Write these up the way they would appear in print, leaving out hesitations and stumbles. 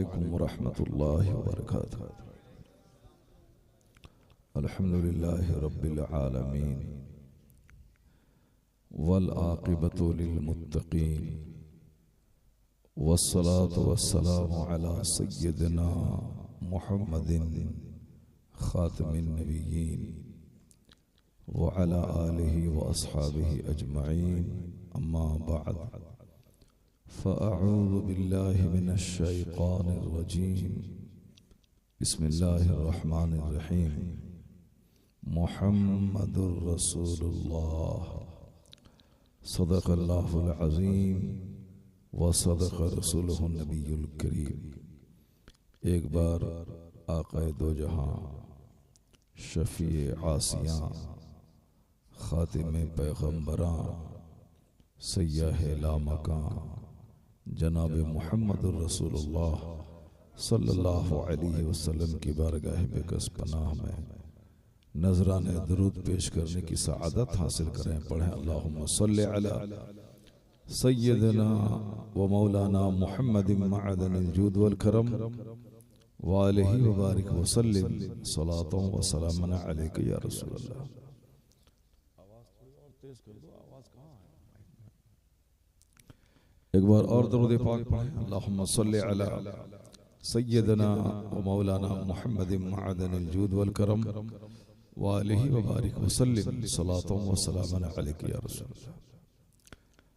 अलैकुम वरहमतुल्लाहि वबरकातुहू। अल्हम्दुलिल्लाहि रब्बिल आलमीन वल आक़िबतु लिल मुत्तक़ीन वस्सलातु वस्सलामु अला सय्यिदिना मुहम्मदिन खातिमिन नबिय्यीन व अला आलिहि व अस्हाबिहि अजमईन। अम्मा बअद फ़अऊज़ु बिल्लाहि मिनश शैतानिर रजीम। बिस्मिल्लाहिर रहमानिर रहीम। मुहम्मदुर रसूलुल्लाह सदक़ल्लाहुल अज़ीम व सदक़ रसूलुहुन नबियुल करीम। एक बार आक़ाए दो जहां शफ़ीए आसियां ख़ातिमे पैग़म्बरां सय्याहे लामकां जनाब मुहम्मदुर रसूलुल्लाह सल्लल्लाहु अलैहि वसल्लम की बारगाह बेकस पनाह में नजराने दरूद पेश करने की सआदत हासिल करें। पढ़ें अल्लाहुम्मा सल्लि अला सय्यिदिना व मौलाना मुहम्मदिन मअदनिल जूद वल करम व आलिहि व बारिक व सल्लिम सलातों व सलामन अलैका या रसूलल्लाह। एक बार और दरूद पाक पढ़ें। अल्लाहुम्मा सल्लि अला सय्यिदिना व मौलाना मुहम्मदिन मअदनिल जूद वल करम व आलिहि व बारिक व सल्लिम सलातों व सलामन अलैका या रसूलल्लाह।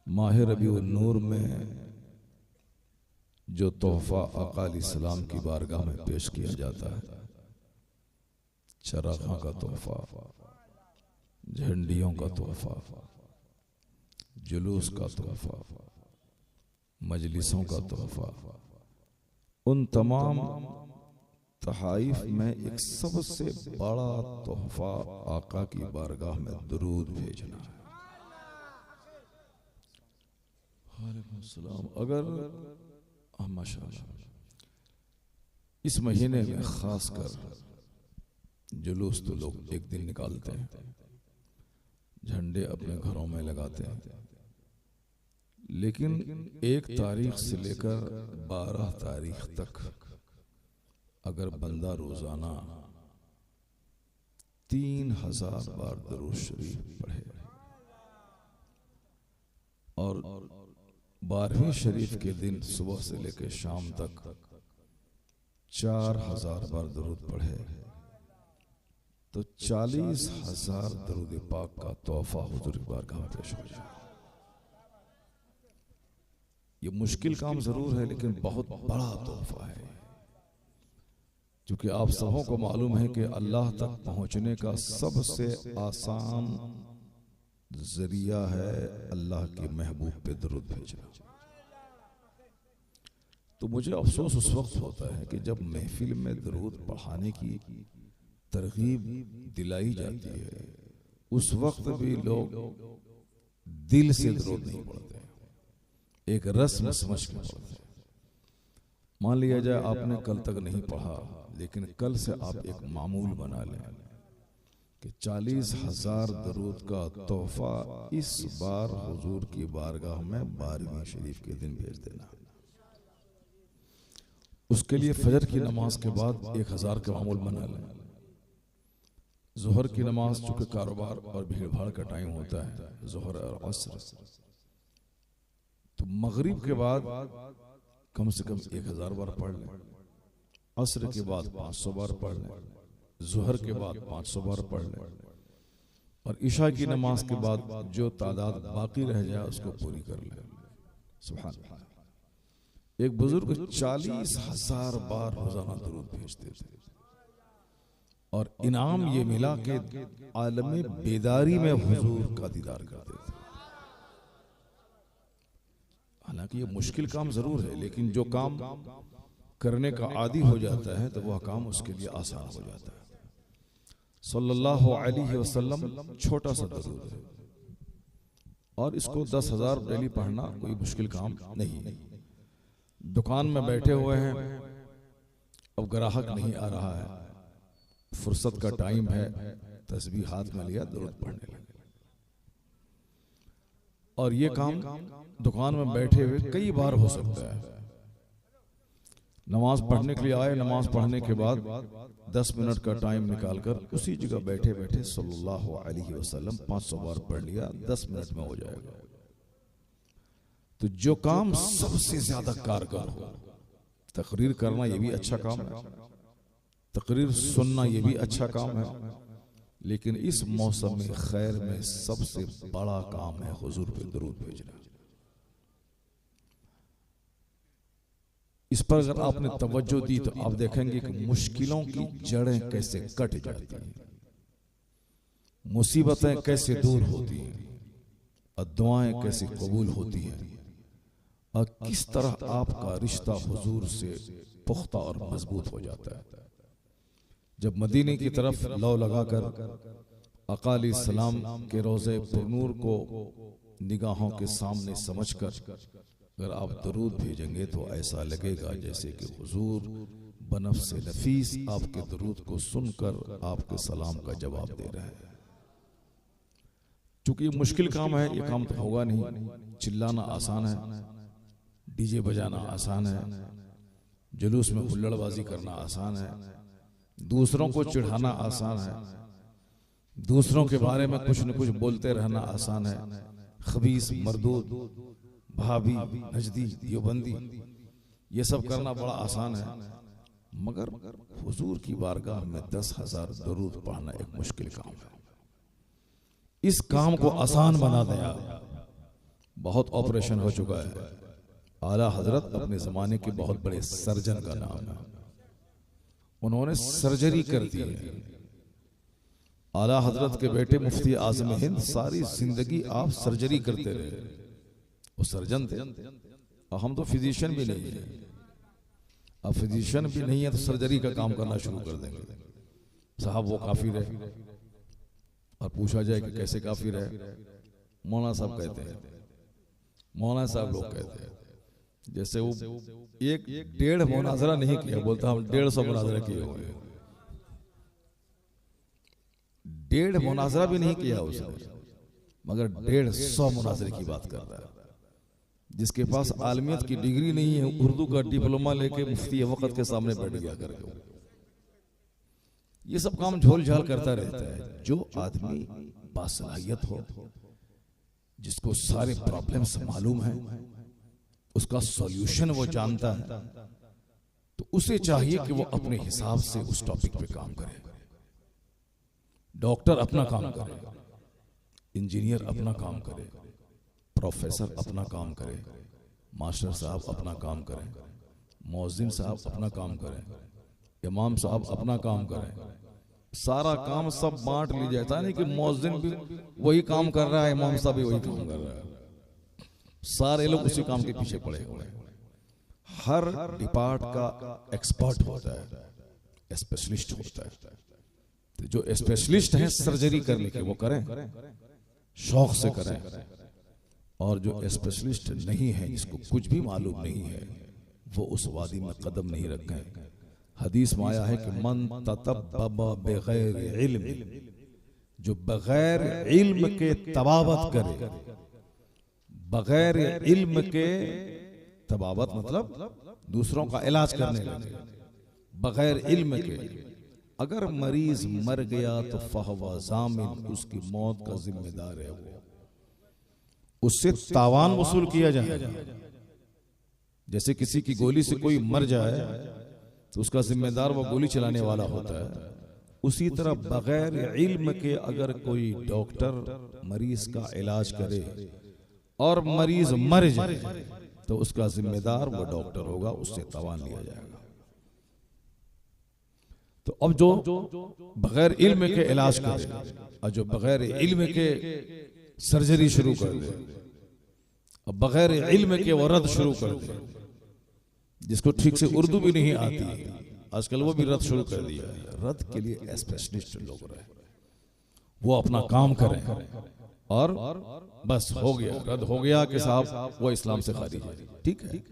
माह रबीउन नूर में जो तोहफा आका अलैहिस्सलाम की बारगाह में पेश किया जाता है, चराग़ां का तोहफा, झंडियों का तोहफा, जुलूस का तोहफा, मजलिसों का तोहफा, उन तमाम तहाइफ में एक सबसे बड़ा तोहफा आका की बारगाह में दुरूद भेजना है। अगर माशाअल्लाह इस महीने में खासकर जुलूस तो लोग एक दिन निकालते हैं, झंडे अपने घरों में लगाते हैं, लेकिन 1 तारीख से लेकर 12 तारीख तक अगर बंदा रोजाना 3000 बार दरूद शरीफ पढ़े और 12वीं शरीफ के दिन सुबह से लेकर शाम तक 4000 बार दरूद पढ़े तो 40,000 दरूद पाक का तोहफा हुजूर की बारगाह में पेश हो जाए। ये मुश्किल काम जरूर है लेकिन बहुत बड़ा तोहफा है, क्योंकि आप सबों को मालूम है कि अल्लाह तक पहुंचने का सबसे आसान जरिया है अल्लाह के महबूब पे दरूद भेजना। तो मुझे अफसोस उस वक्त होता है कि जब महफिल में दरूद पढ़ाने की तरगीब दिलाई जाती है, उस वक्त भी लोग दिल से दरूद नहीं पढ़ते, एक रस्म समझ के पढ़ते। मान लिया जाए आपने कल तक नहीं पढ़ा, लेकिन कल से आप एक मामूल बना लें कि 40,000 दरूद का तोहफा इस बार हुजूर की बारगाह में 12वीं शरीफ के दिन भेज देना। उसके लिए फजर की नमाज के बाद 1000 का मामूल बना लें। जोहर की नमाज चूंकि कारोबार और भीड़ भाड़ का टाइम होता है, जोहर और असर, तो मगरिब के बाद कम से कम 1000 बार पढ़ लें, असर के बाद 500 बार पढ़ लें, जोहर के बाद 500 बार पढ़ लें और इशा की नमाज के बाद जो तादाद बाकी रह जाए उसको पूरी कर लें। सुभान अल्लाह। एक बुजुर्ग 40,000 बार रोजाना दरूद भेजते थे और इनाम ये मिला कि आलमे बेदारी में हुजूर का दीदार करते थे। हालांकि ये मुश्किल काम जरूर है, लेकिन जो काम करने का आदी हो जाता है तो वह काम उसके लिए आसान हो जाता है। सल्लल्लाहु अलैहि वसल्लम छोटा सा दरूद है और इसको 10,000 डेली पढ़ना कोई मुश्किल काम नहीं है। दुकान में बैठे हुए हैं, अब ग्राहक नहीं आ रहा है, फुर्सत का टाइम है, तस्बीह हाथ में लिया, दरूद पढ़ने लगे। और ये काम दुकान में बैठे हुए कई बार हो सकता है, नमाज पढ़ने के लिए आए, नमाज पढ़ने के बाद 10 मिनट का टाइम निकालकर उसी जगह बैठे बैठे सल्लल्लाहु अलैहि वसल्लम 500 बार पढ़ लिया, 10 मिनट में हो जाएगा। तो जो काम सबसे ज्यादा कारगर हो, तकरीर करना ये भी अच्छा काम है, तकरीर सुनना ये भी अच्छा काम है, लेकिन इस मौसम में खैर में सबसे बड़ा काम है हुजूर पे दुरूद भेजना। इस पर अगर आपने तवज्जो दी तो आप देखेंगे कि मुश्किलों की जड़ें कैसे कट जाती हैं, मुसीबतें कैसे दूर होती हैं, और दुआएं कैसे कबूल होती हैं, और किस तरह आपका रिश्ता हुजूर से पुख्ता और मजबूत हो जाता है। जब मदीने की तरफ लौ लगाकर आका अलैहिस्सलाम के रोज़े पुरनूर को निगाहों के सामने समझकर अगर आप दरूद भेजेंगे तो ऐसा लगेगा जैसे कि हुजूर बनफ्स नफीस आपके दरूद को सुनकर आपके सलाम का जवाब दे रहे हैं। चूंकि ये मुश्किल काम है, ये काम तो होगा नहीं। चिल्लाना आसान है, डीजे बजाना आसान है, जुलूस में हुल्लड़बाजी करना आसान है, दूसरों को चिढ़ाना आसान है, दूसरों के बारे में कुछ न कुछ बोलते रहना आसान है, खबीस मरदूद भाभी नजदी दियोबंदी ये सब करना बड़ा आसान है, मगर हुजूर की बारगाह में 10,000 दरूद पढ़ना एक मुश्किल काम है। इस काम को आसान बना दिया। बहुत ऑपरेशन हो चुका है। आला हजरत अपने जमाने के बहुत बड़े सर्जन का नाम है, उन्होंने सर्जरी कर दी है। आला हजरत के बेटे मुफ्ती आजम हिंद सारी जिंदगी आप सर्जरी करते रहे, वो सर्जन थे, और हम तो फिजिशियन भी नहीं है। अब फिजिशियन भी नहीं है तो सर्जरी का काम करना शुरू कर देंगे। साहब वो काफिर है, और पूछा जाए कि कैसे काफिर है, मौलाना साहब कहते हैं, मौलाना साहब लोग कहते हैं, जैसे वो 1.5 मुनाजरा नहीं किया, बोलता हम 150 मुनाजरा किए हुए, 1.5 मुनाजरा भी नहीं किया उसने, मगर 150 मुनाजरे की बात कर रहा है। जिसके पास आलमियत की डिग्री नहीं है, उर्दू का डिप्लोमा लेके मुफ्ती वक्त के सामने बैठ गया करके ये सब काम झोल झाल करता रहता है। जो आदमी बासलाहियत हो, जिसको सारे प्रॉब्लम्स मालूम है, उसका सॉल्यूशन वो जानता है, तो उसे चाहिए कि वो अपने हिसाब से उस टॉपिक पे काम करे। डॉक्टर अपना काम करे, इंजीनियर अपना काम करे, प्रोफेसर अपना काम करे, मास्टर साहब अपना काम करें, मौज़िन साहब अपना काम करें, इमाम साहब अपना काम करें, सारा काम सब बांट ली जाता है। नहीं कि मौज़िन भी वही काम कर रहा है, इमाम साहब भी वही काम कर रहा है, सारे लोग उसी काम के पीछे पड़े हुए हैं। हर डिपार्ट का एक्सपर्ट होता है, स्पेशलिस्ट होता है। तो जो स्पेशलिस्ट हैं सर्जरी करने के वो करें, शौक से करें, और जो स्पेशलिस्ट नहीं है, जिसको कुछ भी मालूम नहीं है, वो उस वादी में कदम नहीं रखें। हदीस में आया है कि मन ततब्बा बगैर इल्म, जो बगैर इल्म के तबावत करे, बगैर इल्म के तबावत मतलब दूसरों का इलाज करने लगे बगैर इल्म के, अगर मरीज मर गया तो फहवा जामिन, उसकी मौत का जिम्मेदार है वो, उससे तावान वसूल किया जाएगा। जैसे किसी की गोली से कोई मर जाए तो उसका जिम्मेदार वो गोली चलाने वाला होता है, उसी तरह बगैर इल्म के अगर कोई डॉक्टर मरीज का इलाज करे और मरीज मर जाए तो उसका जिम्मेदार वो डॉक्टर होगा, उससे तावान लिया जाएगा। तो अब जो बगैर इल्म के इलाज करे और जो बगैर इल्म के सर्जरी शुरू कर दे, और बगैर इल्म के वो रद्द शुरू कर दे, जिसको ठीक से उर्दू भी नहीं आती आजकल वो भी रद्द शुरू कर दिया है। रद्द के लिए स्पेशलिस्ट लोग रहे, वो अपना काम करें और बस हो गया, रद्द हो गया कि साहब वो इस्लाम से खारिज है, ठीक है।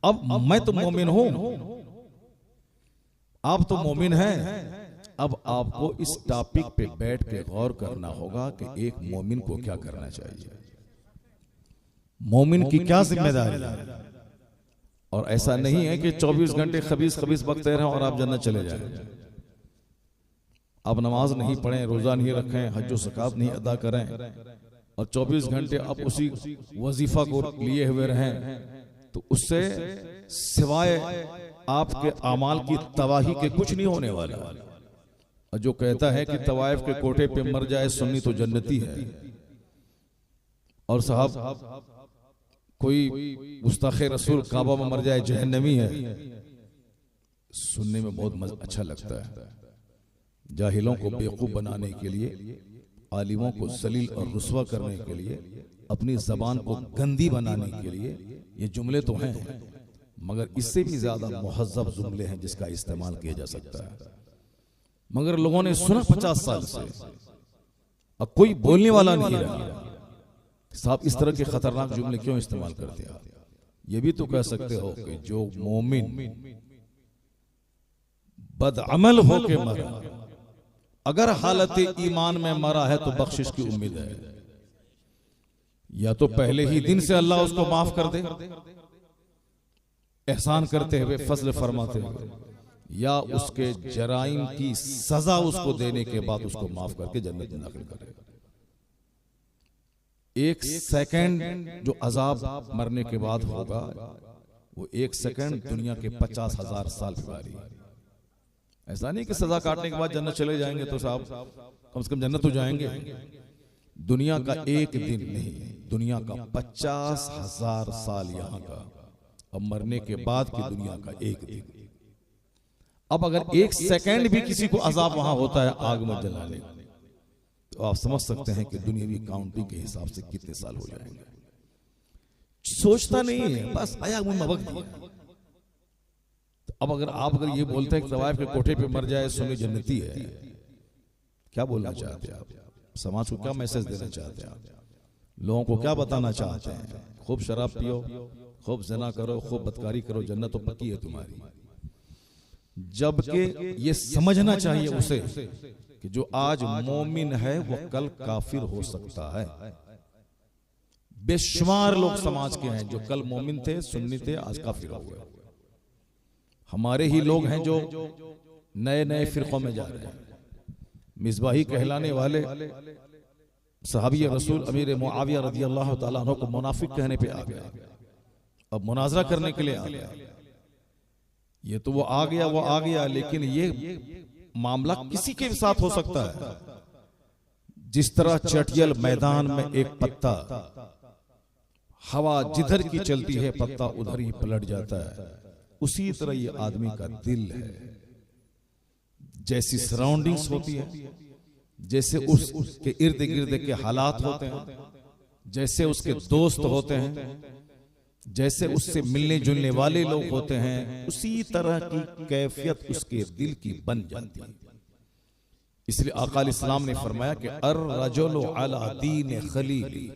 अब मैं तो मोमिन हूं, आप तो मोमिन हैं। अब आपको इस टॉपिक पे बैठ के गौर करना होगा कि एक मोमिन को क्या करना चाहिए, मोमिन की क्या जिम्मेदारी है। और ऐसा नहीं है कि 24 घंटे खबीस खबीस बकते रहें और आप जन्नत चले जाएं। आप नमाज नहीं पढ़ें, रोजा नहीं रखें, हज ज़कात नहीं अदा करें और 24 घंटे आप उसी वजीफा को लिए हुए रहें, तो उससे सिवाय आपके अमाल की तबाही के कुछ नहीं होने वाला। और जो कहता है कि तवाइफ के कोठे पे मर जाए सुन्नी तो जन्नती है, और साहब कोई गुस्ताखे रसूल काबा में मर जाए जहन्नमी है, सुनने में बहुत अच्छा लगता है। जाहिलों को बेवकूफ बनाने के लिए, आलिमों को जलील और रुस्वा करने के लिए, अपनी जबान को गंदी बनाने के लिए ये जुमले तो हैं, मगर इससे भी ज्यादा मुहज्जब जुमले हैं जिसका इस्तेमाल किया जा सकता है। मगर लोगों ने सुना 50 साल से, अब कोई बोलने वाला नहीं रहा। साहब इस तरह के खतरनाक जुमले क्यों इस्तेमाल करते हैं? ये भी तो कह सकते हो कि जो मोमिन बदअमल होके मरा, अगर हालत ईमान में मरा है तो बख्शिश की उम्मीद है। या तो पहले ही दिन से अल्लाह उसको माफ कर दे एहसान करते हुए, फजल फरमाते हुए, या उसके जराइम की सजा उसको देने के बाद उसको माफ करके जन्नत में दाखिल करेगा। एक सेकंड जो अजाब मरने के बाद होगा, वो एक सेकंड दुनिया के 50,000 साल की बारी। ऐसा नहीं कि सजा काटने के बाद जन्नत चले जाएंगे तो साहब कम से कम जन्नत हो जाएंगे। दुनिया का एक दिन नहीं, दुनिया का 50,000 साल यहाँ का, अब मरने के बाद की दुनिया का एक दिन। अब अगर एक सेकंड भी किसी को अजाब वहां होता है आग में जलाने, तो आप समझ सकते हैं कि दुनियावी काउंटिंग के हिसाब से कितने साल हो जाएंगे। सोचता नहीं है, बस आया मुंह में वक्त दिया। अब अगर ये बोलते हैं कि तवाइफ के कोठे पे मर जाए सुन्नी जन्नती है, क्या बोलना चाहते हैं आप? समाज को क्या मैसेज देना चाहते हैं आप? लोगों को क्या बताना चाहते हैं? खूब शराब पियो, खूब जना करो, खूब बदकारी करो, जन्नत तो पक्की है तुम्हारी। जबकि ये समझना चाहिए उसे कि जो आज मोमिन है वो कल काफिर हो सकता है। बेशुमार लोग समाज के हैं जो कल मोमिन थे, सुन्नी थे, आज काफिर हो गए। हमारे ही लोग हैं जो नए नए फिरकों में जा रहे हैं। मिसबाही कहलाने वाले सहाबी रसूल अमीर मुआविया रज़ी अल्लाह ताला अन्हु को मुनाफिक कहने पे आ गया, अब मुनाजरा करने के लिए आ गया। ये तो वो आ गया, लेकिन ये मामला किसी के साथ हो सकता है। जिस तरह चटियल मैदान में एक पत्ता, हवा जिधर की चलती है पत्ता उधर ही पलट जाता है, उसी तरह ये आदमी का दिल है। जैसी सराउंडिंग्स होती है, जैसे उसके इर्द गिर्द के हालात होते हैं, जैसे उसके दोस्त होते हैं, जैसे उससे मिलने जुलने वाले लोग होते हैं, उसी तरह की कैफियत उसके दिल की बन जाती है। इसलिए आका इस्लाम ने फरमाया कि अर रजुलु अला दीन खलीली,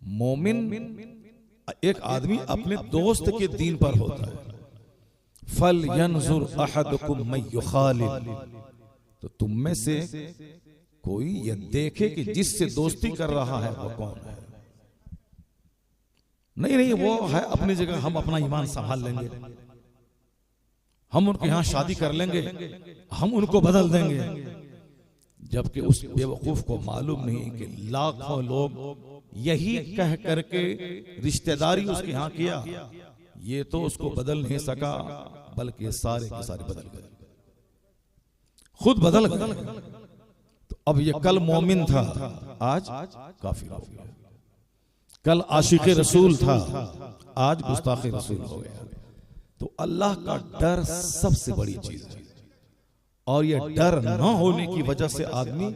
मोमिन एक आदमी अपने दोस्त के दीन पर होता है। फल यंजुर अहदुकुम मन युखालिल, तो तुम में से कोई ये देखे कि जिससे दोस्ती कर रहा है वो कौन है। नहीं वो है अपनी जगह, हम अपना ईमान संभाल लेंगे, हम उनके यहां शादी कर लेंगे, हम उनको बदल देंगे। जबकि उस बेवकूफ को मालूम नहीं कि लाखों लोग यही कह करके रिश्तेदारी उसके यहां किया, ये तो उसको बदल नहीं सका, बल्कि सारे के सारे बदल गए, खुद बदल गए। तो अब ये कल मोमिन था, आज काफिर हो गया। कल आशिक रसूल था, आज गुस्ताखे रसूल हो गया। तो अल्लाह का डर सबसे बड़ी चीज है, और ये डर न होने की वजह से आदमी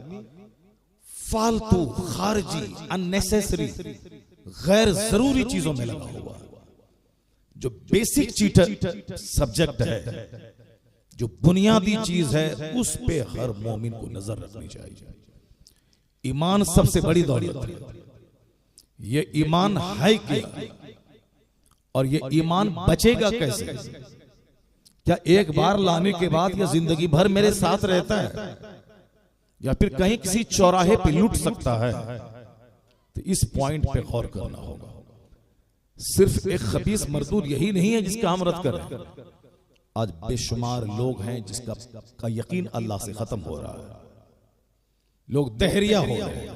फालतू, खारजी, अननेसेसरी, गैर जरूरी चीजों में लगा हुआ। जो बेसिक चीटर सब्जेक्ट है, जो बुनियादी चीज है, उस पे हर मोमिन को नजर रखनी चाहिए। ईमान सबसे बड़ी दौलत है। ये ईमान है क्या, और ये ईमान बचेगा कैसे? क्या एक बार लाने के बाद या जिंदगी भर मेरे साथ रहता है, या फिर कहीं किसी चौराहे पे लूट सकता है? तो इस पॉइंट पे गौर करना होगा। सिर्फ एक खबीस मरदूद यही नहीं है जिसका हम रद्द करें। आज बेशुमार लोग हैं जिसका का यकीन अल्लाह से खत्म हो रहा है। लोग दहरिया हो रहे हैं,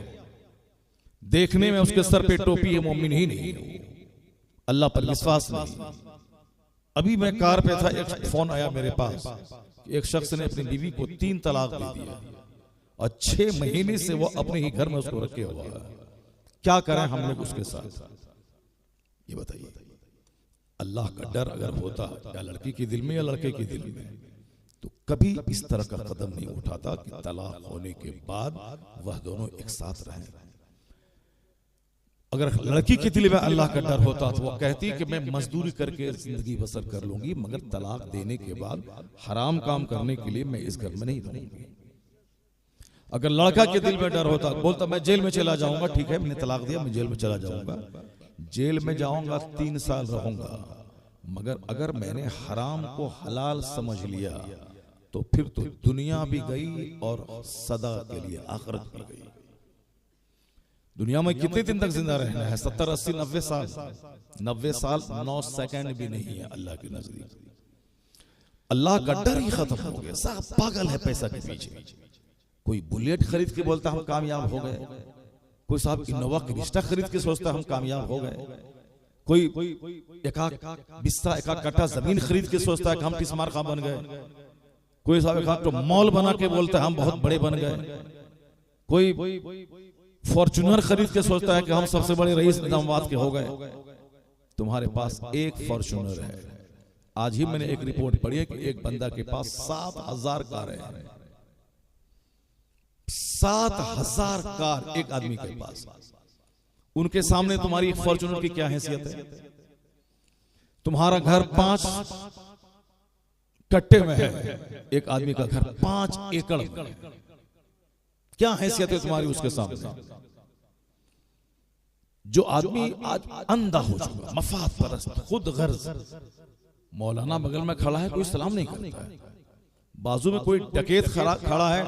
देखने में उसके सर पे टोपी है, मोमिन ही नहीं, अल्लाह पर विश्वास नहीं। अभी मैं कार पे था, एक फोन आया मेरे पास, एक शख्स ने अपनी बीवी को 3 तलाक दे दिया और 6 महीने से वो अपने ही घर में उसको रखे हुआ है। क्या करें हम लोग उसके साथ, ये बताइए। अल्लाह का डर अगर होता या लड़की के दिल में या लड़के के दिल में, तो कभी इस तरह का कदम नहीं उठाता कि तलाक होने के बाद वह दोनों एक साथ रहें। अगर लड़की के दिल में अल्लाह का डर होता तो वो कहती कि मैं मजदूरी करके जिंदगी बसर कर लूंगी, मगर तलाक देने के बाद हराम काम करने के लिए मैं इस घर में नहीं रहूंगी। अगर लड़का के दिल में डर होता, बोलता मैं जेल में चला जाऊंगा, ठीक है मैंने तलाक दिया, मैं जेल में चला जाऊंगा, जेल में जाऊंगा 3 साल रहूंगा, मगर अगर मैंने हराम को हलाल समझ लिया तो फिर तो दुनिया भी गई और सदा के लिए आखिरत भी गई। दुनिया में कितने दिन तक जिंदा रहना है? 70, 80, 90 साल। 90 साल 9 सेकंड भी नहीं है अल्लाह के नजदीक। अल्लाह का डर ही खत्म हो गया। सब पागल है पैसा के पीछे। कोई बुलेट खरीद के बोलता हम कामयाब हो गए, कोई साहब इनोवा क्रिस्टा खरीद के सोचता हम कामयाब हो गए, कोई एक बिस्सा एक कट्टा जमीन खरीद के सोचता है कि हम पिस्मार खां बन गए, कोई साहब एक तो मॉल बना के बोलता है हम बहुत बड़े बन गए, कोई फॉर्च्यूनर खरीद के सोचता है कि हम सबसे बड़े रईस निजामाबाद के हो गए। तुम्हारे पास एक फॉर्च्यूनर है। आज ही मैंने एक रिपोर्ट पढ़ी है कि एक बंदा के पास 7000 कारें हैं। 7000 कार एक आदमी के पास। उनके सामने तुम्हारी एक फॉर्च्यूनर की क्या हैसियत है? तुम्हारा घर 5 कट्टे में है, एक आदमी का घर 5 एकड़ में। क्या हैसियत है तुम्हारी उसके सामने? जो आदमी आज अंधा हो चुका, मफाद परस्त, खुद गर्ज, मौलाना बगल में खड़ा है, कोई सलाम नहीं करता है, बाजू में कोई डकैत खड़ा है,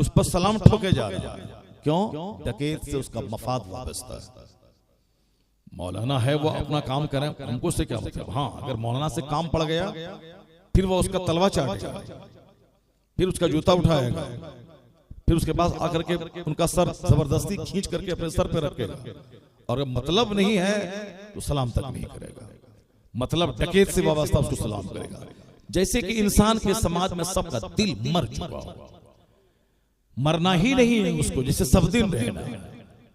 उस पर सलाम ठोके जा रहा है। क्यों? डकैत से उसका मफाद वाबस्ता है। मौलाना है वो अपना काम करें, हमको से क्या मतलब? हाँ, अगर मौलाना से काम पड़ गया फिर वो उसका तलवा चाटेगा, फिर उसका जूता उठाएगा, फिर उसके पास आकर के उनका सर जबरदस्ती खींच करके अपने सर पे रखेगा, और अगर मतलब नहीं है तो सलाम तक नहीं करेगा। मतलब डकैत से वाबस्ता उसको सलाम करेगा। जैसे कि इंसान के समाज में सबका दिल मर चुका हो, मरना ही नहीं है उसको, जैसे सब दिन रहना है,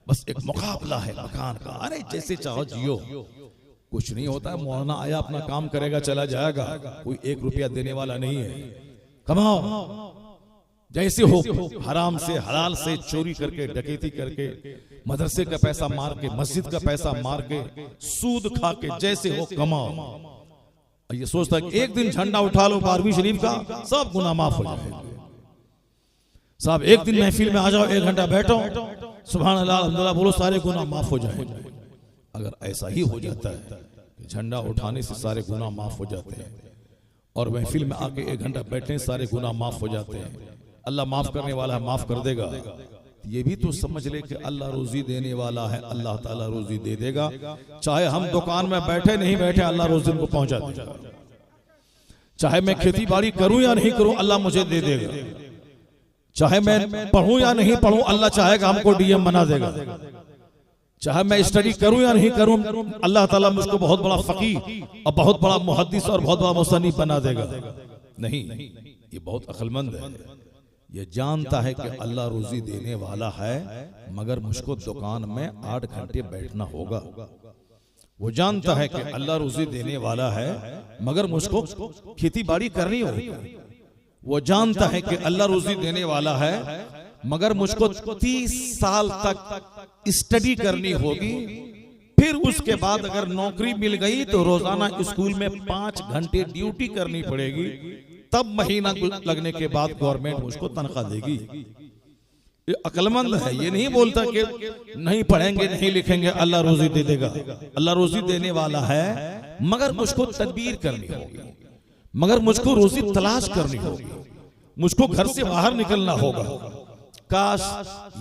बस एक मुकाबला है मकान का। अरे जैसे चाहो जियो, कुछ नहीं होता है। मौलाना आया अपना काम करेगा चला जाएगा, कोई 1 रुपया देने वाला नहीं है। कमाओ जैसे हो, हराम से हलाल से चोरी करके, डकैती करके, मदरसे का पैसा मार के, मस्जिद का पैसा मार के, सूद खा के, जैसे हो कमाओ। ये सोचता है कि एक दिन झंडा उठा लो 12वीं शरीफ का, सब गुनाह माफ हो जाएंगे। साहब एक दिन महफिल में आ जाओ, 1 घंटा बैठो, सुभान अल्लाह अल्हम्दुलिल्लाह बोलो, सारे गुनाह माफ हो जाएंगे। अगर ऐसा ही हो जाता है, झंडा उठाने से सारे गुनाह माफ हो जाते हैं, और महफिल में आके 1 घंटा बैठने सारे गुनाह माफ हो जाते हैं, अल्लाह माफ करने वाला है, माफ कर देगा। ये भी तो समझ ले कि अल्लाह रोजी देने वाला है, अल्लाह ताला रोजी दे देगा। चाहे हम दुकान में बैठे नहीं बैठे, अल्लाह रोजी को पहुंचा देगा। चाहे मैं खेती बाड़ी करूं या नहीं करूं, अल्लाह मुझे दे देगा। चाहे मैं पढ़ूं या नहीं पढ़ूं, अल्लाह चाहेगा हमको डीएम बना देगा। चाहे मैं स्टडी करूं या नहीं करूं, अल्लाह ताला मुझको बहुत बड़ा फकीह और बहुत बड़ा मुहद्दिस और बहुत बड़ा मुसन्निफ बना देगा। नहीं, ये बहुत अक्लमंद है। ये जानता है कि अल्लाह रोजी देने वाला है, मगर मुझको दुकान में 8 घंटे बैठना होगा। वो जानता है कि अल्लाह रोजी देने वाला है, मगर मुझको खेती बाड़ी करनी होगी। वो जानता है कि अल्लाह रोजी देने वाला है, मगर मुझको 30 साल तक स्टडी करनी होगी। फिर उसके बाद अगर नौकरी मिल गई तो रोजाना स्कूल में 5 घंटे ड्यूटी करनी पड़ेगी, तब महीना लगने के बाद गवर्नमेंट मुझको तनख्वाह देगी। ये अक्लमंद है। ये नहीं बोलता कि नहीं पढ़ेंगे नहीं लिखेंगे अल्लाह रोजी दे देगा। अल्लाह रोजी देने वाला है, मगर मुझको तदबीर करनी होगी, मगर मुझको रोजी तलाश करनी होगी, मुझको घर से बाहर निकलना होगा। काश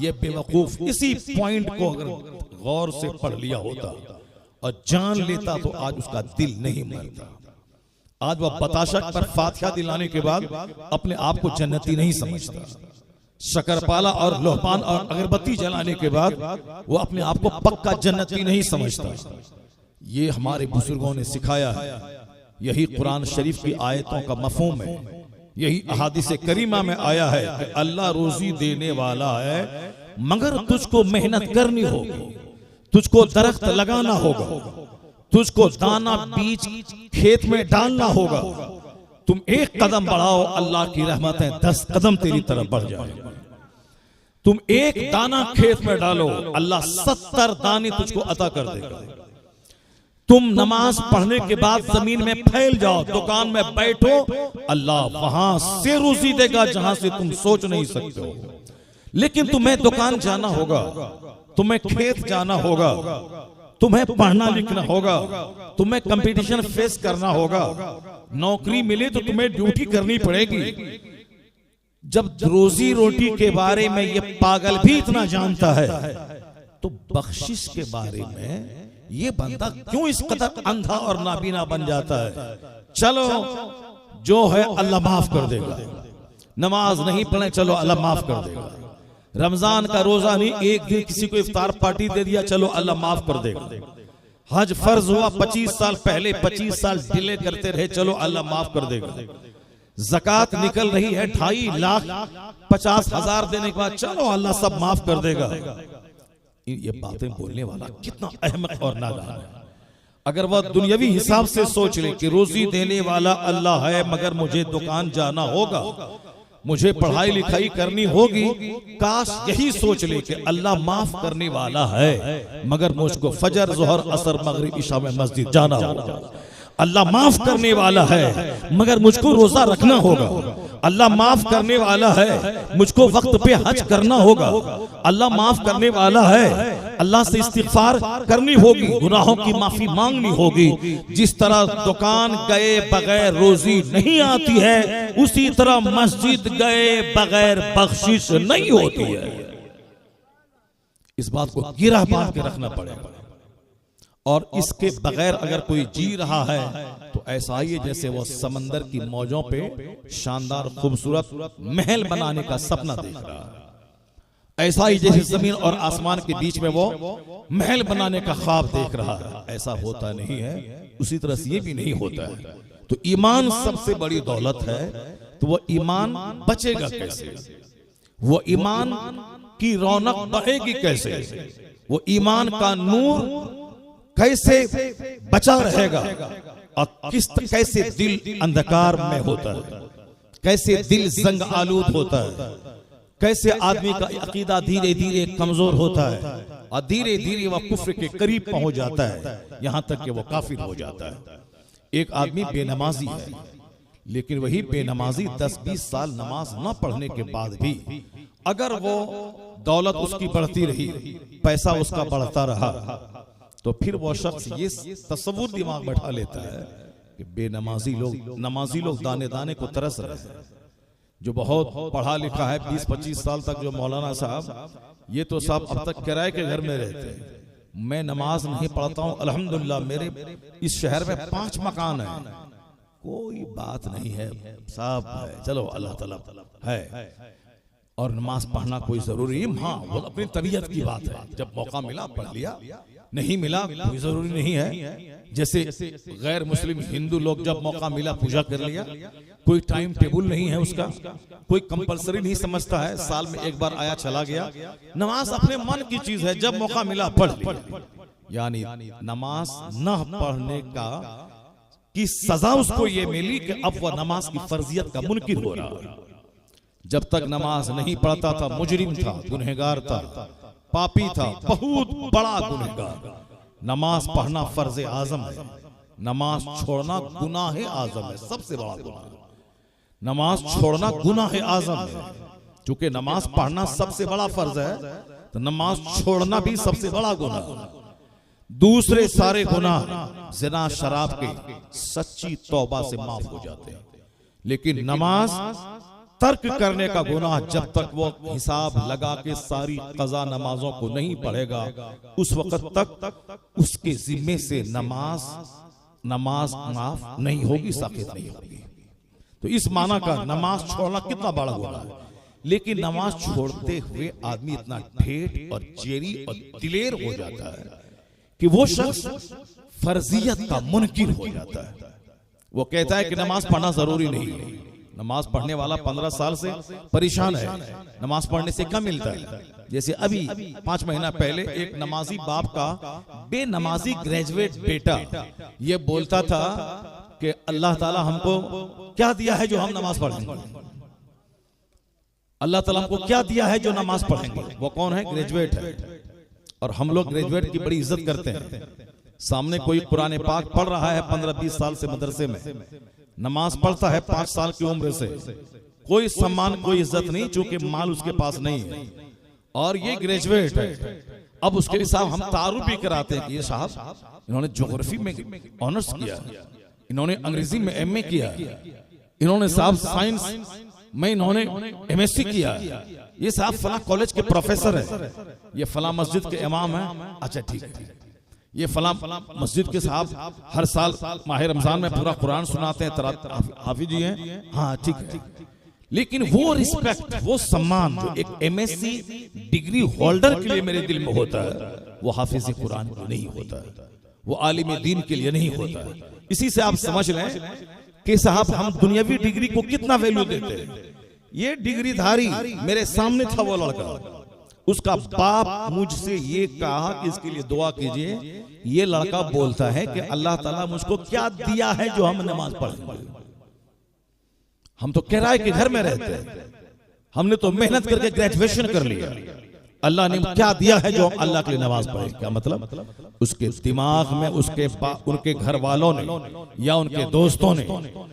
ये बेवकूफ इसी पॉइंट को अगर गौर से पढ़ लिया होता और जान लेता तो आज उसका दिल नहीं मरता। आज वह बताशक पर फातिहा दिलाने के बाद अपने आप को जन्नती नहीं समझता। शकरपाला और लोहपान और अगरबत्ती जलाने के बाद वो अपने आप को पक्का जन्नती नहीं समझता। ये हमारे बुजुर्गों ने सिखाया है, यही कुरान शरीफ की आयतों का मफहूम है, यही अहादीस करीमा में आया है कि अल्लाह रोजी देने वाला है, मगर तुझको मेहनत करनी होगी, तुझको दरख्त लगाना होगा, तुझको दाना बीज खेत में डालना होगा। तुम एक कदम बढ़ाओ, अल्लाह की रहमतें 10 कदम तेरी तरफ बढ़ जाए। तुम एक दाना खेत में डालो, अल्लाह 70 दाने तुझको अता कर देगा। तुम नमाज पढ़ने के बाद जमीन में फैल जाओ, दुकान में बैठो, अल्लाह वहां से रोजी देगा जहां से तुम सोच नहीं सकते हो। लेकिन तुम्हें दुकान जाना होगा, तुम्हें खेत जाना होगा, तुम्हें पढ़ना लिखना होगा, तुम्हें कंपटीशन फेस करना होगा, नौकरी मिले तो तुम्हें ड्यूटी करनी पड़ेगी। जब रोजी रोटी के बारे में ये पागल भी इतना जानता है, तो बख्शिश के बारे में ये बंदा क्यों इस कदर अंधा और नाबीना बन जाता है? चलो जो है अल्लाह माफ कर देगा। नमाज नहीं पढ़े, चलो अल्लाह माफ कर देगा। रमजान का रोजा नहीं, एक दिन किसी को इफ्तार पार्टी दे दिया, चलो अल्लाह माफ कर देगा। हज फर्ज हुआ 25 साल पहले, 25 साल डिले करते रहे, चलो अल्लाह माफ कर देगा। ज़कात निकल रही है 2,50,000 देने के बाद, चलो अल्लाह सब माफ कर देगा। ये बातें बोलने वाला कितना अहमक और नादान है। अगर वह दुनियावी हिसाब से सोच ले कि रोजी देने वाला अल्लाह है, मगर मुझे दुकान जाना होगा, मुझे पढ़ाई लिखाई करनी होगी, काश यही सोच ले कि अल्लाह माफ करने वाला है, मगर मुझको फजर, जोहर, असर, मगरिब, इशा में मस्जिद जाना होगा। अल्लाह माफ करने वाला है, मगर मुझको रोजा रखना होगा। अल्लाह माफ करने वाला है, मुझको वक्त पे हज करना होगा। अल्लाह माफ करने वाला है, अल्लाह से इस्तिग़फ़ार करनी होगी, गुनाहों की माफी मांगनी होगी। जिस तरह दुकान गए बगैर रोजी नहीं आती है, उसी तरह मस्जिद गए बगैर बख्शिश नहीं होती है। इस बात को गिरा बांध के रखना पड़ेगा। और इसके बगैर अगर कोई जी रहा है तो ऐसा ही है जैसे वो समंदर की मौजों पे शानदार खूबसूरत महल बनाने का सपना देख रहा है। ऐसा ही जैसे जमीन और आसमान के बीच में वो महल बनाने का ख्वाब देख रहा है। ऐसा होता नहीं है, उसी तरह से ये भी नहीं होता है। तो ईमान सबसे बड़ी दौलत है, तो वो ईमान बचेगा कैसे? वो ईमान की रौनक बढ़ेगी कैसे? वो ईमान का नूर कैसे बचा रहेगा? और कैसे दिल अंधकार में होता है, कैसे दिल जंग आलूद होता है, कैसे आदमी का अकीदा धीरे धीरे कमजोर होता है और धीरे धीरे वह कुफ्र के करीब पहुंच जाता है, यहां तक कि वो काफिर हो जाता है। एक आदमी बेनमाजी है, लेकिन वही बेनमाजी 10-20 साल नमाज न पढ़ने के बाद भी अगर वो दौलत उसकी बढ़ती रही, पैसा उसका बढ़ता रहा, तो फिर वो शख्स ये तस्वुर दिमाग में बैठा लेता है कि नमाजी लोग दाने दाने को तरस रहे हैं। जो बहुत पढ़ा लिखा है 20-25 साल तक, जो मौलाना साहब, ये तो साहब अब तक किराए के घर में रहते हैं। मैं नमाज नहीं पढ़ता हूँ, अल्हम्दुलिल्लाह मेरे इस शहर में 5 मकान है, कोई बात नहीं है साहब, चलो अल्लाह ताला है। और नमाज पढ़ना कोई जरूरी है? हाँ, वो अपनी तबीयत की बात है, जब मौका मिला पढ़ लिया, नहीं मिला कोई जरूरी नहीं है। जैसे गैर मुस्लिम हिंदू लोग जब मौका मिला पूजा कर लिया, कोई टाइम टेबल नहीं है उसका, कोई कंपलसरी नहीं समझता है, साल में एक बार आया चला गया। नमाज अपने मन की चीज है, जब मौका मिला पढ़ लिया। यानी नमाज न पढ़ने का की सजा उसको ये मिली कि अब वह नमाज की फर्जियत का मुनकिर हो रहा है। जब तक नमाज नहीं पढ़ता था मुजरिम था, गुनहगार था, पापी था, बहुत बड़ा गुनहगार। नमाज पढ़ना फर्ज आजम है, नमाज छोड़ना गुनाह आजम है, सबसे बड़ा गुनाह। नमाज छोड़ना गुनाह आजम है। चूंकि नमाज पढ़ना सबसे बड़ा फर्ज है, तो नमाज छोड़ना भी सबसे बड़ा गुनाह। दूसरे सारे गुनाह ज़िना, शराब के सच्ची तौबा से माफ हो जाते हैं, लेकिन नमाज तर्क करने का गुनाह, जब तक वो हिसाब लगा के सारी कज़ा नमाजों को नहीं पढ़ेगा उस वक्त तक उसके जिम्मे से नमाज माफ नहीं होगी, साकित नहीं होगी। तो इस माना का नमाज छोड़ना कितना बड़ा गुनाह है, लेकिन नमाज छोड़ते हुए आदमी इतना ठेठ और जेरी और दिलेर हो जाता है कि वो शख्स फर्जियत का मुनकिर हो जाता है। वो कहता है कि नमाज पढ़ना जरूरी नहीं है। नमाज पढ़ने वाला 15 साल से परेशान है, नमाज पढ़ने से क्या मिलता है। जैसे अभी 5 महीना पहले एक नमाजी बाप का बेनमाजी ग्रेजुएट बेटा ये बोलता था कि अल्लाह ताला हमको क्या दिया है जो हम नमाज पढ़ेंगे, अल्लाह ताला हमको क्या दिया है जो नमाज पढ़ेंगे। वो कौन है? ग्रेजुएट है। और हम लोग ग्रेजुएट की बड़ी इज्जत करते हैं। सामने कोई कुरान पाक पढ़ रहा है 15-20 साल से मदरसे में, नमाज पढ़ता है 5 साल की उम्र से, कोई सम्मान कोई इज्जत नहीं, चूंकि माल उसके पास नहीं है। और ये ग्रेजुएट है। अब उसके लिए साहब हम तारुफ भी कराते हैं कि ये साहब इन्होंने ज्योग्राफी में ऑनर्स किया, इन्होंने अंग्रेजी में MA किया, इन्होंने साहब साइंस में इन्होंने MSc किया, ये साहब फला कॉलेज के प्रोफेसर है, ये फला मस्जिद के इमाम है। अच्छा ठीक है, ये फला मस्जिद के साहब हर साल माह रमजान में पूरा कुरान सुनाते हैं, हाफिज जी हैं। हाँ ठीक है, लेकिन वो रिस्पेक्ट, वो सम्मान जो एक MSc डिग्री होल्डर के लिए मेरे दिल में होता है, वो हाफिज कुरान के लिए नहीं होता है, वो आलिम दीन के लिए नहीं होता है। इसी से आप समझ लें कि साहब हम दुनियावी डिग्री को कितना वैल्यू देते हैं। ये डिग्रीधारी मेरे सामने था वो लड़का, उसका बाप मुझसे ये कहा कि इसके लिए दुआ कीजिए। ये लड़का बोलता है कि अल्लाह ताला मुझको क्या दिया है जो हम नमाज पढ़ेंगे। हम तो किराए के घर में रहते हैं, हमने तो मेहनत करके ग्रेजुएशन कर लिया, अल्लाह ने क्या दिया है जो अल्लाह के लिए नमाज पढ़े। क्या मतलब? उसके दिमाग में उनके घर वालों ने या उनके दोस्तों ने,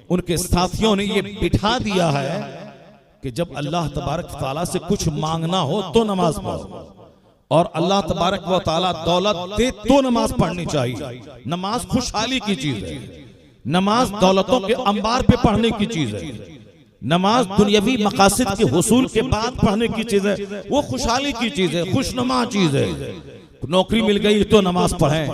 उनके साथियों ने ये बिठा दिया है कि जब अल्लाह तबारक ताला से कुछ मांगना हो तो नमाज पढ़ो, और अल्लाह तबारक व ताला दौलत दे तो नमाज पढ़नी चाहिए। नमाज खुशहाली की चीज है, नमाज दौलतों के अंबार पे पढ़ने की चीज है, नमाज दुनियावी मकासद के हुसूल के बाद पढ़ने की चीज है, वो खुशहाली की चीज है, खुशनुमा चीज है। नौकरी मिल गई तो नमाज पढ़ें,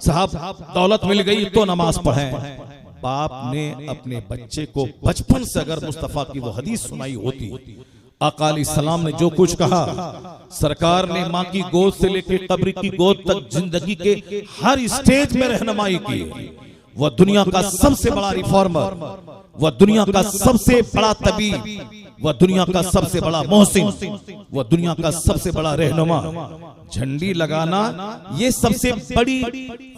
साहब दौलत मिल गई तो नमाज पढ़ें। बाप ने अपने बच्चे को बचपन से अगर मुस्तफा की वो हदीस सुनाई होती, आका अलैहिस्सलाम ने जो कुछ कहा, सरकार ने माँ की गोद से लेकर कब्र की गोद तक जिंदगी के हर स्टेज में रहनुमाई की। वह दुनिया का सबसे बड़ा रिफॉर्मर, वह दुनिया का सबसे बड़ा तबीब, वह दुनिया का सबसे बड़ा मोहसिन, वह दुनिया का सबसे बड़ा रहनुमा। झंडी लगाना ये सबसे बड़ी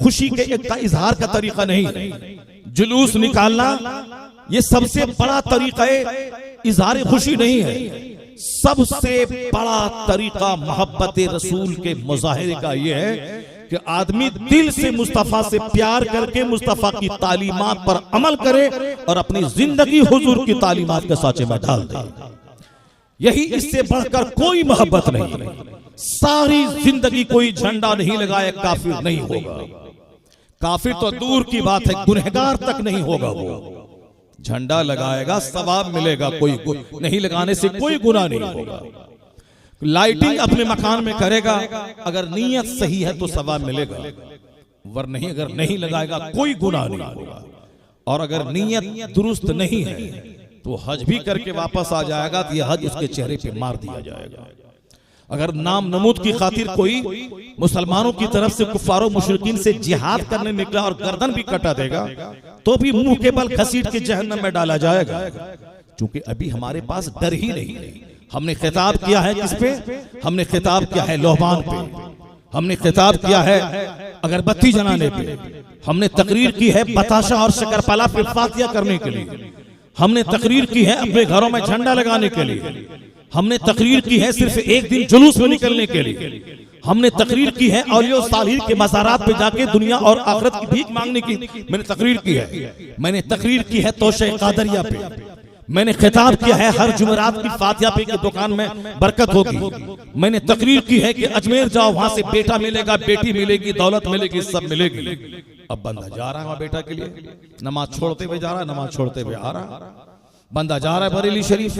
खुशी के एक का इजहार का तरीका नहीं है। जुलूस निकालना ये सबसे बड़ा तरीका इजहार खुशी नहीं है। सबसे बड़ा तरीका मोहब्बत रसूल के मुजाहिरे का ये है कि आदमी दिल से मुस्तफा से प्यार करके मुस्तफा की तालीमात पर अमल करे और अपनी जिंदगी हुजूर की तालीमात के साचे में डाल दे। यही इससे बढ़कर कोई मोहब्बत नहीं। सारी जिंदगी कोई झंडा नहीं लगाए काफिर नहीं होगा। काफिर तो दूर की बात है, गुनहगार तक नहीं होगा। वो झंडा लगाएगा सवाब मिलेगा, कोई नहीं लगाने से कोई गुनाह नहीं होगा। लाइटिंग अपने मकान में करेगा, अगर नीयत सही है तो सवाब मिलेगा, वरना नहीं अगर नहीं लगाएगा कोई गुनाह नहीं होगा। और अगर नीयत दुरुस्त नहीं है तो हज भी करके वापस आ जाएगा तो यह हज उसके चेहरे पे मार दिया जाएगा। अगर नाम नमूद की खातिर कोई मुसलमानों की तरफ से कुफारों मुशरिकीन से जिहाद करने निकला और गर्दन भी कटा देगा तो भी मुंह के बल घसीट के जहन्नम में डाला जाएगा। क्योंकि अभी हमारे पास डर ही नहीं है। हमने खिताब किया है किस पे? हमने खिताब किया है लोहबान पे, हमने खिताब किया है अगरबत्ती जलाने पे, हमने तकरीर की है बताशा और शकरपाला पे फातिया करने के लिए, हमने तकरीर की है अपने घरों में झंडा लगाने के लिए, हमने तकरीर की है सिर्फ एक दिन जुलूस में निकलने के लिए, हमने तकरीर की है औलिया सालिहीन के मज़ारात पे जाके दुनिया और आखिरत की भीख मांगने की मैंने तकरीर की है। मैंने तकरीर की है तोशे कादरिया पे, मैंने खिताब किया है हर जुमेरात की फातिहा पे की दुकान में बरकत होगी। मैंने तकरीर की है कि अजमेर जाओ, वहां से बेटा मिलेगा, बेटी मिलेगी, दौलत मिलेगी, सब मिलेगी। अब बंदा जा रहा है बेटा के लिए, नमाज छोड़ते हुए जा रहा है, नमाज छोड़ते हुए आ रहा, बंदा जा रहा है बरेली शरीफ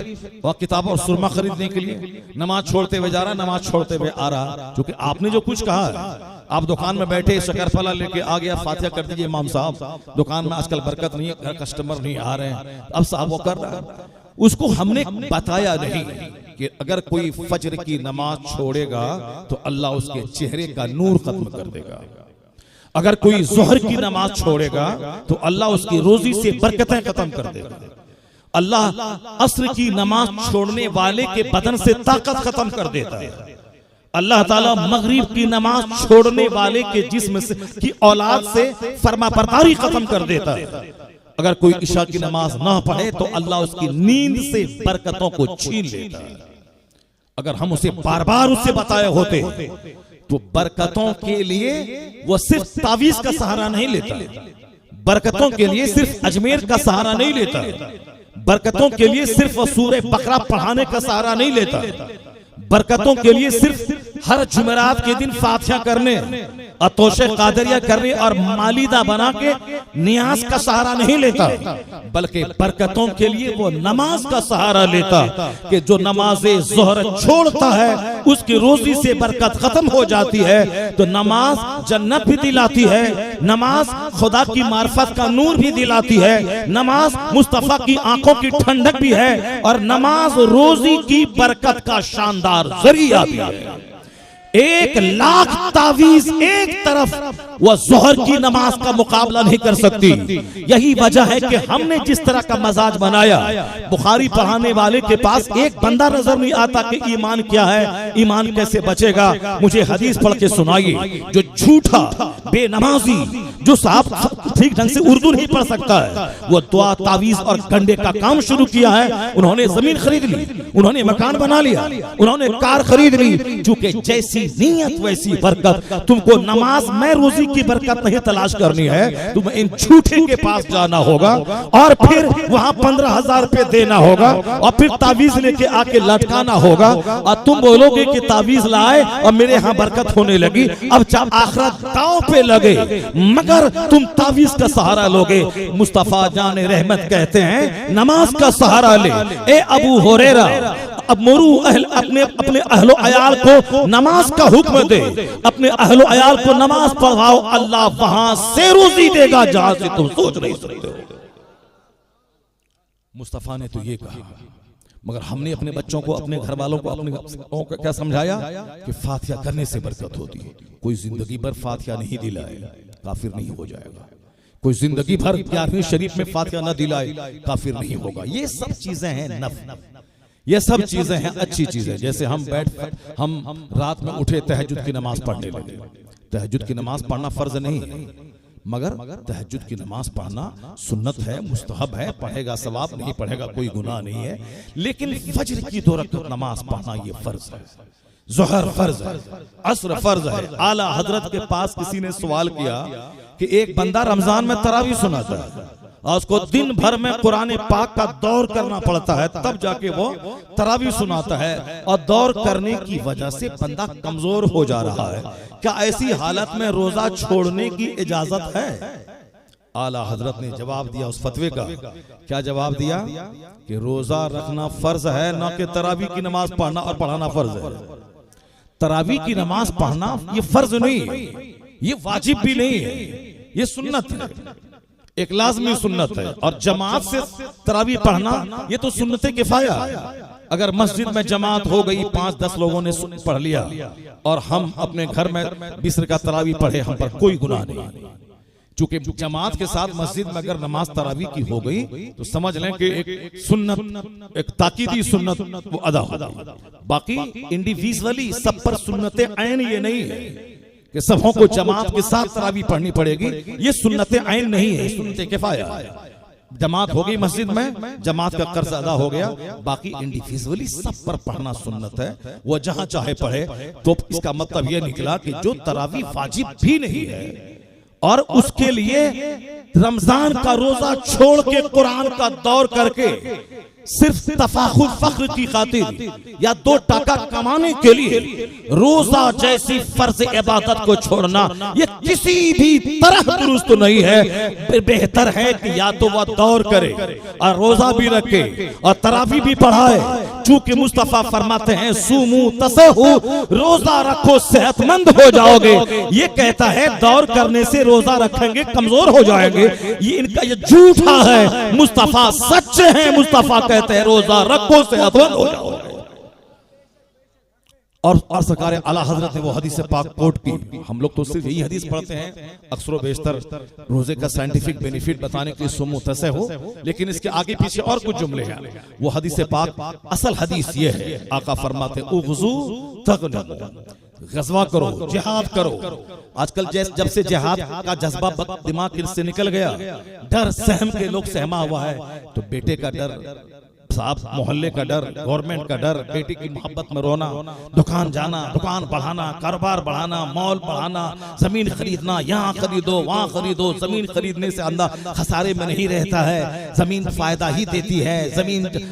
वह किताब और सुरमा खरीदने के लिए, नमाज छोड़ते हुए जा रहा, नमाज छोड़ते हुए आ रहा। क्योंकि आपने जो कुछ कहा है, आप दुकान में बैठे शकरफला लेके आ गया, फातिहा कर दीजिए इमाम साहब, दुकान में आजकल बरकत नहीं है, कस्टमर नहीं आ रहे हैं, अब साहब वो कर रहा है। उसको हमने बताया नहीं कि अगर कोई फजर की नमाज छोड़ेगा तो अल्लाह उसके चेहरे का नूर खत्म कर देगा, अगर कोई जोहर की नमाज छोड़ेगा तो अल्लाह उसकी रोजी से बरकतें खत्म कर देगा, अल्लाह असर की नमाज छोड़ने वाले के बदन से ताकत खत्म कर देता है, अल्लाह ताला मगरिब की नमाज छोड़ने वाले के जिस्म से की औलाद से फरमाबरदारी खत्म कर देता है। अगर कोई इशा की नमाज ना पढ़े तो अल्लाह उसकी नींद से बरकतों को छीन लेता है। अगर हम उसे बार बार उससे बताए होते तो बरकतों के लिए वो सिर्फ तावीज का सहारा नहीं लेता, बरकतों के लिए सिर्फ अजमेर का सहारा नहीं लेता, बरकतों के लिए सिर्फ सूरह बकरा पढ़ाने का सहारा नहीं लेता, बरकतों के लिए सिर्फ हर जुमेरात के दिन फातिहा करने, अतोशे कादरिया करने और मालिदा बना के नियाज का सहारा नहीं लेता, बल्कि बरकतों के लिए वो नमाज का सहारा लेता कि जो नमाज़े ज़ोहर छोड़ता है उसकी रोजी से बरकत खत्म हो जाती है। तो नमाज जन्नत भी दिलाती है, नमाज खुदा की मार्फत का नूर भी दिलाती है, नमाज मुस्तफा की आंखों की ठंडक भी है, और नमाज रोजी की बरकत का शानदार जरिया भी है। 1,00,000 तावीज एक तरफ वह जोहर की नमाज का मुकाबला नहीं कर सकती। यही वजह है कि हमने जिस तरह का मजाज बनाया, बुखारी पढ़ाने वाले के पास एक बंदा नजर नहीं आता कि ईमान क्या है, ईमान कैसे बचेगा। मुझे हदीस पढ़ के सुनाइए। जो झूठा बेनमाजी, जो साहब ठीक ढंग से उर्दू नहीं पढ़ सकता है, वो दुआ तावीज और कंडे का काम शुरू किया है। उन्होंने जमीन खरीद ली, उन्होंने मकान बना लिया, उन्होंने कार खरीद ली। चूंकि जैसी नीयत वैसी बरकत। तुमको नमाज में रोजी की बरकत नहीं तलाश करनी है, तुम्हें इन झूठे के पास जाना होगा और फिर वहां 15,000 रुपए देना होगा और फिर तावीज लेके आके लटकाना होगा और तुम बोलोगे कि तावीज लाए और मेरे यहाँ बरकत होने लगी। अब जब आखिरत दांव पे लगे मगर तुम तावीज का सहारा लोगे। मुस्तफा जान रहमत कहते हैं नमाज का सहारा ले। ए अबू हुरैरा, अब मोरू अपने अहलो अयाल को नमाज का हुक्म दे, अपने अहलो अयाल को नमाज पढ़ाओ, अल्लाह वहां से रोजी देगा जहां से तुम सोच नहीं सकते हो। मुस्तफा ने तो ये कहा, मगर हमने अपने बच्चों को, अपने घर वालों को, अपने को क्या समझाया कि फातिहा करने से बरकत होती है। कोई जिंदगी भर फातिहा नहीं दिलाए काफिर नहीं हो जाएगा, कोई जिंदगी भर 11वीं शरीफ में फातिहा न दिलाए काफिर नहीं होगा। ये सब चीजें हैं नफ़, ये सब चीजें हैं अच्छी चीजें। जैसे हम रात में उठे तहज्जुद की नमाज पढ़ने लगे। तहज्जुद की नमाज पढ़ना फर्ज नहीं है, मगर तहज्जुद की नमाज पढ़ना सुन्नत है, मुस्तहब है, पढ़ेगा सवाब, नहीं पढ़ेगा कोई गुनाह नहीं है। लेकिन फज्र की 2 रकात नमाज पढ़ना ये फर्ज है, ज़ोहर फर्ज है, असर फर्ज है। आला हजरत के पास किसी ने सवाल किया कि एक बंदा रमजान में तरावी सुनाता है और उसको दिन भर में कुरान पाक का दौर करना पड़ता है, तब जाके वो तरावी सुनाता है, और दौर करने की वजह से बंदा कमजोर हो जा रहा है। क्या ऐसी हालत में रोजा छोड़ने की इजाजत है? आला हजरत ने जवाब दिया उस फतवे का। क्या जवाब दिया? कि रोजा रखना फर्ज है, न कि तरावी की नमाज पढ़ना और पढ़ाना फर्ज है। तरावी की नमाज पढ़ना ये फर्ज नहीं है, ये वाजिब भी नहीं है, ये सुन्नत है, एक लाजमी सुन्नत है। और जमात से तरावी पढ़ना ये तो सुन्नते किफाया। अगर मस्जिद में जमात हो गई, 5-10 लोगों ने पढ़ लिया और हम अपने घर में 20 रकात तरावी पढ़े, हम पर कोई गुनाह नहीं। चूंकि जमात के साथ मस्जिद में अगर नमाज तरावी की हो गई तो समझ लें कि एक सुन्नत, एक ताकीदी सुन्नत वो अदा हो गई। बाकी इंडिविजुअली सब पर सुन्नते ऐन ये नहीं है कि सबों को जमात के साथ तरावी पढ़नी पड़ेगी, ये सुन्नते ऐन नहीं है, सुन्नते किफाया। जमात हो गई मस्जिद में, जमात का कर्ज अदा हो गया, बाकी इंडिविजुअली सब पर पढ़ना सुन्नत है, वो जहां चाहे पढ़े। तो इसका मतलब ये निकला कि जो तरावी वाजिब भी नहीं है और उसके लिए रमजान का रोजा छोड़ के कुरान का दौर करके सिर्फ तफाखुर फख्र की खातिर या 2 टका कमाने के लिए रोजा जैसी फर्ज इबादत को छोड़ना ये किसी भी तरह दुरुस्त नहीं है। बेहतर है कि या तो वह दौड़ करे और रोजा भी रखे और तरावी भी पढ़ाए, चूंकि मुस्तफा फरमाते हैं सुमू तसहु, रोजा रखो सेहतमंद हो जाओगे। ये कहता है दौड़ करने से रोजा रखेंगे कमजोर हो जाएंगे, ये इनका ये झूठा है। मुस्तफा सच्चे हैं, मुस्तफा कहते हैं रोजा रखो सेहतमंद हो जाओगे। और सरकार आला हजरत ने वो हदीस पाक कोट की। हम लोग तो सिर्फ यही हदीस पढ़ते हैं अक्सर बेशतर रोजे का साइंटिफिक बेनिफिट बताने के लिए सुमू तसह हो, लेकिन इसके आगे पीछे और कुछ जुमले हैं। वो हदीस पाक असल हदीस ये है, आका फरमाते उग़ज़ू तग़नमू, गज़वा करो, जिहाद करो। आजकल जब से जिहाद का जज्बा दिमाग से निकल गया, डर सहम के लोग सहमा हुआ है, तो बेटे का डर, साहब मोहल्ले का डर, गवर्नमेंट का डर, बेटी की मोहब्बत में रोना, दुकान जाना, दुकान बढ़ाना, कारोबार बढ़ाना, मॉल बढ़ाना, जमीन खरीदना, यहाँ खरीदो वहाँ खरीदो। जमीन खरीदने से अंधा खसारे में नहीं रहता है, जमीन फायदा ही देती है।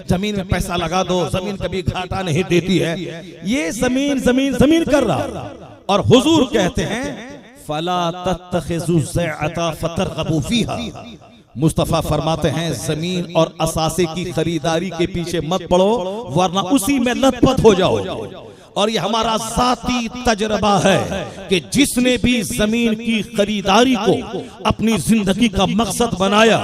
जमीन में पैसा लगा दो, जमीन कभी घाटा नहीं देती है। ये जमीन जमीन जमीन कर रहा। और हुजूर कहते हैं फला तत्तखिज़ू ज़ैअता फतरग़बू फ़ीहा, मुस्तफा फरमाते हैं जमीन और असासे की खरीदारी के पीछे मत पड़ो, वरना उसी में लथपथ हो जाओ। और ये हमारा जाती तजर्बा है कि जिसने भी जमीन की खरीदारी को अपनी जिंदगी का मकसद बनाया,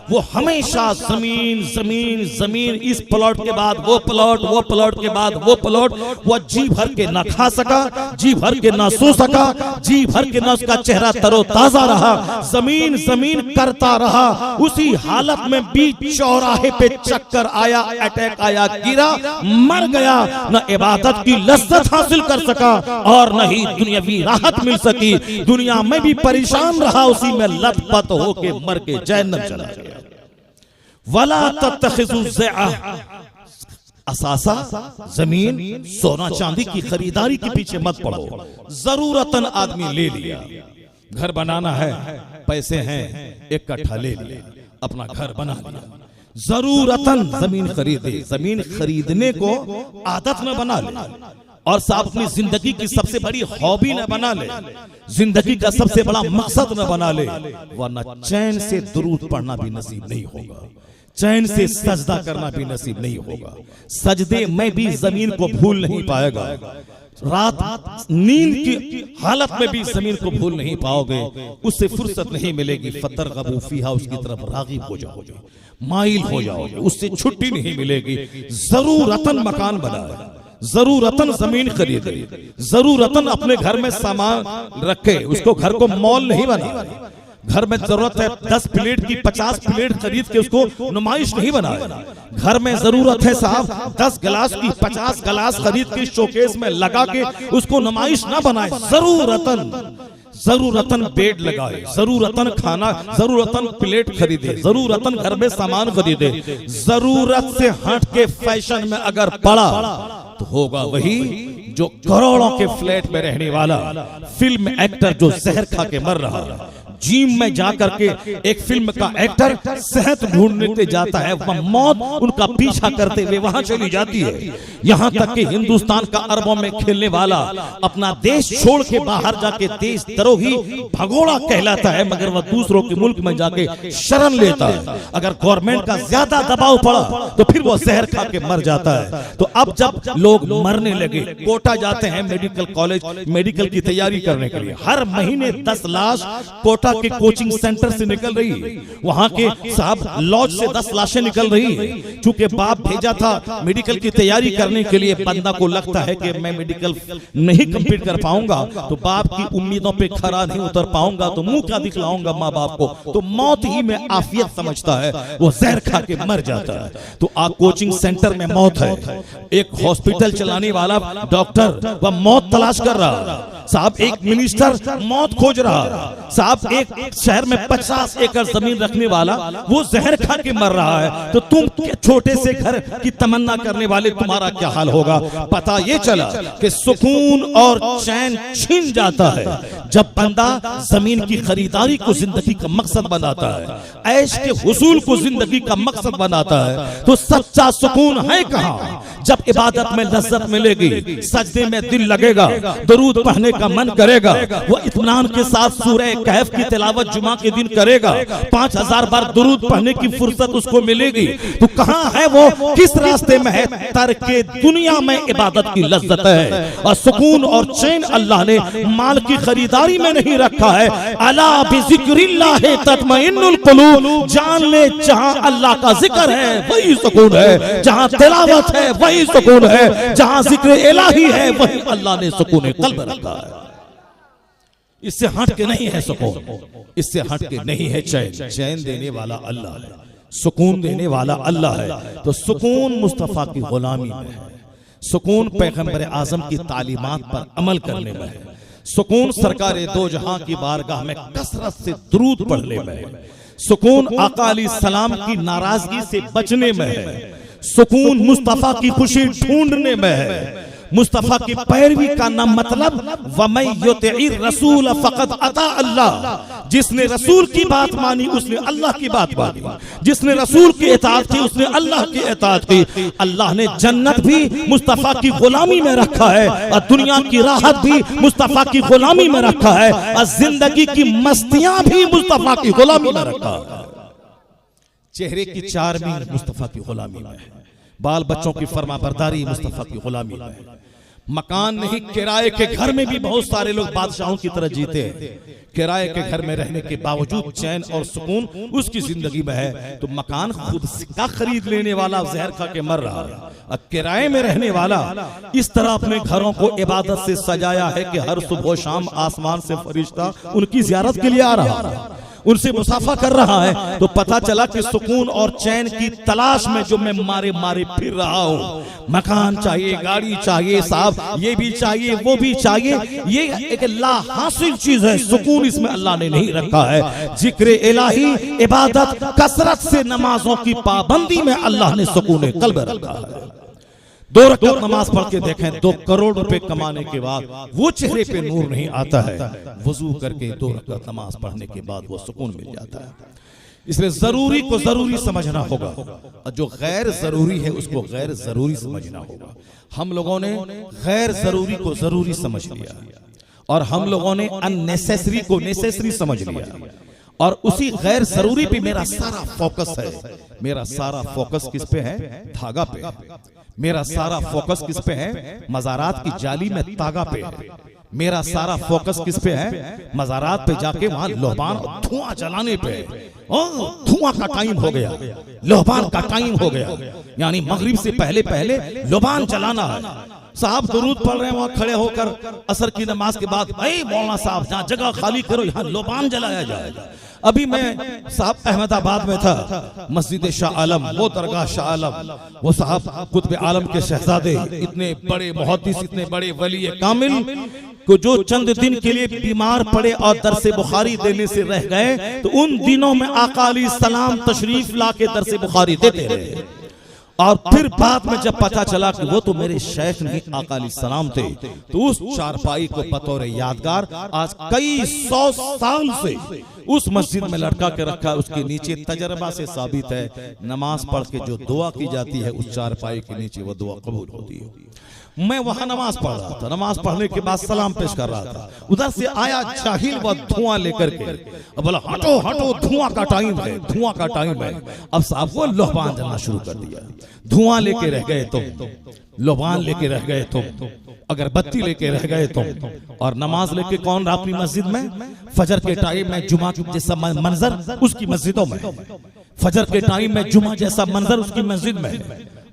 वो हमेशा जमीन जमीन जमीन, इस प्लॉट के बाद वो प्लॉट, वो प्लॉट के बाद वो प्लॉट, वो जी भर के ना खा सका, जी भर के ना सो सका, जी भर के ना उसका चेहरा तरोताजा रहा, जमीन जमीन करता रहा। उसी हालत में बीच चौराहे पे चक्कर आया, अटैक आया, गिरा, मर गया, न इबादत की लज्जत हासिल कर सका और न ही दुनियावी राहत मिल सकी। दुनिया में भी परेशान रहा, उसी में लथपथ होके मर के जहन्नम चला गया। वला तत्तखिज़ू ज़ैअ, असासा जमीन सोना चांदी की खरीदारी के पीछे मत पड़ो। जरूरतन आदमी ले लिया, घर बनाना है, पैसे हैं, एक कट्ठा ले लिया, अपना घर बना लिया। जरूरतन जमीन खरीदे, जमीन खरीदने को आदत में बना ले, और साहब अपनी जिंदगी की सबसे बड़ी हॉबी न बना ले, जिंदगी का सबसे बड़ा मकसद न बना ले, वरना चैन से दुरूद पढ़ना भी नसीब नहीं होगा, चैन से सजदा करना भी नसीब नहीं होगा। सजदे में भी जमीन को भूल नहीं पाएगा, रात नींद की हालत में भी जमीन को भूल नहीं पाओगे, उससे फुर्सत नहीं मिलेगी। फतरग़बू फ़ीहा, उसकी तरफ राग़िब हो जाओगे, माइल हो जाओगे, उससे छुट्टी नहीं मिलेगी। जरूरतन मकान बनाए, जरूरतन जमीन खरीदे, जरूरतन अपने घर में सामान रखे, उसको घर को मॉल नहीं बनाए। घर में जरूरत है 10 प्लेट की 50 प्लेट खरीद के उसको नुमाइश नहीं बनाए। घर में जरूरत है साहब 10 गिलास की 50 गिलास खरीद के शोकेस में लगा के उसको नुमाइश ना बनाए। जरूरतन बेड लगाए, जरूरतन खाना, जरूरतन प्लेट खरीदे, जरूरतन घर में सामान खरीदे। जरूरत से हट के फैशन में अगर पड़ा तो होगा वही जो करोड़ों के फ्लैट में रहने वाला फिल्म एक्टर जो जहर खा के मर रहा है। जिम में जाकर के एक फिल्म का एक्टर सेहत ढूंढने जाता है, वह मौत उनका पीछा करते हुए वहां चली जाती है। यहाँ तक कि हिंदुस्तान का अरबों में खेलने वाला अपना देश छोड़ के बाहर जाके देशद्रोही भगोड़ा कहलाता है, मगर वह दूसरों के मुल्क में जाके शरण लेता है। अगर गवर्नमेंट का ज्यादा दबाव पड़ा तो फिर वो जहर खा के मर जाता है। तो अब जब लोग मरने लगे, कोटा जाते हैं मेडिकल कॉलेज, मेडिकल की तैयारी करने के लिए, हर महीने 10 लाश कोटा के कोचिंग सेंटर से निकल रही है, वहां के साहब लॉज से 10 लाशें निकल रही है। चूंकि बाप भेजा था मेडिकल की तैयारी करने के लिए, बंदा को लगता है कि मैं मेडिकल नहीं कंप्लीट कर पाऊंगा, तो बाप की उम्मीदों पे खरा नहीं उतर पाऊंगा, तो मुंह क्या दिखलाऊंगा माँ बाप को, तो मौत ही में आफियत समझता है, वो जहर खा के मर जाता है। तो कोचिंग सेंटर में मौत है, एक हॉस्पिटल चलाने वाला डॉक्टर वह मौत तलाश कर रहा है, साहब एक मिनिस्टर मौत खोज रहा, साहब एक शहर में 50 एकड़ जमीन रखने वाला वो जहर खा के मर रहा है, तो तुम छोटे से घर की तमन्ना करने वाले तुम्हारा क्या हाल होगा। पता ये चला कि सुकून और चैन छीन जाता है जब बंदा जमीन की खरीदारी को जिंदगी का मकसद बनाता है, ऐश के हुसूल को जिंदगी का मकसद बनाता है। तो सच्चा सुकून है कहाँ? जब इबादत में लज्जत मिलेगी, सजदे में दिल लगेगा, दरूद पढ़ने का मन करेगा, वो इत्मीनान के साथ सूरह कहफ की तिलावत जुमा के दिन करेगा, 5000 बार दरूद पढ़ने की फुर्सत उसको मिलेगी। तो कहाँ है वो, किस रास्ते में है? तर्के दुनिया में इबादत की लज्जत है। और सुकून और चैन अल्लाह ने माल की खरीदारी में नहीं रखा है। अला बिज़िक्रिल्लाह तत्मइन्नुल कुलूब, जान ले जहां अल्लाह का जिक्र है वही सुकून है, जहां तिलावत है वही सुकून है, जहां जिक्र इलाही है वही अल्लाह ने सुकून कल्ब रखा है। इससे हट के नहीं है सुकून, इससे हट के नहीं है चैन। चैन देने वाला अल्लाह है, सुकून देने वाला अल्लाह है। तो सुकून मुस्तफा की गुलामी में है, सुकून पैगंबर आजम की तालीमात पर अमल करने में है, सुकून सरकार दो जहां की बारगाह में कसरत से दुरूद पढ़ने में है, सुकून आका अलैहिस्सलाम की नाराजगी से बचने में है, सुकून मुस्तफा की खुशी ढूंढने में है। मुस्तफा की पैरवी का नाम मतलब वमन युतिइर रसूल फक़द अता अल्लाह, जिसने रसूल की बात मानी उसने अल्लाह की बात मानी, जिसने रसूल की इताअत की उसने अल्लाह की इताअत की। अल्लाह ने जन्नत भी मुस्तफा की गुलामी में रखा है और दुनिया की राहत भी मुस्तफा की गुलामी में रखा है और जिंदगी की मस्तियां भी मुस्तफा की गुलामी में रखा है। चेहरे की 4 मील मुस्तफा की गुलामी में है, बाल बच्चों की फरमाबरदारी मुस्तफा की गुलामी में है। मकान नहीं, किराए के घर में भी बहुत सारे लोग बादशाहों की तरह जीते हैं। किराए के घर में रहने के बावजूद चैन और सुकून उसकी जिंदगी में है। तो मकान खुद का खरीद लेने वाला जहर खा के मर रहा है, और किराए में रहने वाला इस तरह अपने घरों को इबादत से सजाया है कि हर सुबह शाम आसमान से फरिश्ता उनकी जियारत के लिए आ रहा है, उनसे मुसाफा कर रहा है। तो पता चला कि सुकून और चैन की तलाश में जो मैं मारे मारे फिर रहा हूँ, मकान चाहिए, गाड़ी चाहिए, साहब ये भी चाहिए, वो भी चाहिए, ये एक ला हासिल चीज है। सुकून इसमें अल्लाह ने नहीं रखा है। जिक्र इलाही, इबादत, कसरत से नमाजों की पाबंदी में अल्लाह ने सुकून कल्ब रखा है। 2 रकात नमाज पढ़ के देखें, 2 करोड़ रुपए कमाने के बाद वो चेहरे पे नूर नहीं आता है। वजू करके 2 रकात नमाज पढ़ने के बाद वो सुकून मिल जाता है। इसलिए जरूरी को जरूरी समझना होगा और जो गैर जरूरी है उसको गैर जरूरी समझना होगा। हम लोगों ने गैर जरूरी को जरूरी समझ लिया और हम लोगों ने अननेसेसरी को नेसेसरी समझ लिया, और उसी गैर जरूरी पे मेरा सारा फोकस है। मेरा सारा फोकस किस पे है? धागा पे। मेरा सारा फोकस किस पे है? मज़ारात की जाली में तागा पे है। मेरा सारा फोकस किस पे है? मज़ारात पे जाके वहां लोहबान धुआं जलाने पे। धुआं का टाइम हो गया, लोहबान का टाइम हो गया, यानी मगरिब से पहले पहले लोहबान जलाना है। साहब दुरूद पढ़ रहे हैं वहां खड़े होकर असर की नमाज के बाद, भाई मौलाना साहब जहां जगह खाली करो, यहाँ लोबान जलाया जाएगा। अभी मैं साहब अहमदाबाद में था, मस्जिद शाह आलम, वो दरगाह शाह आलम, वो साहब कुतुब आलम के शहजादे, इतने बड़े मुहद्दिस, इतने बड़े वली कामिल को जो चंद दिन के लिए बीमार पड़े और दरसे बुखारी देने से रह गए, तो उन दिनों में आका अलैहिस्सलाम तशरीफ ला के दरसे बुखारी देते रहे। और फिर बाद में जब पता चला कि वो तो मेरे शेख नहीं आका अलैहिस्सलाम थे, तो उस चारपाई को बतौर यादगार आज कई 100 साल से उस मस्जिद में लटका के रखा है। उसके नीचे तजर्बा से साबित है, नमाज पढ़ के जो दुआ की जाती है उस चारपाई के नीचे वो दुआ कबूल होती है। मैं वहां नमाज पढ़ रहा था, नमाज पढ़ने के बाद सलाम पेश कर रहा था, उधर से आया जाहिल वो धुआं लेकर के, अब बोला हटो हटो, धुआं का टाइम है, धुआं का टाइम है। अब साहब वो लोहबान जलना शुरू कर दिया। धुआं लेके रह गए तुम, लोहबान लेके रह गए तुम, अगरबत्ती लेके रह गए तुम, और नमाज लेके कौन रहा अपनी मस्जिद में? फजर के टाइम में जुमा जैसा मंजर उसकी मस्जिदों में, फजर के टाइम में जुमा जैसा मंजर उसकी मस्जिद में।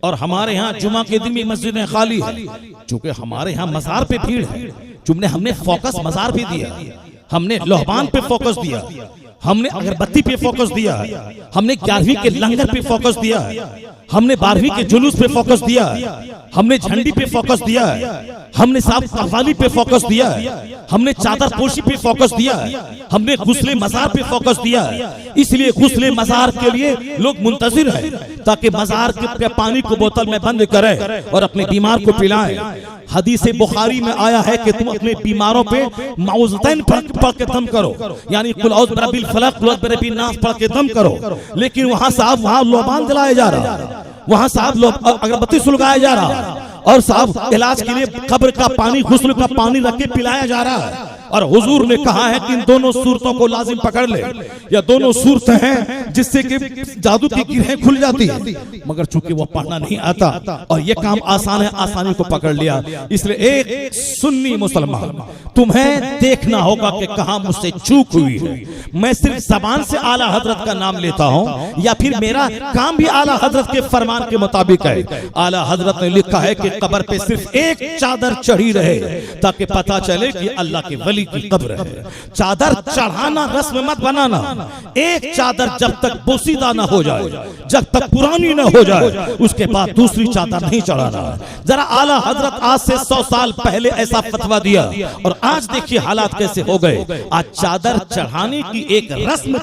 और हमारे यहाँ जुमा के दिन भी मस्जिदें खाली है, क्योंकि हमारे यहाँ मजार पे भीड़ है। हमने फोकस मजार पे दिया, हमने लोहबान पे फोकस दिया, हमने अगरबत्ती पे फोकस दिया, हमने 11वीं के लंगर पे फोकस दिया, हमने 12वीं के जुलूस पे फोकस दिया, हमने झंडी पे फोकस दिया, हमने साहब कव्वाली पे फोकस दिया, हमने चादर पोशी पे फोकस दिया, हमने गुस्ले मजार पे फोकस दिया। इसलिए गुस्ले मजार के लिए लोग मुंतजिर हैं ताकि मजार के पानी को बोतल में बंद करें और अपने बीमार को पिलाएं। हदीस बुखारी में आया है कि तुम अपने बीमारों पे मौज़तैन पढ़ के दम करो, यानी कुल औज़ बिरब्बिल फलक कुल औज़ बिरब्बिन नास पढ़ के दम करो। लेकिन वहां साहब वहां लोबान जलाया जा रहा, वहां साहब अगरबत्ती सुलगाया जा रहा और साहब इलाज के लिए कब्र का पानी गुस्ल का पानी रख के पिलाया जा रहा है। और हुजूर ने कहा है कि इन दोनों सूरतों को लाजिम पकड़ ले, या दोनों सूरतें हैं जिससे कि जादू की गिरहें खुल जाती है, मगर चूंकि वो पढ़ना नहीं आता और ये काम आसान है, आसानी को पकड़ लिया। इसलिए एक सुन्नी मुसलमान तुम्हें देखना होगा कि कहां मुझसे चूक हुई है। मैं सिर्फ जबान से आला हजरत का नाम लेता हूं या फिर मेरा काम भी आला हजरत के फरमान के मुताबिक है। आला हजरत ने लिखा है कि कब्र पे सिर्फ एक चादर चढ़ी रहे ताकि पता चले कि अल्लाह के वली की कब्र है। चादर चढ़ाना रस्म मत बनाना। एक चादर जब तक बोसीदा ना हो जाए, जब तक पुरानी ना हो जाए, उसके बाद दूसरी चादर नहीं चढ़ाना। जरा आला हजरत आज से 100 साल पहले ऐसा फतवा दिया और आज देखिए हालात कैसे हो गए। आज चादर चढ़ाने की एक रस्म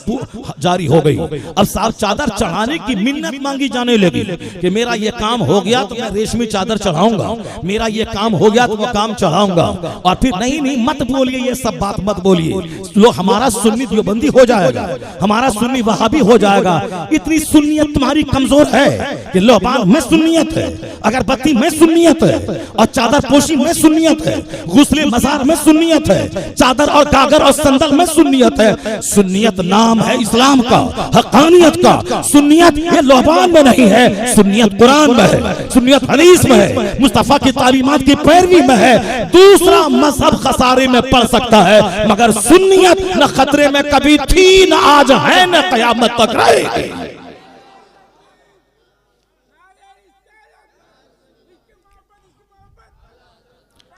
जारी हो गई। अब साहब चादर चढ़ाने की मिन्नत मांगी जाने लगी कि मेरा ये काम हो गया तो मैं रेशमी चादर चढ़ाऊंगा, मेरा ये काम हो गया तो वो काम चढ़ाऊंगा। और फिर नहीं मत बोलिए, ये सब बात मत बोलिए, लोग हमारा सुन्नी देवबंदी हो जाएगा, हमारा सुन्नी वहाबी हो जाएगा। इतनी सुन्नियत तुम्हारी कमजोर है कि लोबान में सुन्नियत है, अगरबत्ती में सुन्नियत है, और चादर पोशी में सुन्नियत है, गुस्ले मजार में सुन्नियत है, चादर और गागर और संदल में सुन्नियत है। सुन्नियत नाम है इस्लाम का, हक़ानियत का। सुन्नियत ये लोबान में नहीं है, सुन्नियत कुरान में है, सुन्नियत हदीस में है, मुस्तफा की तालीमात की पैरवी में है। दूसरा मजहब खसारे में पड़ सकता है मगर सुन्नियत न खतरे में कभी थी, न आज है, न कयामत तक रहेगी।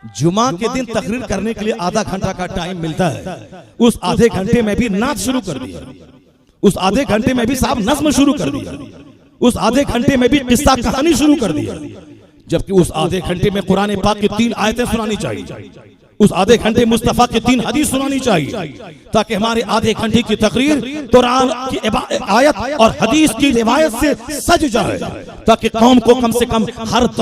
जुमा के दिन तकरीर करने के लिए आधा घंटा का टाइम मिलता है, उस आधे घंटे में भी नात शुरू कर दिया, उस आधे घंटे में भी साहब नज़्म शुरू कर दिया, उस आधे घंटे में भी किस्सा कहानी शुरू कर दिया। जबकि उस आधे घंटे में कुरान पाक की 3 आयतें सुनानी चाहिए, उस आधे घंटे मुस्तफा की 3 हदीस सुनानी चाहिए, ताकि हमारे आधे घंटे की तकरीर कुरान की आयत और हदीस की रिवायत से सज जाए, ताकि कौम को कम से कम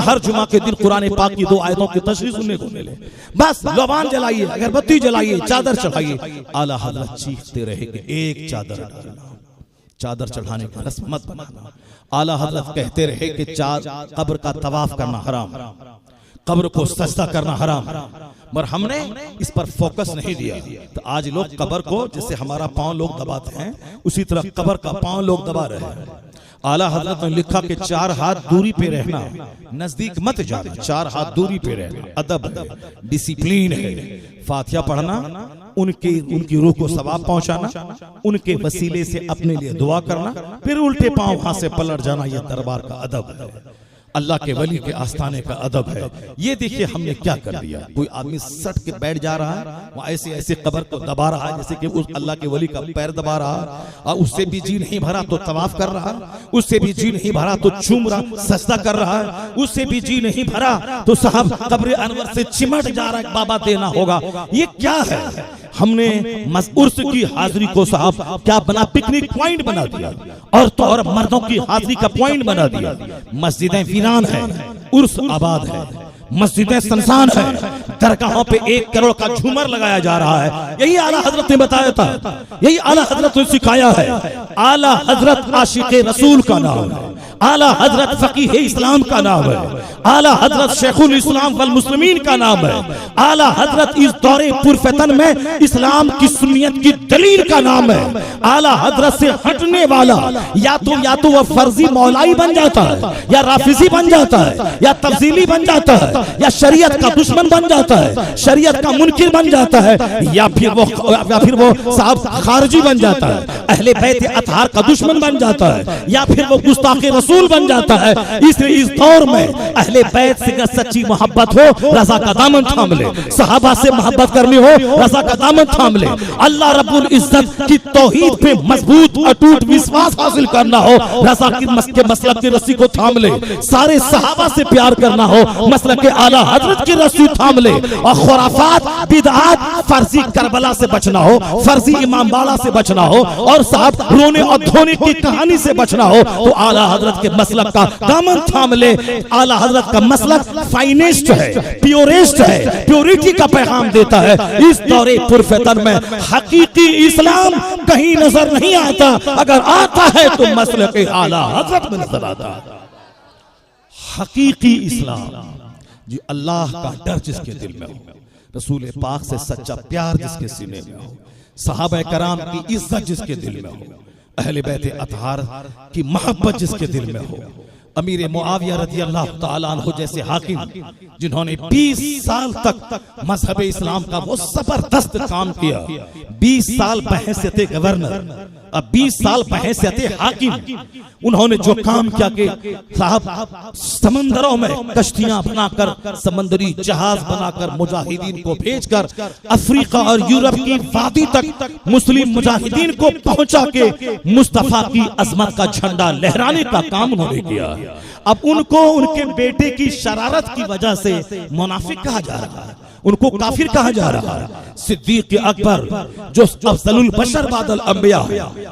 हर जुमा के दिन कुरान पाक की 2 आयतों की तशरीह सुनने को मिले। बस लोबान जलाइए, अगरबत्ती जलाइए, चादर चढ़ाइए। आला हज़रत चीखते रहे कि एक चादर डालना, चादर चढ़ाने का रस्म मत बनाना। आला हज़रत कहते रहे कि कब्र का तवाफ करना हराम, कब्र को सजदा करना हराम, मगर हमने इस पर फोकस नहीं दिया। तो आज लोग कब्र को जैसे हमारा पांव लोग दबाते हैं, उसी तरह कब्र का पांव लोग दबा रहे हैं। आला हज़रत ने लिखा कि 4 हाथ दूरी पे रहना, नजदीक मत जाना, 4 हाथ दूरी पे रहना अदब है, डिसिप्लिन है। फातिहा पढ़ना, उनकी रूह को सवाब पहुंचाना, उनके वसीले से अपने लिए दुआ करना, फिर उल्टे पांव वहां से पलट जाना, यह दरबार का अदब है, अल्लाह के वली के आस्थाने का अदब है। ये देखिए हमने क्या कर दिया। कोई आदमी सट के बैठ जा रहा है, वो ऐसे ऐसे कब्र को दबा रहा है जैसे कि उस अल्लाह के वली का पैर दबा रहा है, और उससे भी जी नहीं भरा तो तवाफ कर रहा है, उससे भी जी नहीं भरा तो चूम रहा सजदा कर रहा है, उससे भी जी नहीं भरा तो साहब कब्र अनवर से चिमट जा रहा है, बाबा देना होगा। ये क्या है? हमने उर्स की हाजिरी को साहब क्या बना, पिकनिक पॉइंट बना दिया, और तो और मर्दों की हाजिरी का पॉइंट बना दिया। मस्जिदें वीरान है, उर्स आबाद है, मस्जिदें सनसान है, दरगाहों पे 1 करोड़ का झूमर लगाया जा रहा है। यही आला हजरत ने बताया था, यही आला हजरत ने सिखाया है। आला हजरत आशिक़े रसूल का नाम है, आला हजरत फकीह इस्लाम का नाम है, आला हजरत शेखुल इस्लाम वल मुस्लिमीन का नाम है, आला हजरत इस दौरे पुरफतन में इस्लाम की सुन्नियत की दलील का नाम है। आला हजरत से हटने वाला या तो वह फर्जी मौलाई बन जाता है, या राफिजी बन जाता है, या तफसीली बन जाता है, या शरीयत का दुश्मन बन जाता है, शरीयत का मुनकिर बन जाता है, या फिर वो साहब खारजी बन जाता है, अहले बैत अतहार का दुश्मन बन जाता है, या फिर वो गुस्ताखे रसूल बन जाता है। इसलिए इस दौर में अहले बैत से अगर सच्ची मोहब्बत हो, रज़ा का दामन थाम ले। सहाबा से मोहब्बत करनी हो, रज़ा का दामन थाम ले। अल्लाह रब्बुल इज्जत की तौहीद पे मजबूत अटूट विश्वास हासिल करना हो, रज़ा के मसलक की रस्सी को थाम ले। सारे सहाबा से प्यार करना हो, मसलक के आला हजरत की रस्सी थाम ले। और खुराफात, बिदअत, फर्जी करबला से बचना हो, फर्जी इमामबाड़ा से बचना हो, और साहब रोने और धोने की कहानी से बचना हो, तो आला हजरत के मसलक का दामन थाम ले। आला हजरत का मसलक फाइनेस्ट है, प्योरेस्ट है, प्योरिटी का पैगाम देता है। इस दौरे पुरफतन में हकीकी इस्लाम कहीं नजर नहीं आता, अगर आता है तो मसलक आला हजरत में नजर आता है। हकीकी इस्लाम जी, अल्लाह का डर जिसके दिल में हो, रसूल पाक से सच्चा प्यार जिसके सीने में हो, सहाबा कराम की इज्जत जिसके दिल में हो, अहले बैत अतहार की मोहब्बत जिसके दिल में हो, अमीर मुआविया रज़ी अल्लाह ताला अन्हु जैसे हाकिम जिन्होंने 20 साल तक मजहब इस्लाम का वो जबरदस्त काम किया, 20 साल बहैसियत गवर्नर, अब 20 साल बहैसियत हाकिम, उन्होंने जो काम किया कि साहब समंदरों में कश्तियां बनाकर, समंदरी जहाज बनाकर मुजाहिदीन को भेजकर अफ्रीका और यूरोप की वादी तक मुस्लिम मुजाहिदीन को पहुंचा के मुस्तफा की अजमत का झंडा लहराने का काम उन्होंने किया। अब उनको उनके बेटे की शरारत की वजह से मुनाफिक कहा जा रहा है, उनको काफिर कहा जा रहा है। सिद्दीक अकबर जो अफजलुल बशर बादल अंबिया,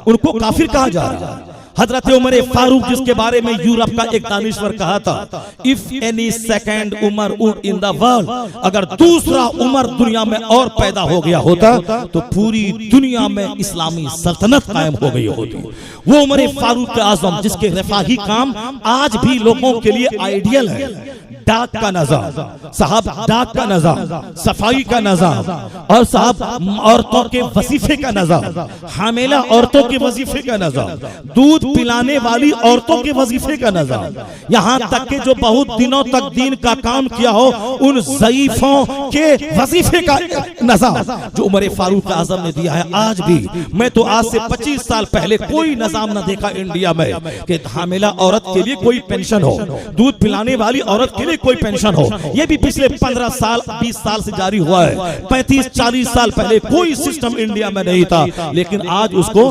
उनको काफिर कहा जा रहा है। हजरत उमर फारूक जिसके बारे में यूरोप का एक दानिश्वर कहा था, if any second Umar would in the world, अगर दूसरा उमर दुनिया में और पैदा हो गया होता तो पूरी दुनिया में इस्लामी सल्तनत कायम हो गई होती। वो उमर फारूक आजम जिसके रफाही काम आज भी लोगों के लिए आइडियल है। डाक का निज़ाम साहब, डाक का निज़ाम, सफाई का निज़ाम, और साहब औरतों के वजीफे का निज़ाम, हामिला औरतों के वजीफे का निज़ाम, दूध पिलाने वाली औरतों के वजीफे का निज़ाम, यहाँ तक के जो बहुत दिनों तक दीन का काम किया हो उन ज़ईफों के वजीफे का निज़ाम जो उमर फारूक आज़म ने दिया है। आज भी मैं तो आज से 25 साल पहले कोई निज़ाम न देखा इंडिया में कि हामिला औरत के लिए कोई पेंशन हो, दूध पिलाने वाली औरत के लिए कोई पेंशन हो। ये भी पिछले 15 साल 20 साल से जारी हुआ है। 35-40 साल पहले कोई सिस्टम इंडिया में नहीं था, लेकिन आज उसको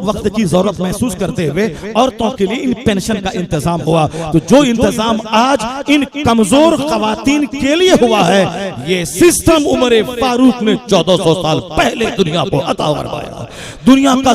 वक्त की जरूरत महसूस करते हुए औरतों के लिए इन पेंशन का इंतजाम हुआ। तो जो इंतजाम आज इन कमजोर खवातीन के लिए हुआ है, ये सिस्टम उमर फारूक ने 1400 साल पहले दुनिया को अता फरमाया। दुनिया का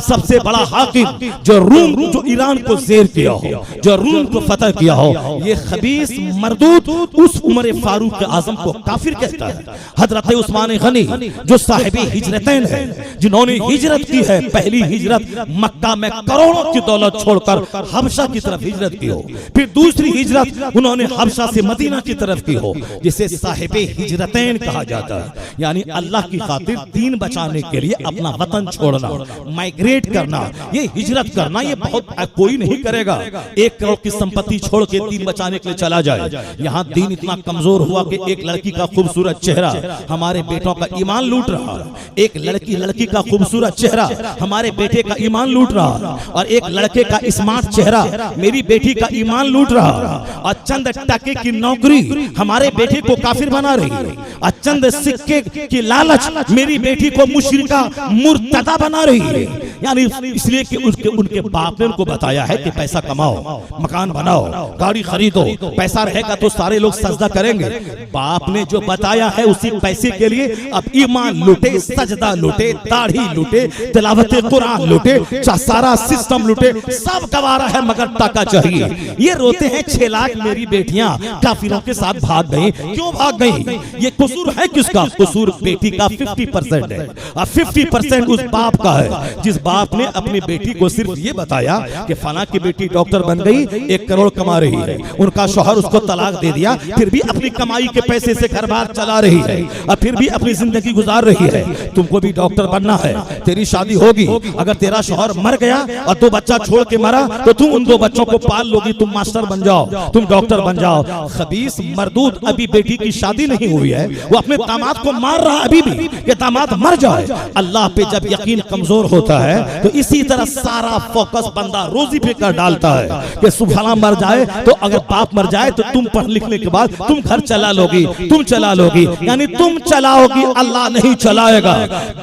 सबसे बड़ा हाकिम जो ईरान को जेर किया हो, जो रूम को फतह किया हो, ये खबीस मरदूद उस उमर फारूक आजम को काफिर कहता है। हजरत उस्मान गनी जो साहिबे हिजरतैन है, जिन्होंने हिजरत की है, पहली हिजरत मक्का में करोड़ों की दौलत छोड़कर हबशा की तरफ हिजरत की हो, फिर दूसरी हिजरत उन्होंने हबशा से मदीना की तरफ की हो, जिसे साहिबे हिजरतैन कहा जाता है। यानी अल्लाह की खातिर दीन बचाने के लिए अपना वतन छोड़ना, माइग्रेट करना, ये हिजरत करना, ये बहुत कोई नहीं करेगा। 1 करोड़ की संपत्ति छोड़ के दीन बचाने के लिए चला जाए। यहाँ दीन इतना कमजोर हुआ कि एक लड़की का खूबसूरत चेहरा हमारे बेटों का ईमान लूट रहा, एक लड़की का खूबसूरत चेहरा हमारे बेटे का ईमान लूट रहा, और एक लड़के का स्मार्ट चेहरा मेरी बेटी का ईमान लूट रहा, और चंद टके की नौकरी हमारे बेटे को काफिर बना रही है, और चंद सिक्के की लालच मेरी बेटी को मुशरिका मुर्तदा बना रही है। यानी इसलिए कि उनके बाप ने उनको बताया है कि पैसा कमाओ, मकान बनाओ, गाड़ी खरीदो, पैसा रहेगा तो सारे लोग सजदा करेंगे। बाप ने जो बताया है उसी पैसे के लिए अब ईमान लूटे, सजदा लूटे, दाढ़ी लूटे, तिलावत कुरान लूटे, सारा सिस्टम लूटे, सब गवारा है मगर टाका चाहिए। ये रोते हैं 6 लाख मेरी बेटियां काफिरों के साथ भाग गई। क्यों भाग गई? ये कसूर है किसका? कसूर बेटी का 50% है, और 50% उस बाप का है जिस बाप ने अपनी बेटी को सिर्फ ये बताया कि फला की बेटी डॉक्टर बन गई, 1 करोड़ कमा रही है, उनका शौहर उसको तलाक दे दिया, फिर भी अपनी कमाई के पैसे से घर बार चला रही है और फिर भी अपनी जिंदगी गुजार रही है, तुमको भी डॉक्टर बनना है, तेरी शादी होगी, अगर तेरा शौहर मर गया और 2 बच्चा छोड़ के मरा तो तुम उन 2 बच्चों को पाल लोगी, तुम मास्टर बन जाओ, तुम डॉक्टर बन जाओ। खबीस मरदूद अभी बेटी की शादी नहीं हुई है, वो अपने दामाद को मार रहा अभी भी कि दामाद मर जाए। अल्लाह पे जब यकीन कमजोर होता है तो इसी तरह सारा फोकस बंदा रोजी पे कर डालता है कि सुबह मर जाए तो अगर बाप मर जाए तो तुम पढ़ लिखने के बाद तुम घर चला लोगी, तुम चला लोगी, यानी तुम चलाओगी, अल्लाह नहीं चलाएगा।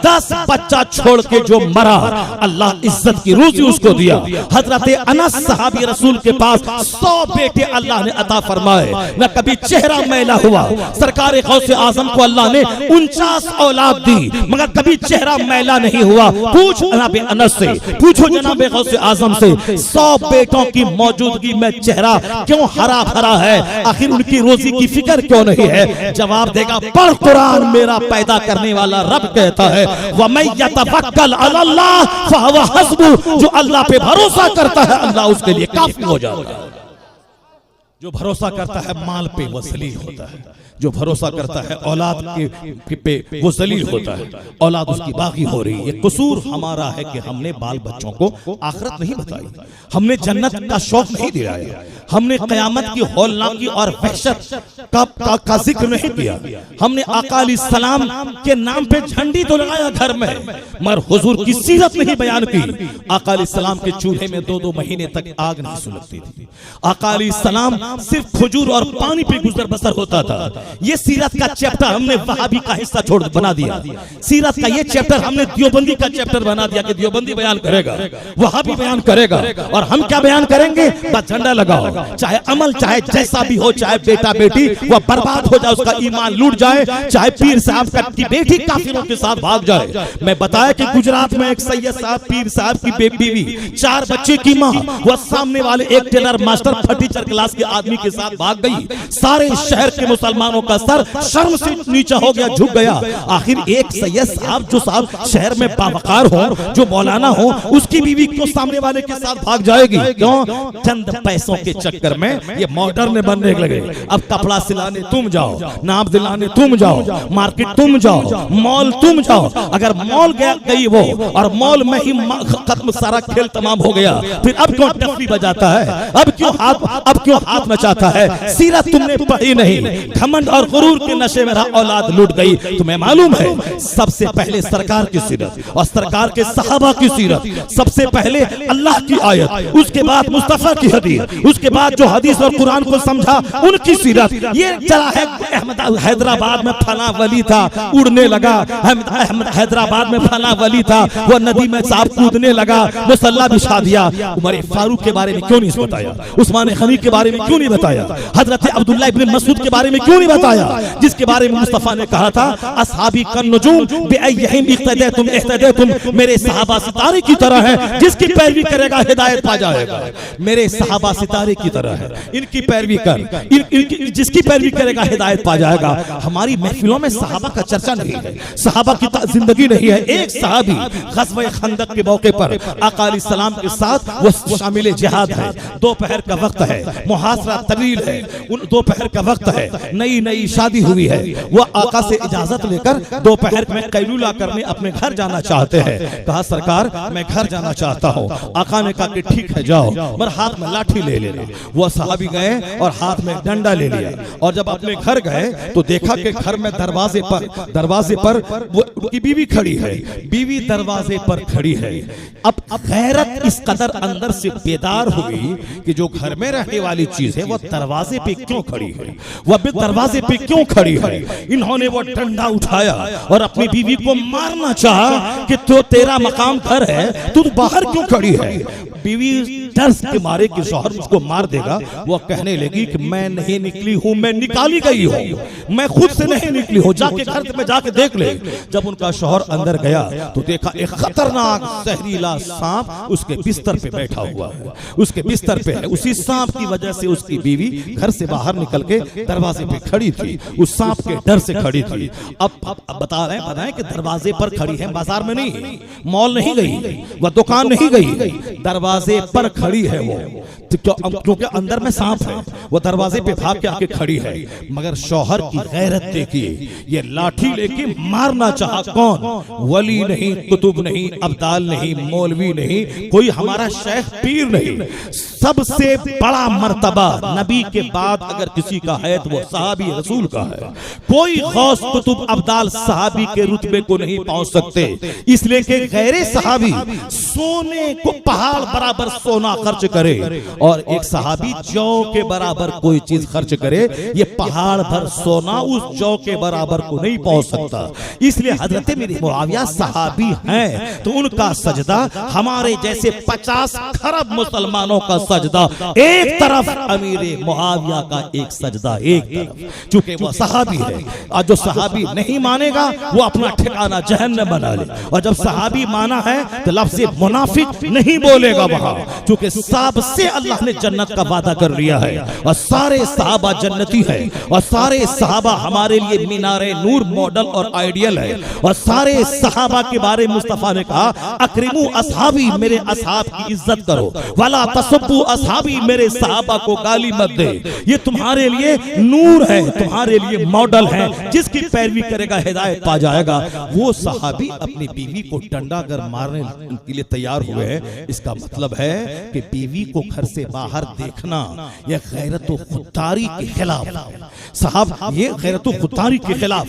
10 बच्चा छोड़ के जो मरा अल्लाह इज्जत की रोजी उसको दिया। हजरत अनस सहाबी रसूल के पास 100 बेटे अल्लाह ने अता फरमाए, न कभी चेहरा मैला हुआ। सरकार गौसे आजम को अल्लाह ने 49 औलाद दी मगर कभी चेहरा मैला नहीं हुआ। पूछ जनाब अनस से, पूछो जनाब गौसे आजम से, 100 बेटों की मौजूदगी में चेहरा क्यों हरा भरा है, आखिर उनकी रोजी की फिक्र क्यों नहीं है? जवाब देगा, पढ़ कुरान, मेरा पैदा करने वाला रब कहता है वमन यतवक्कल अलल्लाह फहुव हस्बुह, जो अल्लाह पे भरोसा करता है अल्लाह उसके लिए काफी हो जाता है। जो भरोसा करता है माल पे वो जलील होता है, जो भरोसा करता है औलाद के पे वो जलील होता है, औलाद उसकी बागी हो रही है। ये कसूर हमारा है कि हमने बाल बच्चों को आखिरत नहीं बताई, हमने जन्नत का शौक नहीं दिलाया, हमने कयामत की हौलनाकी और वहशत का जिक्र नहीं किया, हमने आका अलैहिस्सलाम के नाम पे झंडी तो लगाया घर में मगर हुजूर की सीरत नहीं बयान की। आका अलैहिस्सलाम के चूल्हे में 2-2 महीने तक आग नहीं सुलगती थी, आका अलैहिस्सलाम सिर्फ खजूर और पानी पे गुजर बसर होता था। ये सीरत का चैप्टर हमने वहाबी का हिस्सा छोड़ बना दिया, सीरत का ये चैप्टर हमने दियोबंदी का चैप्टर बना दिया कि दियोबंदी बयान करेगा, वहाबी बयान करेगा, और हम क्या बयान करेंगे? बस झंडा लगाओ, चाहे अमल चाहे जैसा भी हो, चाहे बेटा बेटी वह बर्बाद हो जाए, उसका ईमान लूट जाए, चाहे पीर साहब की बेटी काफिरों के साथ भाग जाए। मैं बताया कि गुजरात में एक सैयद साहब पीर साहब की बीवी 4 बच्चे की माँ, वह सामने वाले एक टेलर मास्टर फटीचर क्लास के आदमी के साथ भाग गई। सारे शहर के मुसलमानों का सर शर्म से नीचा हो गया, झुक गया। आखिर एक सैयद साहब जो साहब शहर में बावकार हो, जो मौलाना हो, उसकी बीवी क्यों सामने वाले के साथ भाग जाएगी? क्यों? चंद पैसों के चक्कर में ये मॉडर्न बनने लगे। अब कपड़ा सिलाने तुम जाओ, नाप दिलाने तुम जाओ, मार्केट तुम जाओ, मॉल तुम जाओ। अगर मॉल गई वो और मॉल में ही खत्म, सारा खेल तमाम हो गया, फिर अब क्यों टफली बजाता है? अब क्यों हाथ नचाता है? सीरत तुमने पढ़ी नहीं, घमंड और गुरूर के नशे में औलाद लूट गई। तुम्हें मालूम है सबसे पहले सरकार की सीरत और सरकार के सहाबा की सीरत, सबसे पहले अल्लाह की आयत, उसके बाद मुस्तफा की हदीस, उसके बाद जो हदीस और कुरान को समझा उनकी सीरत। ये चला है हैदराबाद में फला वली था, उड़ने लगा, हैदराबाद में फला वली था, वो नदी में सांप कूदने लगा, मुसल्ला बिछा दिया। उमर फारूक के बारे में क्यों नहीं बताया? उस्मान गनी के बारे में क्यों नहीं बताया? हजरत अब्दुल्लाह इब्न मसूद के बारे में क्यों नहीं बताया, जिसके बारे में मुस्तफा ने कहा था असहाबी कन नुजूम बिअय्यहिम इक्तदयतुम इहतदयतुम, मेरे सहाबा सितारे की तरह है, जिसकी पैरवी करेगा हिदायत पा जाएगा। मेरे सहाबा सितारे की तरह है, इनकी पैरवी कर, जिसकी पैरवी करेगा हिदायत पा जाएगा। हमारी महफिलों में सहाबा का चर्चा नहीं है, सहाबा की जिंदगी नहीं है। एक सहाबी ग़ज़वा खंदक के मौके पर आका अलैहिस्सलाम के साथ वो शामिल जिहाद है, दोपहर का वक्त है, मुहासरा तवील है, उन दोपहर का वक्त है, नई नई शादी हुई है, वो आका से इजाजत लेकर दोपहर में कैलूला करने अपने घर जाना चाहते हैं। कहा सरकार मैं घर जाना चाहता हूँ। आका ने कहा कि ठीक है जाओ, मगर हाथ में लाठी ले लेना। वो सहाबी गए और हाथ में डंडा ले लिया, और जब अपने घर गए तो देखा कि घर में दरवाजे पर वो उनकी बीवी खड़ी है, बीवी दरवाजे पर खड़ी है। अब गैरत इस कदर अंदर से बेदार हुई कि जो घर में रहने वाली चीज है वो दरवाजे पे क्यों खड़ी है, वह भी दरवाजे पे क्यों खड़ी है। इन्होंने वो डंडा उठाया और अपनी बीवी को मारना चाहा कि तो तेरा मकाम घर है, तू बाहर क्यों खड़ी है। बीवी डर के मारे कि शौहर मुझको मार देगा, वो कहने लगी कि मैं नहीं निकली हूं, मैं निकाली गई हूं, मैं खुद से नहीं निकली हूं, जाके घर में जाके देख ले। जब उनका शौहर अंदर गया तो देखा एक खतरनाक जहरीला सांप उसके बिस्तर पे बैठा हुआ है, उसके बिस्तर पे है। उसी सांप की वजह से उसकी बीवी घर से बाहर निकल के दरवाजे पे खड़ी थी, उस सांप के डर से खड़ी थी। अब बता रहे हैं कि दरवाजे पर खड़ी है, बाजार में नहीं, मॉल नहीं गई, वह दुकान नहीं गई, दरवाजे पर खड़ी है वो, क्योंकि अंदर में सांप है। वो दरवाजे पे भाग के आके खड़ी है, मगर शौहर की गैरत देखिए, ये लाठी लेके मारना चाहा। कौन? वली नहीं, कुतुब नहीं, अब्दाल नहीं, मौलवी नहीं, कोई हमारा शेख पीर नहीं, सबसे बड़ा मर्तबा नबी के बाद अगर किसी का है तो वो सहाबी रसूल का है। कोई गौस कुतुब अब्दाल सहाबी के रुतबे को नहीं पहुंच सकते, इसलिए कि गैरे सहाबी सोने को पहाड़ बराबर सोना खर्च करे और एक सहाबी जौ के बराबर कोई चीज खर्च करे, ये पहाड़ भर सोना उस जौ के बराबर को नहीं पहुंच सकता। इसलिए हजरत मेरे मुआविया सहाबी हैं तो उनका सजदा हमारे जैसे 50 खरब मुसलमानों का सजदा एक तरफ, अमीरे मुआविया का एक सजदा एक तरफ, चूंकि वो सहाबी है। और जो सहाबी नहीं मानेगा वो अपना ठिकाना जहन्नम बना ले, और जब सहाबी माना है तो लफ्ज़ मुनाफिक नहीं बोलेगा वहां, क्योंकि सबसे अल्लाह ने जन्नत का वादा कर लिया है और सारे सहाबा जन्नती है और सारे सहाबा हमारे लिए मीनारे नूर मॉडल और आइडियल है। और सारे सहाबा के बारे में मुस्तफा ने कहा, अकरिमू असहाबी, मेरे असहाब की इज्जत करो, वला तसब्बू असहाबी, मेरे सहाबा को गाली मत दे। ये तुम्हारे लिए नूर है, तुम्हारे लिए मॉडल है, जिसकी पैरवी करेगा हिदायत पा जाएगा। वो सहाबी अपनी बीवी को डंडा कर मारने के लिए तैयार हुए हैं। इसका मतलब है कि बीवी को घर से बाहर देखना यह गैरत व खुददारी के खिलाफ साहब, ये गैरत व खुददारी के खिलाफ।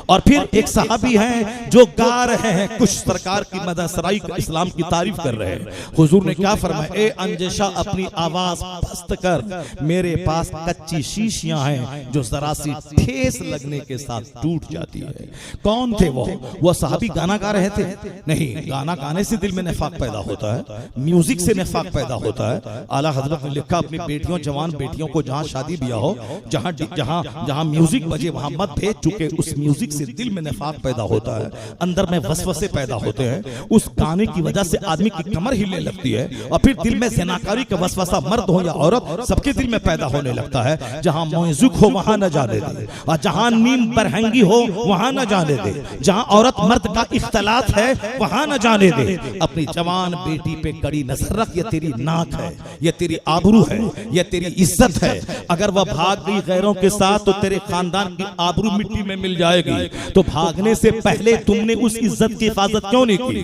और फिर एक सहाबी हैं जो गा रहे हैं कुछ सरकार की मदसराई इस्लाम की तारीफ कर रहे हैं। हुजूर ने क्या फरमाया, ए अंजेशा अपनी आवाज पस्त कर, मेरे पास कच्ची शीशियां हैं जो जरा सी ठेस लगने के साथ टूट जाती है। कौन थे वो सहाबी गाना गा रहे थे? नहीं, गाना गाने से दिल में निफाक पैदा होता है, म्यूजिक से निफाक पैदा होता है। आला हजरत ने लिखा, अपनी बेटियों, जवान बेटियों को जहां शादी ब्याह हो, जहां जहां जहां म्यूजिक बजे वहां मत भेज, चूंकि उस म्यूजिक से दिल में निफाक पैदा होता है, अंदर में वसवसे पैदा होते हैं। उस गाने की वजह से आदमी की कमर हिलने लगती है और फिर दिल में ज़िनाकारी का वसवसा, मर्द हो या औरत, सबके दिल में पैदा होने लगता है। जहां म्यूजिक हो वहां न जाने दे, और जहां नीम बरहंगी हो वहां न जाने दे, जहां औरत मर्द का इख्तलात है वहां न जाने दे। अपनी जवान बेटी पे कड़ी नजर रख, ये तेरी नाक है, ये तेरी आबरू है, ये तेरी इज्जत है। अगर वह भाग गई गैरों के साथ तो तेरे खानदान की आबरू मिट्टी में मिल जाएगी। तो भागने से पहले तुमने उस इज्जत की हिफाजत क्यों नहीं की?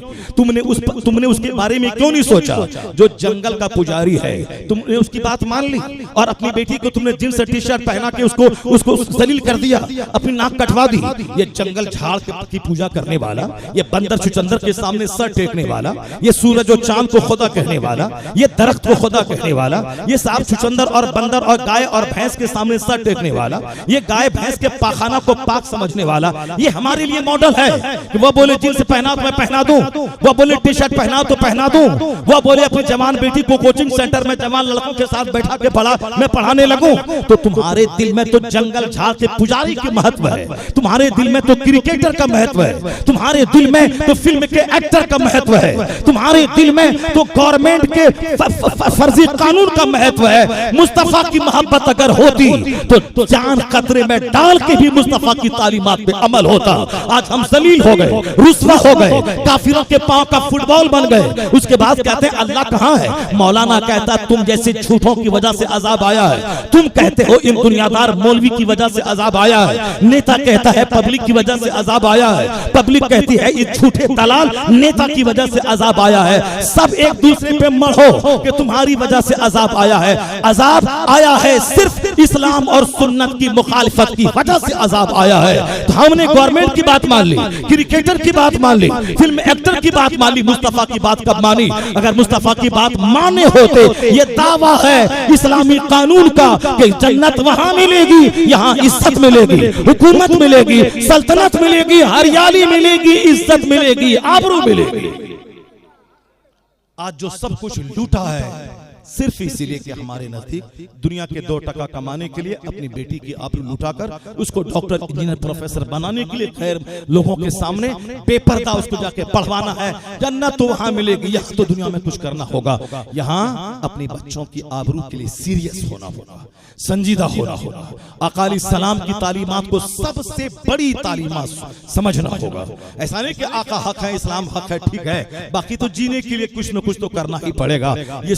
तुमने उसके बारे में क्यों नहीं सोचा? जो जंगल का पुजारी है, तुमने उसकी बात मान ली और अपनी बेटी को तुमने जींस टी शर्ट पहना के उसको जलील कर दिया, अपनी नाक कटवा दी। ये जंगल झाड़ की पूजा करने वाला, ये बंदर चुचंदर के सामने सर टेकने वाला, ये सूरज और चांद को खुदा कहने वाला, ये दरख्त को खुदा कहने वाला, ये सांप चुचंदर और बंदर और गाय और भैंस के सामने सर टेकने वाला, ये गाय भैंस के पाखाना को पाक समझने वाला, ये हमारे लिए मॉडल है कि वो बोले जींस पहना तो मैं पहना दूं, वो बोले टी शर्ट पहना तो पहना दूं, वो बोले अपनी जवान बेटी को कोचिंग सेंटर में जवान लड़कों के साथ बैठा के मैं पढ़ाने लगूं। तो तुम्हारे दिल में तो जंगल झाड़ के पुजारी की महत्व है, तुम्हारे दिल में तो क्रिकेटर का महत्व है, तुम्हारे दिल में तो फिल्म के एक्टर का महत्व है, तुम्हारे दिल में तो गवर्नमेंट के फर्जी कानून का महत्व है। मुस्तफा की मोहब्बत अगर होती तो जान खतरे में डाल के भी मुस्तफा की तालीमात पे अमल होता। आज हम जलील हो गए, रुस्वा हो गए, काफिरों के पांव का फुटबॉल बन गए। उसके बाद कहते हैं अल्लाह कहां है? मौलाना कहता तुम जैसे झूठों की वजह से अजाब आया है, तुम कहते हो इन दुनियादार मौलवी की वजह से अजाब आया है, नेता कहता है पब्लिक की वजह से अजाब आया है, पब्लिक कहती है ये झूठे दलाल नेता की वजह से अजाब आया है। सब एक दूसरे पे मरो कि तुम्हारी वजह से अजाब आया है। अजाब आया है सिर्फ इस्लाम और सुन्नत की मुखालिफत की वजह से अजाब आया है। तो हमने गवर्नमेंट की बात मान ली, क्रिकेटर की बात मान ली, फिल्म एक्टर की बात मान ली, मुस्तफा की बात कब मानी? अगर मुस्तफा की बात माने होते, ये दावा है इस्लामी कानून का कि जन्नत वहां मिलेगी, यहाँ इज्जत मिलेगी, हुकूमत मिलेगी, सल्तनत मिलेगी, हरियाली मिलेगी, इज्जत मिलेगी, आबरू मिलेगी। आज जो सब कुछ लूटा है सिर्फ इसीलिए कि हमारे नजदीक दुनिया के 2 टका कमाने के लिए अपनी बेटी की आबरू लुटाकर उसको डॉक्टर, इंजीनियर, प्रोफेसर बनाने के लिए खैर लोगों के सामने बेपर्दा उसको जाके पढ़वाना है। जन्नत तो वहां मिलेगी, यहाँ तो दुनिया में कुछ करना होगा। यहाँ अपने बच्चों की आबरू के लिए सीरियस होना, संजीदा होना, अकाली सलाम की तालीमात को सबसे बड़ी तालीमात समझना होगा। ऐसा नहीं कि आका हक है, इस्लाम हक है, ठीक है, बाकी तो जीने के लिए कुछ न कुछ तो करना ही पड़ेगा। ये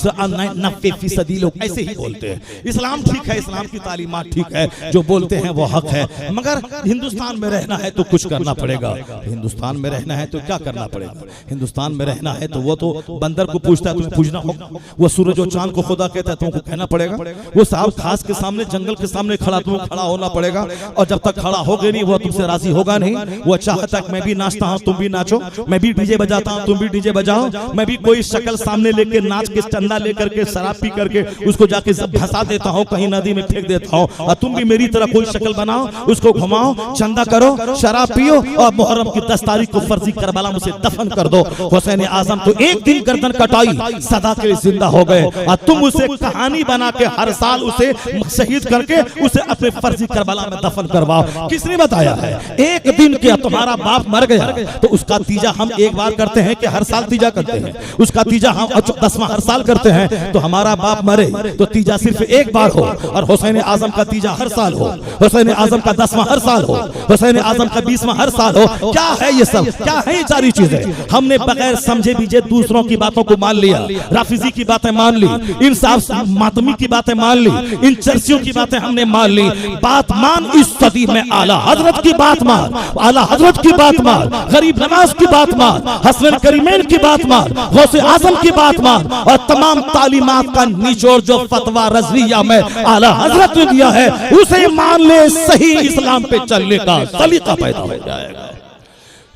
90% लोग ऐसे ही बोलते हैं इस्लाम ठीक है, इस्लाम की तालीमात ठीक है, जो बोलते हैं वो हक है, मगर हिंदुस्तान में रहना है तो कुछ करना पड़ेगा। हिंदुस्तान में रहना है तो क्या करना पड़ेगा? हिंदुस्तान में रहना है तो वो तो बंदर को पूछता है, तुम्हें पूछना होगा। वो सूरज और चांद को खुदा कहता है, तुमको कहना पड़ेगा। वो साहब खास के सामने, जंगल के सामने खड़ा, तुमको खड़ा होना पड़ेगा। और जब तक खड़ा होगे नहीं वो तुमसे राजी होगा नहीं। वो चाहता है मैं भी नाचता हूं तुम भी नाचो, मैं भी डीजे बजाता हूं तुम भी डीजे बजाओ, मैं भी कोई शक्ल सामने लेके नाच के चंदा लेकर के शराब पी करके उसको जाके फंसा देता हूं, कहीं नदी में फेंक देता हूं, और तुम भी मेरी तरह कोई शक्ल बनाओ, उसको घुमाओ, चंदा करो, शराब पियो, और मुहर्रम की 10 तारीख को फर्जी करबला में उसे दफन कर दो। हुसैन आजम तो एक दिन गर्दन कटाई, सदा के लिए जिंदा हो गए, और तुम उसे कहानी बना के हर साल उसे शहीद करके उसे अपने फर्जी करबला में दफन करवाओ। किसने बताया है? एक दिन क्या तुम्हारा बाप मर गया तो उसका तीजा हम एक बार करते हैं कि हर साल तीजा करते हैं? उसका तीजा हम 10वां हर साल करते हैं। तो हमारा बाप मरे तो तीजा सिर्फ एक बार हो, और हुसैन आजम का तीजा हर साल हो, हुसैन आजम का 10वां हर साल हो, हुसैन आजम का 20वां हर साल हो। क्या है ये सब? क्या है ये सारी चीजें? हमने बगैर समझे बीजे दूसरों की बातों को मान लिया, राफिजी की बातें मान ली, इन साहब मातमी की बातें मान ली, इन चर्चियों की बातें हमने मान ली। बात मान इस सदी में आला हजरत की बात मान, आला हजरत की बात मान, गरीब नवाज की बात मान, हसन करीमैन की बात मान, गौसे आजम की बात मान, और तमाम तालीमात का निचोड़ जो फतवा रज़विया में आला हजरत ने दिया है उसे मान ले, सही इस्लाम पे चलने का सलीका पैदा हो जाएगा।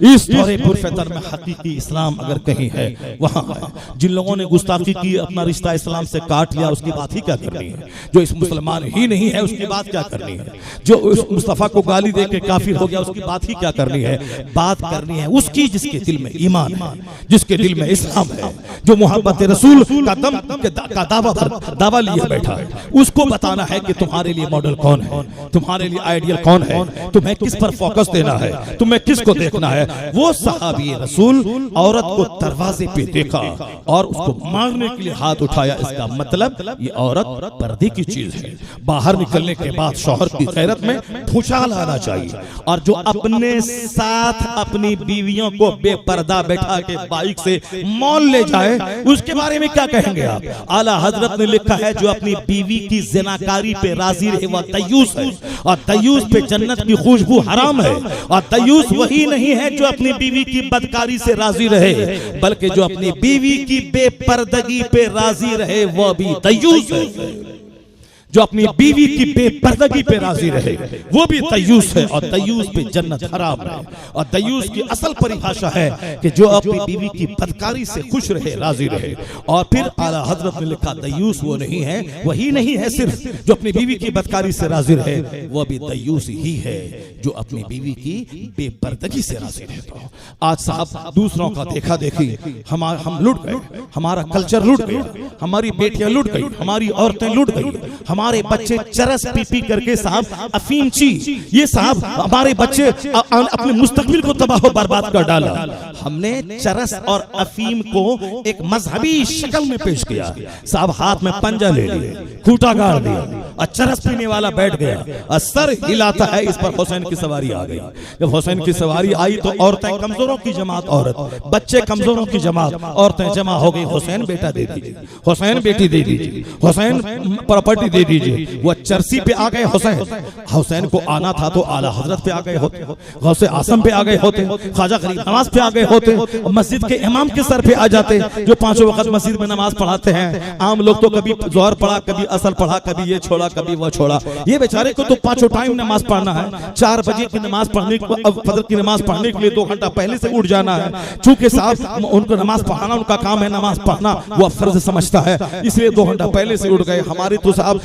इस दौरे पुरफितर में हकीकी इस्लाम अगर कहीं है वहां है। जिन लोगों ने गुस्ताखी की, अपना रिश्ता इस्लाम से काट लिया, उसकी बात ही क्या करनी है? जो इस मुसलमान ही नहीं है उसकी बात क्या करनी है? जो उस मुस्तफा को गाली दे के काफिर हो गया उसकी बात ही क्या करनी है? बात करनी है उसकी जिसके दिल में ईमान है, जिसके दिल में इस्लाम है, जो मोहब्बत रसूल का दम का दावा लिए बैठा है। उसको बताना है कि तुम्हारे लिए मॉडल कौन है, तुम्हारे लिए आइडियल कौन है, तुम्हें किस पर फोकस देना है, तुम्हें किसको देखना है। वो सहाबी रसूल औरत को दरवाजे पे देखा और उसको मारने के लिए हाथ उठाया। इसका मतलब ये औरत पर्दे की चीज है। बाहर निकलने के बाद शौहर की गैरत में भूचाल आना चाहिए। और जो अपने साथ अपनी बीवियों को बेपर्दा बैठा के बाइक से मॉल ले जाए उसके बारे में क्या कहेंगे आप? आला हजरत ने लिखा है जो अपनी बीवी की ज़िनाकारी पे राजी रहे वह दयूस है, और दयूस पे जन्नत की खुशबू हराम है। और दयूस वही नहीं है जो अपनी बीवी की बदकारी से राजी रहे, बल्कि जो अपनी बीवी की बेपर्दगी पे राजी रहे वह भी दयूस है। जो अपनी बीवी की बेपर्दगी पे राजी रहे वो भी दयूस है, और दयूस पे जन्नत हराम है। और दयूस की असल परिभाषा है कि जो अपनी बीवी की बदकारी से खुश रहे, राजी रहे। और फिर आला हजरत ने लिखा दयूस वो नहीं है, वही नहीं है सिर्फ जो अपनी बीवी की बदकारी से राजी रहे, वो भी दयूस ही है जो अपनी बीवी की बेपर्दगी से राजी रहता हो। आज साहब दूसरों का देखा देखी हम लुट गए, हमारा कल्चर लुट गया, हमारी बेटियां लुट गई, हमारी औरतें लुट गई, हमारे बच्चे चरस पी पी करके साहब अफीम ची, ये साहब हमारे बच्चे अपने मुस्तकबिल को तबाह बर्बाद कर डाला। हमने चरस और अफीम को एक मजहबी शक्ल में पेश किया। साहब हाथ में पंजा ले लिए, खूंटा गाड़ दिया, और चरस पीने वाला बैठ गया और सर हिलाता है। इस पर हुसैन की सवारी आ गई। जब हुसैन की सवारी आई तो औरतें कमजोरों की जमात, औरत बच्चे कमजोरों की जमात, औरतें जमा हो गई। हुसैन बेटा दे दीजिए, हुसैन बेटी दे दीजिए, हुसैन प्रॉपर्टी दे दीजिए। वो चरसी पे आ गए हुसैन। हुसैन को आना था तो आला हजरत पे आ गए होते, गौसे आसम पे आ गए होते, ख्वाजा गरीब नवाज पे आ गए होते, मस्जिद के इमाम के सर पे आ जाते जो 5 वक्त मस्जिद में नमाज पढ़ाते हैं। आम लोग तो कभी जोहर पढ़ा, कभी असर पढ़ा, कभी ये छोड़ा, छोड़ा, कभी वो छोड़ा। ये बेचारे को तो 5 टाइम नमाज पढ़ना है, 4 बजे की नमाज पढ़ने को, अब फजर की नमाज पढ़ने के लिए 2 घंटा पहले से उठ जाना है। चूंकि साहब उनको नमाज पढ़ाना उनका काम है, नमाज पढ़ना वो फर्ज समझता है, इसलिए 2 घंटा पहले से उठ गए। हमारी तो साहब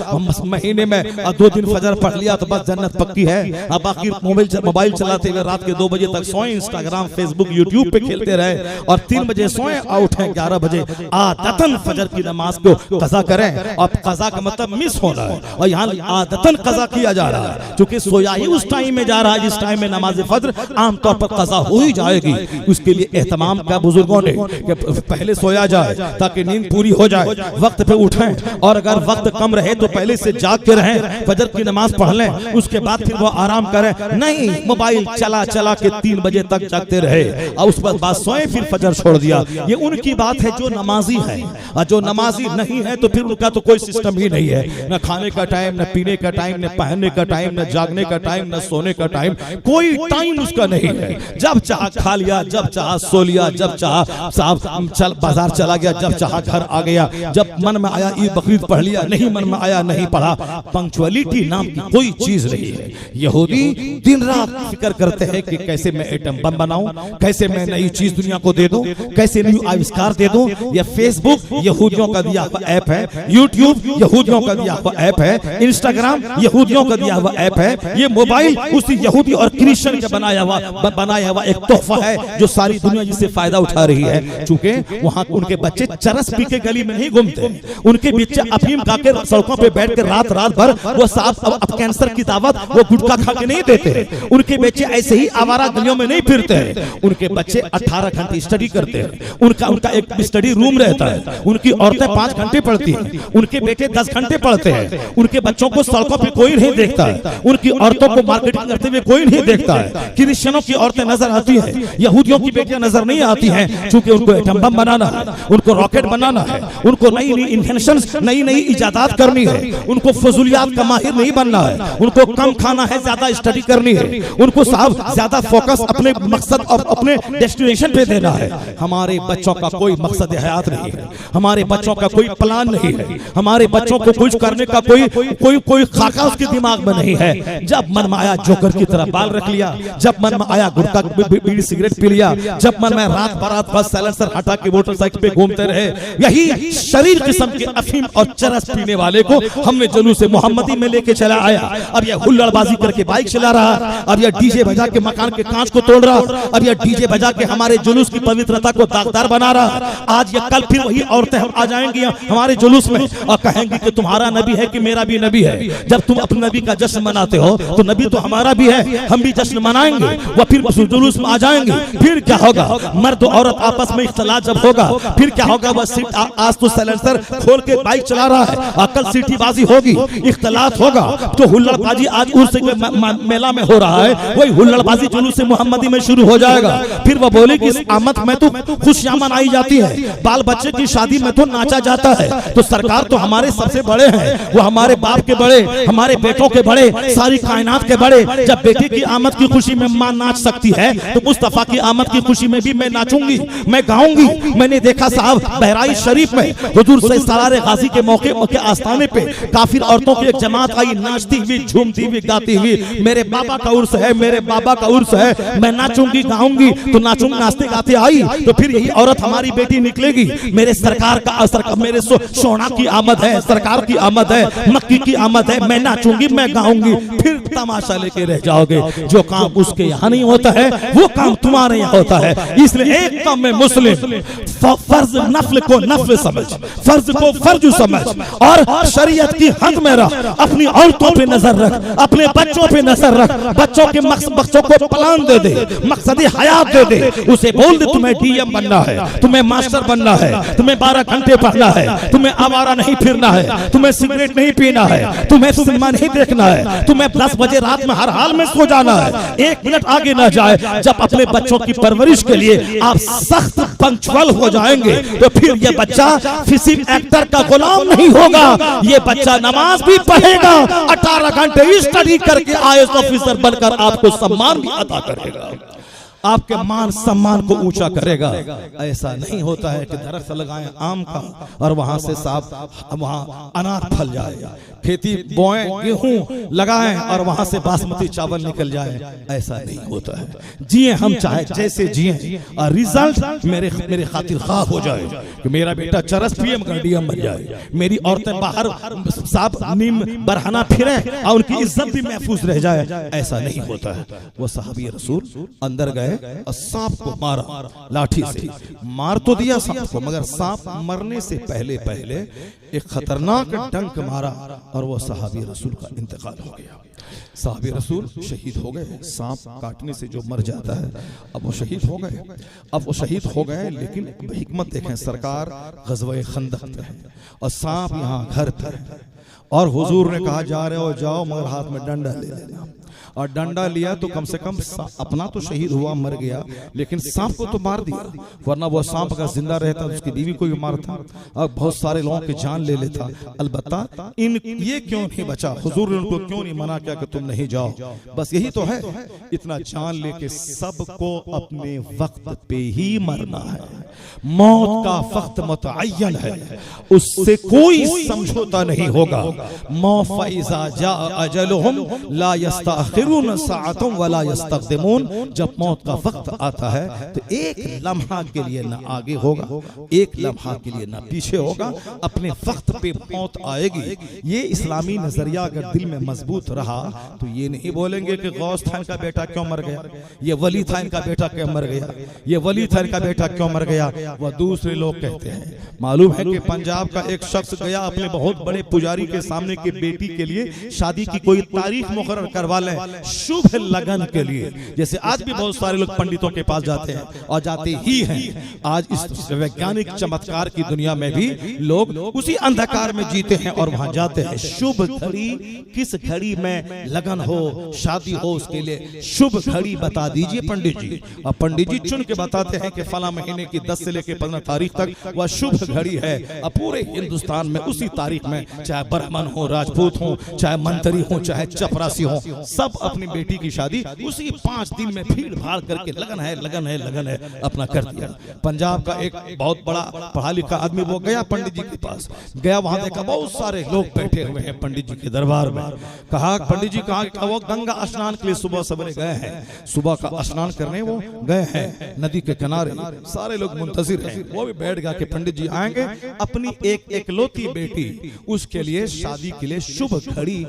महीने में 2 दिन फजर पढ़ लिया तो बस जन्नत पक्की है। अब बाकी मोबाइल चलाते हुए रात के 2 बजे तक सोए, इंस्टाग्राम, फेसबुक, यूट्यूब पे खेलते रहे और 3 बजे सोए और उठे 11 बजे। आदतन फजर की नमाज को कज़ा करें, और कज़ा का मतलब मिस होना है, और यहाँ आदतन कज़ा किया जा रहा है, क्योंकि सोया ही उस टाइम में जा रहा है जिस टाइम में नमाज फजर आमतौर पर कज़ा हो ही जाएगी। उसके लिए एहतमाम का बुजुर्गों ने कि पहले सोया जाए ताकि नींद पूरी हो जाए, वक्त पे उठें, और अगर वक्त कम रहे तो पहले से जाग के रहें, फजर की नमाज पढ़ लें, उसके बाद फिर वो आराम करें। नहीं, मोबाइल चला चला के 3 बजे तक जागते रहे और उस बाद सोए, फिर फजर छोड़ दिया। ये उनकी बात है जो नमाजी है, और जो नमाजी नहीं है तो फिर उनका तो कोई सिस्टम ही नहीं है, न खाने का टाइम, न पीने का टाइम, न पहनने का टाइम, न जागने का टाइम, न सोने का टाइम, कोई टाइम उसका नहीं है। जब चाह खा लिया, जब चाह सो लिया, जब चाह साहब चल बाजार चला गया, जब चाह घर आ गया, जब मन में आया ईद बकरीद पढ़ लिया, नहीं मन में आया नहीं पढ़ा। पंक्चुअलिटी नाम की कोई चीज नहीं है। यहूदी दिन रात फिक्र करते हैं कि कैसे मैं एटम बम बनाऊं, कैसे मैं नई चीज दुनिया को दे दूं, कैसे न्यू आविष्कार दे दूं। ये फेसबुक यहूदियों का दिया हुआ ऐप है, यूट्यूब यहूदियों का दिया हुआ ऐप है, इंस्टाग्राम यहूदियों का दिया हुआ ऐप है, ये मोबाइल उसी यहूदी और क्रिश्चियन का बनाया हुआ एक तोहफा है जो सारी दुनिया जिससे फायदा उठा रही है। चूंकि वहाँ उनके बच्चे चरस पी के गली में नहीं घूमते, उनके बच्चे अफीम खा के सड़कों पे बैठ के रात भर वो साफ अब कैंसर की दावत वो गुटखा खा के नहीं देते, उनके बच्चे ऐसे ही आवारा गलियों में नहीं फिरते हैं, उनके बच्चे 18 घंटे स्टडी करते हैं, उनका एक स्टडी रूम रहता है, उनकी औरतें 5 घंटे पढ़ती हैं, उनके बेटे 10 घंटे पढ़ते हैं, उनके बच्चों को सड़कों पे कोई नहीं देखता है, उनकी औरतों को मार्केटिंग करते हुए कोई नहीं देखता है। क्रिश्चियनों की औरतें नजर आती हैं, यहूदियों की बेटियां नजर नहीं आती हैं, क्योंकि उनको एटम बम बनाना है, उनको रॉकेट बनाना है, उनको नई नई इन्वेंशंस, नई नई इजादात करनी है, उनको फजूलियात का माहिर नहीं बनना है, उनको कम खाना है, ज्यादा स्टडी करनी है, उनको साहब ज्यादा फोकस अपने मकसद और अपने डेस्टिनेशन पे देना है। हमारे बच्चों का कोई मकसद हयात नहीं है, हमारे बच्चों का कोई प्लान नहीं है, हमारे बच्चों को कुछ करने का कोई खाका उसके दिमाग में नहीं है। जब मन में आया जोकर की तरह बाल रख लिया, जब मन में आया गुटखा बीड़ी सिगरेट पी लिया, जब मन में रात बरात बस साइलेंसर हटा के मोटरसाइकिल पे घूमते रहे। यही शरीर किस्म के अफीम और चरस पीने वाले को हमने जुलूस मोहम्मदी में लेके चला आया। अब यह हुल्लड़बाजी करके बाइक चला रहा, अब यह डीजे बजा के मकान के कांच को तोड़ रहा, अब यह डीजे बजा के हमारे जुलूस की पवित्रता को दागदार बना रहा। आज या कल फिर वही औरतें हम आ जाएंगी हमारे जुलूस में और कहेंगी कि तुम्हारा नबी है कि मेरा भी नबी है। जब तुम अपने नबी का जश्न मनाते हो तो नबी तो हमारा भी है, हम भी जश्न मनाएंगे। वह फिर जुलूस में आ जाएंगे, फिर क्या होगा? मर्द औरत आपस में इख्तलात जब होगा फिर क्या होगा? वह सीट आज तो साइलेंसर खोल के बाइक चला रहा है और कल सीटीबाजी होगी, इख्तलात होगा। तो हुल्लड़बाजी आज उर्स मेला में हो रहा है, वही हुल्लड़बाजी जुलूस मोहम्मदी में शुरू हो जाएगा। फिर वह बोले कि इस आमद में तो खुशियां मनाई जाती है, बाल बच्चे की शादी में तो नाचा जाता है। तो सरकार तो हमारे सबसे बड़े हैं, वो हमारे बाप के बड़े, हमारे बेटों के बड़े, सारी कायनात के बड़े। जब बेटे की आमद की खुशी में मां नाच सकती है तो मुस्तफा की आमद की खुशी में भी मैं नाचूंगी, मैं गाऊंगी। मैंने देखा साहब बहराइच शरीफ में हुजूर से सरारे गाजी के मौके के आस्थाने पे काफिर औरतों की एक जमात आई, नाचती हुई, झूमती हुई, गाती हुई। मेरे बाबा का उर्स है, मेरे बाबा का उर्स है, मैं नाचूंगी गाऊंगी। तो नाचूंगी, नाचते गाते आई तो फिर यही औरत हमारी बेटी निकलेगी। मेरे सरकार का मेरे सोना की आमद है, सरकार की आमद है, मक्की की आमद है, मैं नाचूंगी, मैं गाऊंगी। फिर तमाशा लेके रह जाओगे। जो काम उसके यहाँ नहीं होता है वो काम तुम्हारे यहाँ होता है। इसलिए एक काम में मुस्लिम फर्ज नफल को नफल समझ, फर्ज को फर्ज समझ और शरीयत की हद में रख। अपनी औरतों पे नजर रख, अपने बच्चों पे नजर रख, बच्चों को प्लान दे दे, मकसद हयात दे दे। उसे बोल दे तुम्हें डीएम बनना है, तुम्हें मास्टर बनना है, तुम्हें 12 घंटे पढ़ना है, तुम्हें आवारा नहीं फिरना है, तुम्हें सिगरेट नहीं पीना है, तुम्हें सिनेमा नहीं देखना है, तुम्हें 10 बजे रात में हर हाल में सो जाना है, 1 मिनट आगे न जाए। जब अपने बच्चों की परवरिश के लिए आप सख्त पंक्चुअल हो जाएंगे तो फिर ये बच्चा किसी एक्टर का गुलाम नहीं होगा, ये बच्चा नमाज भी पढ़ेगा, 18 घंटे स्टडी करके आईएएस ऑफिसर बनकर आपको सम्मान भी अदा करेगा, आपके मान सम्मान को ऊंचा करेगा। ऐसा नहीं होता है कि दरख्त लगाएं आम का और वहां से साफ वहां अनार फल जाए। खेती बोएं, गेहूं लगाएं और वहां से बासमती चावल निकल जाए, ऐसा नहीं होता है। जिए हम चाहे जैसे जिए और रिजल्ट मेरे खातिर खा हो जाए कि मेरा बेटा चरस पिए मगर डीएम बन जाए, मेरी औरतें बाहर साफ नीम बरहना फिरे और उनकी इज्जत भी महफूज रह जाए, ऐसा नहीं होता है। वो सहाबी रसूल अंदर गए और सांप को मारा, लाठी से मार तो दिया सांप को, मगर सांप मरने से पहले एक खतरनाक डंक मारा और वो सहाबी रसूल का इंतकाल हो गया। सहाबी रसूल शहीद हो गए। सांप काटने से जो मर जाता है, अब वो शहीद हो गए। अब वो शहीद हो गए, लेकिन हिकमत देखें, सरकार ग़ज़वा खंदक पे है और सांप यहाँ घर पे है और हुजूर ने कहा जा रहे हो जाओ, मगर हाथ में डंडा ले लेना। और डंडा लिया तो कम से कम अपना तो शहीद हुआ, मर गया, लेकिन सांप को तो मार दिया, वरना वो सांप अगर जिंदा रहता तो उसकी बीवी को भी मारता और बहुत सारे लोगों की जान ले लेता। अलबत्ता ये क्यों नहीं बचा? हुजूर ने उनको क्यों नहीं मना किया कि तुम नहीं जाओ? बस यही तो है, इतना जान लेके सबको अपने वक्त पे ही मरना है। मौत का वक्त मुतअय्यन है, उससे कोई समझौता नहीं होगा। मौफ़इज़ा जा अजलुहुम ला यस्तअखिरून साअतुम वला यस्तक़दिमून। जब मौत का वक्त आता है तो एक लम्हा के लिए ना आगे होगा, एक लम्हा के लिए ना पीछे होगा, अपने वक्त पे मौत आएगी। ये इस्लामी नजरिया अगर दिल में मजबूत रहा तो ये नहीं बोलेंगे कि गौस था इनका बेटा क्यों मर गया, ये वली था इनका बेटा क्यों मर गया, ये वली था इनका बेटा क्यों मर गया। वह दूसरे लोग कहते हैं। मालूम है कि पंजाब का एक शख्स गया अपने बहुत बड़े पुजारी के सामने कि बेटी के लिए शादी की कोई तारीख मुकर्रर करवा लें शुभ लगन के लिए। जैसे आज भी बहुत सारे लोग पंडितों के पास जाते हैं और जाते ही हैं। आज इस वैज्ञानिक चमत्कार की दुनिया में भी लोग उसी अंधकार में जीते हैं और वहां जाते हैं। शुभ घड़ी किस घड़ी में लगन हो, शादी हो, उसके लिए शुभ घड़ी बता दीजिए पंडित जी। और पंडित जी चुन के बताते हैं कि फला महीने की 10 से लेकर 15 तारीख तक वह शुभ घड़ी है। अब पूरे हिंदुस्तान में उसी तारीख में चाहे ब्राह्मण हो, राजपूत हो, चाहे मंत्री हो, चाहे चपरासी हो, सब अपनी बेटी की शादी उसी 5 दिन में भीड़ भाड़ करके लगन है लगन है लगन है अपना कर दिया। पंजाब का एक बहुत बड़ा पढ़ा लिखा आदमी वो गया पंडित जी के पास, गया वहां देखा बहुत सारे लोग बैठे हुए हैं पंडित जी के दरबार में। कहा पंडित जी कहा वो गंगा स्नान के लिए सुबह सवेरे गए हैं, सुबह का स्नान करने वो गए हैं नदी के किनारे, सारे लोग मुंतजिर हैं। वो भी बैठ गया कि पंडित जी आएंगे, अपनी एक एकलौती बेटी उसके लिए शादी के लिए शुभ घड़ी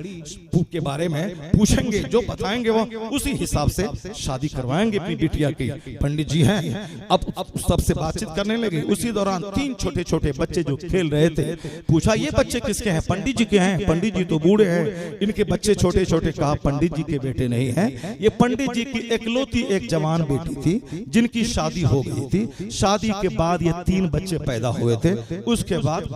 के बारे में पूछेंगे, जो बताएंगे वो उसी हिसाब से शादी करवाएंगे अपनी बिटिया की। पंडित जी हैं, अब सबसे बातचीत करने लगे। उसी दौरान 3 छोटे छोटे बच्चे जो खेल रहे थे, पूछा ये बच्चे किसके हैं? पंडित जी के हैं। पंडित जी तो बूढ़े हैं, इनके बच्चे छोटे छोटे। कहा पंडित जी के बेटे नहीं हैं, ये पंडित जी की एकलौती एक जवान बेटी थी जिनकी शादी हो गई थी। शादी के बाद ये 3 बच्चे पैदा हुए थे। उसके बाद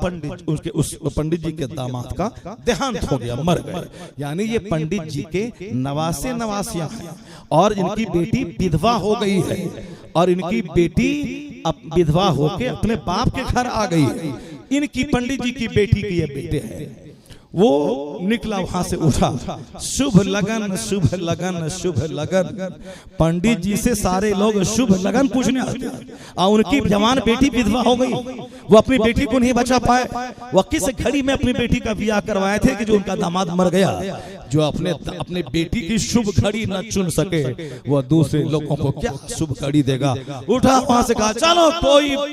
उस पंडित जी के दामाद का देहांत हो गया, मर गए। यानी ये पंडित जी के नवासे नवासियां हैं और इनकी बेटी विधवा हो गई है और इनकी बेटी अब विधवा होके अपने बाप के घर आ गई है। इनकी पंडित जी की बेटी के ये बेटे हैं। वो निकला वहां से उठा, शुभ लगन शुभ लगन शुभ लगन। पंडित जी से सारे लोग शुभ लगन पूछने आते हैं और उनकी जवान बेटी विधवा हो गई, वो अपनी बेटी को नहीं बचा पाए। वो किस घड़ी में अपनी बेटी का ब्याह करवाए थे कि जो उनका दामाद मर गया। जो अपने बेटी की शुभ घड़ी न चुन सके वो दूसरे लोगों को क्या शुभ घड़ी देगा। उठा वहां से कहा चलो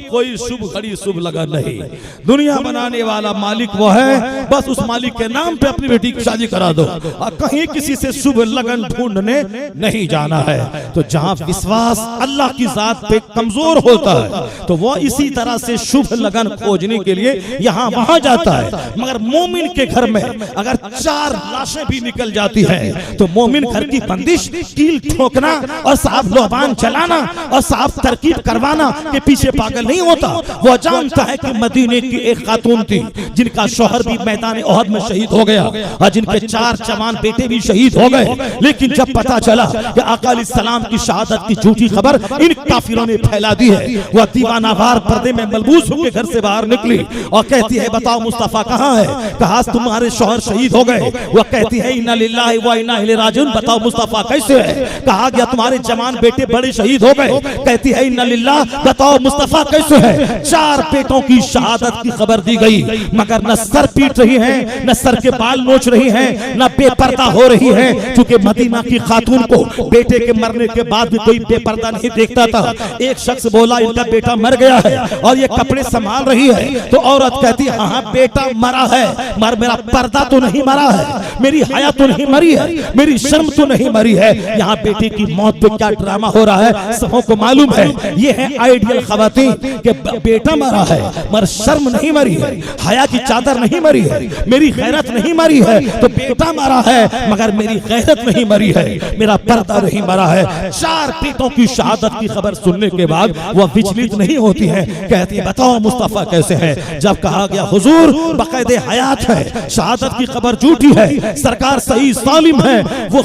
कोई शुभ घड़ी शुभ लगन नहीं, दुनिया बनाने वाला मालिक वो है, बस उस मालिक के नाम पे अपनी बेटी की शादी करा दो और कहीं किसी से शुभ लगन ढूंढने नहीं जाना है। तो जहां विश्वास अल्लाह की जात पे कमजोर होता है तो वो इसी तरह से शुभ लगन खोजने के लिए यहाँ वहां जाता है। मगर मोमिन के घर में अगर 4 लाशें भी निकल जाती है तो मोमिन घर की बंदिश कील ठोकना और साफ लोबान चलाना और साफ तरकीब करवाना के पीछे पागल नहीं होता। वो जानता है कि मदीने की एक खातून थी जिनका शौहर भी मैदान ओहद में शहीद हो गया और जिनके 4 जवान बेटे भी शहीद हो गए। लेकिन जब पता चला कि आका अलैहिस्सलाम की शहादत की झूठी खबर इन काफिरों ने फैला दी है, वह दीवानावार पर्दे में मलबूस होकर घर से बाहर निकली और कहती है बताओ मुस्तफा कहाँ है? कहा तुम्हारे शौहर शहीद हो गए। वह कहती है इन्ना लिल्लाहि व इन्ना इलैहि राजिऊन। बताओ मुस्तफा कैसे है? कहा गया तुम्हारे जवान बेटे बड़े शहीद हो गए। कहती है इन्ना लिल्लाह। बताओ मुस्तफा कैसे है? 4 बेटों की शहादत की खबर दी गई मगर न सर पीट रही है न सर के बाल नोच रही हैं, न बेपर्दा हो रही हैं, क्योंकि मदीना की खातून को बेटे के मरने के बाद भी कोई बेपर्दा नहीं देखता था। एक शख्स बोला इनका बेटा मर गया है और ये कपड़े संभाल रही है, तो औरत कहती हाँ बेटा मरा है, मगर मेरा पर्दा तो नहीं मरा है, मेरी हया तो नहीं मरी है, मेरी शर्म तो नहीं मरी है। यहाँ बेटे की मौत पे क्या ड्रामा हो रहा है सबों को मालूम है। ये है आइडियल खवातीन कि बेटा मरा है मगर शर्म नहीं मरी है, हया की चादर नहीं मरी है, मेरी गैरत नहीं मरी है। तो बेटा मरा है मगर मेरी गैरत नहीं मरी है, मेरा पर्दा नहीं मरा है। 4 बेटों की शहादत की खबर सुनने के बाद वह विचलित नहीं होती है, कहती है बताओ मुस्तफा कैसे है। जब कहा गया हुजूर बकायदे हयात है, शहादत की खबर झूठी है, सरकार सही सालिम है, वो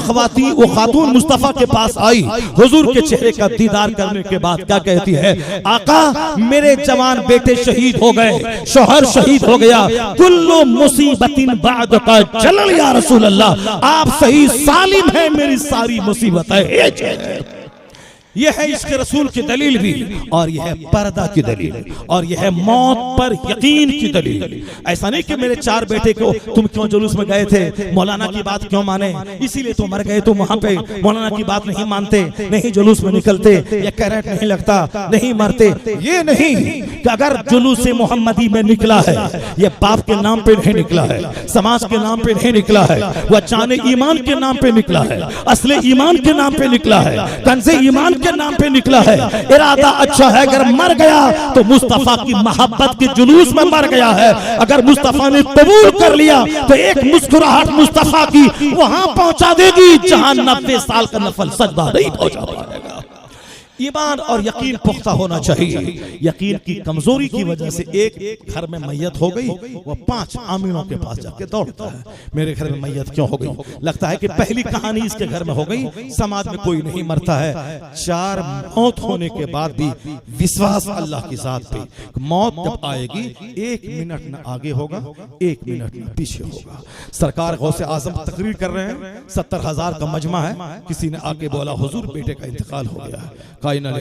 खातून मुस्तफा के पास आई, हुजूर के चेहरे का दीदार करने के बाद क्या कहती है, आका मेरे जवान बेटे शहीद हो गए, शोहर शहीद हो गया, कुल्लु मुसीबतिन बाद का जलल या रसूल अल्लाह, आप सही सालिम है, मेरी सारी मुसीबतें। यह है इश्क रसूल की दलील भी, और यह है पर्दा की दलील, और यह है मौत पर यकीन की दलील। ऐसा नहीं कि मेरे 4 बेटे को तुम क्यों जुलूस में गए थे, मौलाना की बात क्यों माने, इसीलिए तो मर गए, तुम वहां पे मौलाना की बात नहीं मानते, नहीं जुलूस में निकलते, या करंट नहीं लगता, नहीं मरते। ये नहीं कि अगर जुलूस से मोहम्मदी में निकला है, यह बाप के नाम पे नहीं निकला है, समाज के नाम पे नहीं निकला है, वह जाने ईमान के नाम पे निकला है, असले ईमान के नाम पे निकला है, कंज़े ईमान के नाम पे निकला है। इरादा अच्छा है, अगर मर गया तो मुस्तफा की मोहब्बत के जुलूस में मर गया है। अगर मुस्तफा ने कबूल कर लिया तो एक मुस्कुराहट मुस्तफा की वहां पहुंचा देगी जहां 90 साल का नफल सजदा नहीं पहुंचा पाएगा। ईमान और यकीन पुख्ता होना चाहिए। यकीन की कमजोरी की वजह से एक घर में मैयत हो गई, वह 5 आमीनों के पास जाके दौड़ता है, मेरे घर में मैयत क्यों हो गई। लगता है कि पहली कहानी इसके घर में हो गई, समाज में कोई नहीं मरता है। 4 मौत होने के बाद भी विश्वास अल्लाह की जात पे, मौत जब आएगी 1 मिनट न आगे होगा, 1 मिनट न पीछे होगा। सरकार गौसे आजम तकरीर कर रहे हैं, 70,000 का मजमा है, किसी ने आके बोला हुजूर बेटे का इंतकाल हो गया है, तकरीर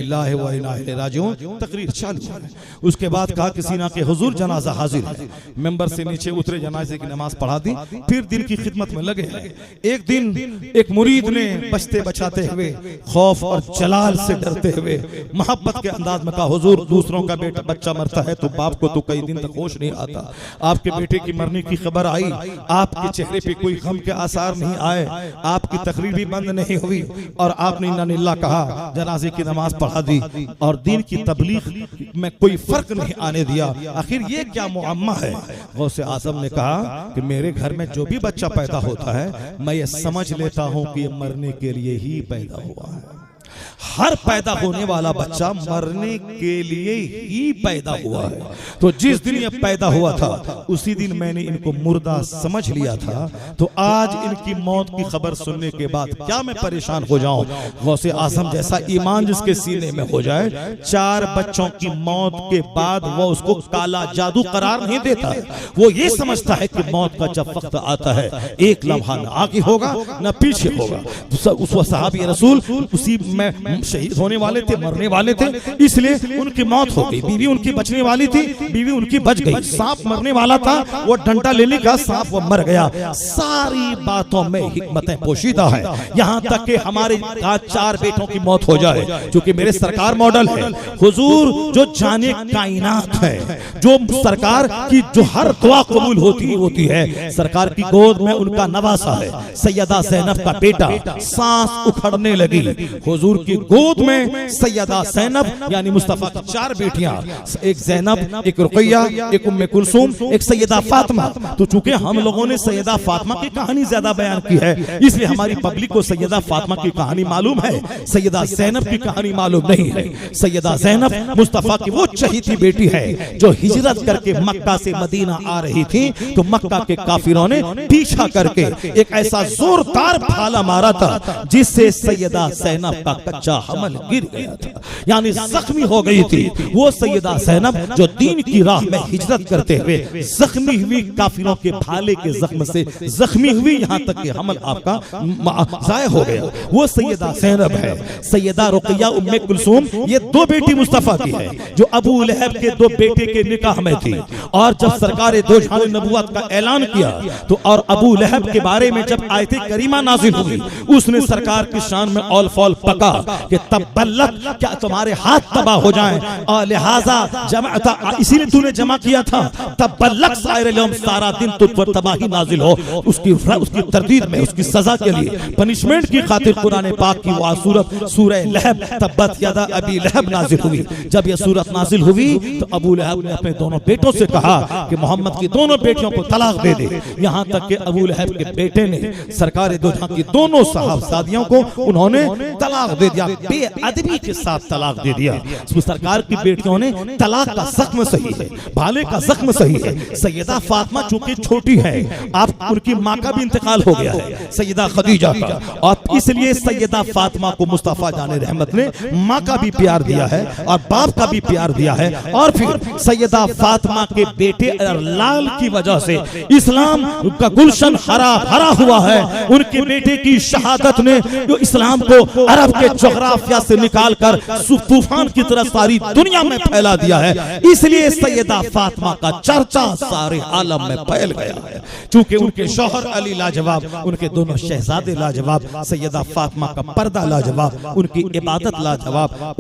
चालू है। उसके बाद कहा किसी ना के हुजूर जनाजा हाजिर है, मेंबर से नीचे उतरे, जनाजे की नमाज पढ़ा दी, फिर दिन की खिदमत में लगे। एक दिन एक मुरीद ने बचते बचाते हुए, खौफ और जलाल से डरते हुए, मोहब्बत के अंदाज में कहा हुजूर दूसरों का बेटा बच्चा मरता है तो बाप को तो कई दिन तक होश नहीं आता, आपके बेटे की मरने की खबर आई, आपके चेहरे पे कोई गम के आसार नहीं आए, आपकी तकरीर भी बंद नहीं हुई, और आपने इन्ना लिल्लाह कहा, जनाजे की नमाज पढ़ा दी, और दीन की तबलीग में कोई फर्क नहीं आने दिया। आखिर ये क्या मुअम्मा है। गौसे आज़म ने कहा कि मेरे घर में जो भी बच्चा पैदा होता है, मैं ये समझ लेता हूं कि ये मरने के लिए ही पैदा हुआ है। हर पैदा होने वाला बच्चा मरने के लिए ही पैदा हुआ है। तो जिस दिन ये पैदा हुआ था उसी दिन मैंने इनको मुर्दा समझ लिया था, तो आज इनकी मौत की खबर सुनने के बाद क्या मैं परेशान हो जाऊं। गौसे आज़म जैसा ईमान जिसके सीने में हो जाए, 4 बच्चों की मौत के बाद वो उसको काला जादू करार नहीं देता, वो ये समझता है कि मौत का जब वक्त आता है, एक लम्हा न आगे होगा न पीछे होगा। उस सहाबी रसूल उसी में शहीद होने वाले थे, मरने वाले थे, इसलिए उनकी मौत हो गई। बीवी उनकी बचने वाली थी, बीवी उनकी बच गई। सांप मरने वाला था, वो डंडा लेने का, सांप वो मर गया। सारी बातों में हिकमतें पोशीदा है। यहाँ तक कि हमारे 4 बेटों की मौत हो जाए, क्योंकि मेरे सरकार मॉडल है। हुजूर जो जाने कायनात है, जो सरकार की जो हर दुआ कबूल होती है, सरकार की गोद में उनका नवासा है, सैयदा ज़ैनब का बेटा। सांस उखड़ने लगी, हुजूर की गोद में सैयदा ज़ैनब यानी मुस्तफा की 4 बेटियां, एक ज़ैनब, एक रुक़ैया, एक उम्मे कुलसूम, एक सैयदा फातिमा। तो चूंकि हम लोगों ने सैयदा फातिमा की कहानी ज्यादा बयान की है, इसलिए हमारी पब्लिक को सैयदा फातिमा की कहानी मालूम है, सैयदा ज़ैनब की कहानी मालूम नहीं है। सैयदा ज़ैनब मुस्तफा की वो चहीती बेटी है जो हिजरत करके मक्का से मदीना आ रही थी, तो मक्का के काफिरों ने पीछा करके एक ऐसा जोरदार भाला मारा था जिससे सैयदा ज़ैनब का कच्चा हमल गिर गया था, यानी जख्मी हो गई थी वो सैयदा ज़ैनब जो दीन की राह में हिजरत करते हुए जख्मी हुई, काफिरों के भाले के जख्म से जख्मी हुई, यहाँ तक कि हमल आपका ज़ाया हो गया। वो सैयदा ज़ैनब है। सैयदा रुक़ैया उम्मे कुलसूम ये दो बेटी मुस्तफ़ा की है जो अबू लहब के दो बेटे के निकाह में थी। और जब सरकार दो जहान नबुवत का ऐलान किया तो और अबू लहब के बारे में जब आयते करीमा नाजिल हुई, उसने सरकार की शान में ऑल फॉल पका कि तब्बलक, क्या तुम्हारे हाथ तबाह हो जाएं, और लिहाजा जमा, इसीलिए तूने जमा किया था, तब्बलक साइर यौम, सारा दिन तुझ पर तबाही नाजिल हो। उसकी तरदीद में उसकी सजा के लिए पनिशमेंट की खातिर कुरान पाक की वो सूरत सूरह लहब तब्बत यदा अबी लहब नाजिल हुई। जब यह सूरत नाजिल हुई तो अबू लहब ने अपने दोनों बेटों से कहा कि मोहम्मद की दोनों बेटियों को तलाक दे दे। यहाँ तक कि अबू लहब के बेटे ने सरकार दो जहां की दोनों साहबजादियों को उन्होंने तलाक दे दिया, बेअदबी के साथ तलाक दे दिया। सरकार की बेटियों ने तलाक का जख्म सही है, भाले का जख्म सही है। सैयदा फातिमा चूंकि छोटी है, आप उनकी माँ का भी इंतकाल हो गया है, सैयदा खदीजा का, और इसलिए सैयदा फातिमा को मुस्तफा जाने रहमत ने माँ का भी प्यार दिया है और बाप का भी प्यार दिया है। और फिर सैयदा फातिमा के बेटे लाल की वजह से इस्लाम का गुलशन हरा भरा हुआ है। उनके बेटे की शहादत ने जो इस्लाम को अरब के जोग्राफिया से निकालकर तूफान की तरह सारी दुनिया में फैला दिया है। इसलिए सैयदा फातिमा का चर्चा सारे आलम में फैल गया है। चूंकि उनके शौहर अली लाजवाब, उनके दोनों शहजादे लाजवाब, सैयदा फातिमा का पर्दा लाजवाब, उनकी इबादत लाजवाब,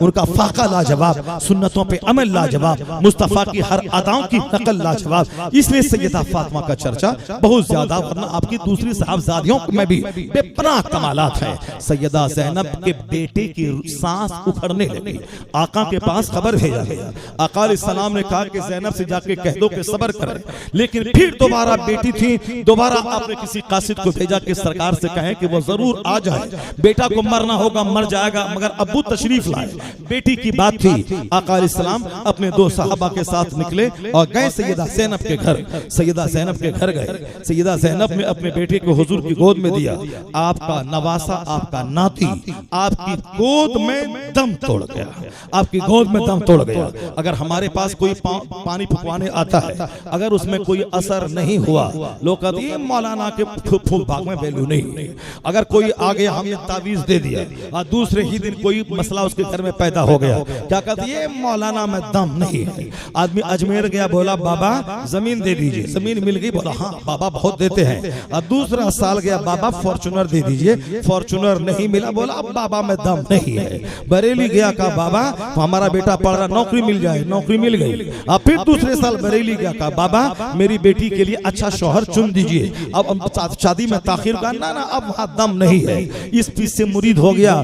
उनका फाका लाजवाब, सुन्नतों पे अमल लाजवाब, मुस्तफा की हर अदाओं की नकल लाजवाब। इसलिए सैयदा फातिमा का चर्चा बहुत ज्यादा, वरना आपकी दूसरी साहबजादियों में भी बेपनाह कमालात हैं। सैयदा ज़ैनब के बेटे की सांस उखड़ने लगी, आका के पास खबर भेजा गया। आका अलैहिस्सलाम ने कहा कि ज़ैनब से जाके कह दो कि सब्र करें, लेकिन फिर दोबारा बेटी थी, दोबारा आपने किसी कासिद को भेजा कि सरकार से कहें कि वो जरूर आ जाए, बेटा को मरना होगा, मर जाएगा, मगर अब्बू तशरीफ लाए। बेटी की बात थी। आका अलैहिस्सलाम अपने दो साहबा के साथ निकले और गए सैयदा ज़ैनब के घर। सैयदा ज़ैनब के घर गए, सैयदा ज़ैनब ने अपने बेटे को हुजूर की गोद में दिया। आपका नवासा, आपका नाती आपकी गोद में दम तोड़ गया, आपकी गोद में दम तोड़ गया। अगर हमारे पास कोई पानी फुकवाने आता है, अगर उसमें कोई असर नहीं हुआ, लोग कहते हैं मौलाना के फूक भाग में वैल्यू नहीं। अगर कोई आ गया, हमने तावीज दे दिया और दूसरे ही दिन कोई मसला उसके घर में पैदा हो गया, क्या कहते हैं मौलाना में दम नहीं है। आदमी अजमेर गया, बोला बाबा जमीन दे दीजिए, जमीन मिल गई, बोला हाँ बाबा बहुत देते हैं। और दूसरा साल गया, बाबा फॉर्चूनर दे दीजिए, फॉर्चूनर नहीं मिला, बोला अब बाबा में दम नहीं है। बरेली गया, कहा बाबा हमारा बेटा पढ़ रहा, नौकरी मिल जाए, नौकरी मिल गई। अब फिर दूसरे साल बरेली गया, कहा बाबा मेरी बेटी के लिए अच्छा शौहर चुन दीजिए। अब शादी में ताखिर का ना अब वहां दम नहीं है। इस चीज से मुरीद हो गया।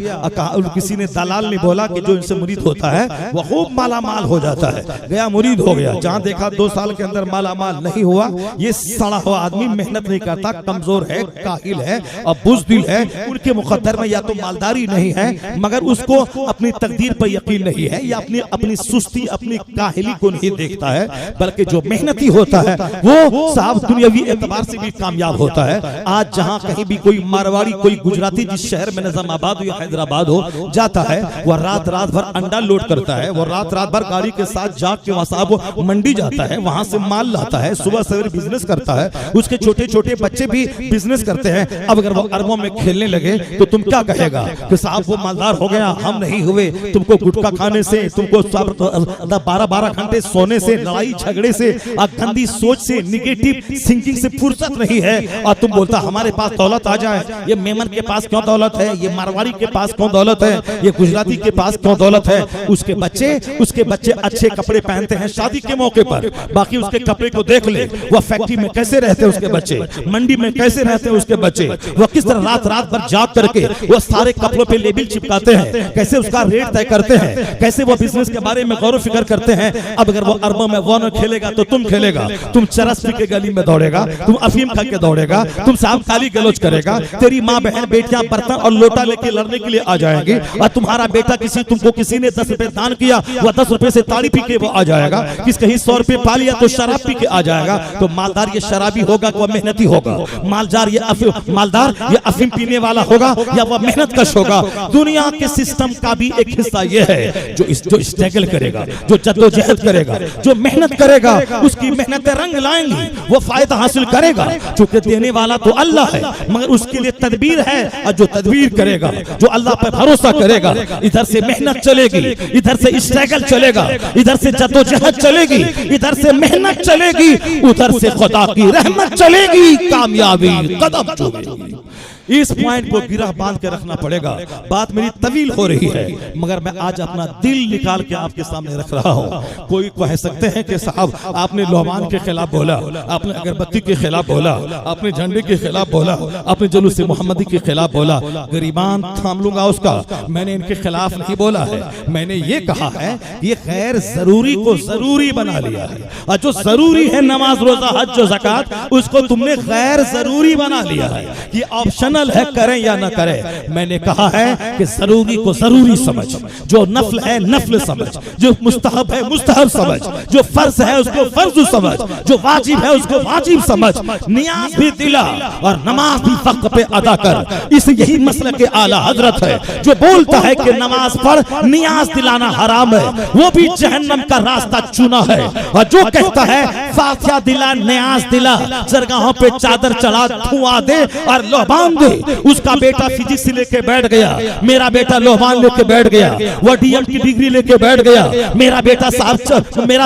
किसी ने दलाल ने बोला कि जो इनसे मुरीद होता है वो खूब माला माल हो जाता है। गया मुरीद हो गया, जहां देखा 2 साल के अंदर माला माल नहीं हुआ। ये सड़ा हुआ आदमी मेहनत नहीं करता, कमजोर है, काहिल है और बुज़दिल है। उनके मुकद्दर में या तो मालदारी नहीं है, मगर उसको अपनी तकदीर पर यकीन नहीं है, या अपनी सुस्ती, अपनी काहिली को नहीं देखता है, बल्कि जो मेहनती होता है वो साहब दुनियावी एतबार से भी कामयाब होता है। आज जहां कहीं भी कोई मारवाड़ी, कोई गुजराती जिस शहर में निजामाबाद हो या हैदराबाद हो जाता है, वह रात रात भर अंडा लोड करता है, वो रात रात भर गाड़ी के साथ जाग के वहां साहब वो मंडी जाता है, वहां से माल लाता है, सुबह सवेरे बिजनेस करता है। उसके छोटे छोटे बच्चे भी बिजनेस करते हैं। अब अगर वो अरबों में खेलने लगे तो तुम क्या कहेगा कि साहब वो मालदार हो गया, हम नहीं हुए। तुमको गुटखा खाने से, तुमको 12-12 घंटे सोने से, लड़ाई झगड़े से, गंदी सोच से, निगेटिव थिंकिंग से फुर्सत नहीं है, और तुम बोलता हमारे पास दौलत आ जाए। ये मेमन के पास क्यों दौलत है, ये मारवाड़ी के पास क्यों दौलत है, ये गुजराती के पास क्यों दौलत है। उसके बच्चे अच्छे कपड़े पहनते हैं शादी के मौके पर, बाकी उसके कपड़े को देख ले, वह फैक्ट्री में कैसे रहते हैं उसके बच्चे, मंडी में कैसे रहते हैं उसके बच्चे, वह किस तरह रात रात भर जाग करके वो सारे कपड़ों पे लेबल चिपकाते हैं, कैसे उसका रेट तय करते हैं, कैसे वो बिजनेस के बारे में गौर फिक्र करते हैं। अब अगर वो अरबों में वो न खेलेगा तो तुम खेलेगा, तुम चरस पी के गली में दौड़ेगा, तुम अफीम खा के दौड़ेगा, तुम साहब काली गलोच करेगा, तेरी माँ बहन बेटियां बर्तन और लोटा लेके लड़ने के लिए आ जाएंगी, और तुम्हारा बेटा तुमको किसी ने 10 रुपए दान किया, वह 10 रुपए से ताड़ी पी के वो आ जाएगा, किस कहीं 100 रुपए पा लिया तो शराब पी के आ जाएगा। तो मालदार ये शराबी होगा, वह मेहनती होगा। मालदार ये अफीम पीने वाला होगा या वह मेहनत कश होगा। दुनिया के सिस्टम का भी एक हिस्सा यह है जो स्ट्रगल करेगा, जो जद्दोजहद करेगा, जो मेहनत करेगा, उसकी मेहनत रंग लाएंगी, वो फायदा हासिल करेगा। क्योंकि देने वाला तो अल्लाह है, मगर उसके लिए तदबीर है। और जो तदबीर करेगा, जो अल्लाह पर भरोसा करेगा, इधर से मेहनत चलेगी, इधर से स्ट्रगल चलेगा, इधर से जद्दोजहद चलेगी, इधर से मेहनत चलेगी, उधर से खुदा की रहमत चलेगी, कामयाबी कदम चूमेगी। इस पॉइंट को गिरह बांध के रखना पड़ेगा। बात मेरी तवील हो रही है, मगर मैं आज अपना दिल निकाल के आपके सामने रख रहा हूँ। कोई कह सकते हैं कि साहब आपने लोहमान के खिलाफ बोला, आपने अगरबत्ती के खिलाफ बोला, आपने झंडे के खिलाफ बोला, आपने जुलूस मोहम्मदी के खिलाफ बोला। गरीबान थाम लूंगा उसका, मैंने इनके खिलाफ नहीं बोला है। मैंने ये कहा है ये गैर जरूरी को जरूरी बना लिया है, और जो जरूरी है नमाज रोजा हज जो ज़कात, उसको तुमने गैर जरूरी बना लिया है कि ऑप्शन है, करें या ना करें। मैंने कहा है कि जरूरी को जरूरी समझ, जो नफल है नफल समझ, जो मुस्तहब है मुस्तहब समझ, जो फर्ज है उसको फर्ज समझ, जो वाजिब है उसको वाजिब समझ। नियाज भी दिला और नमाज भी वक्त पे अदा कर। इस यही मसलक के आला हजरत है जो बोलता है कि नमाज पढ़, नियाज दिलाना हराम है, वो भी जहन्नम का रास्ता चुना है। और जो कहता है फातिहा दिला, नियाज दिला, जरगाहों पे चादर चढ़ा, धुआं दे और लोहबान, उसका बेटा फिजिक्स लेके बैठ गया, मेरा बेटा लोहमान लेके बैठ गया, वो डीएम की डिग्री लेके बैठ गया, मेरा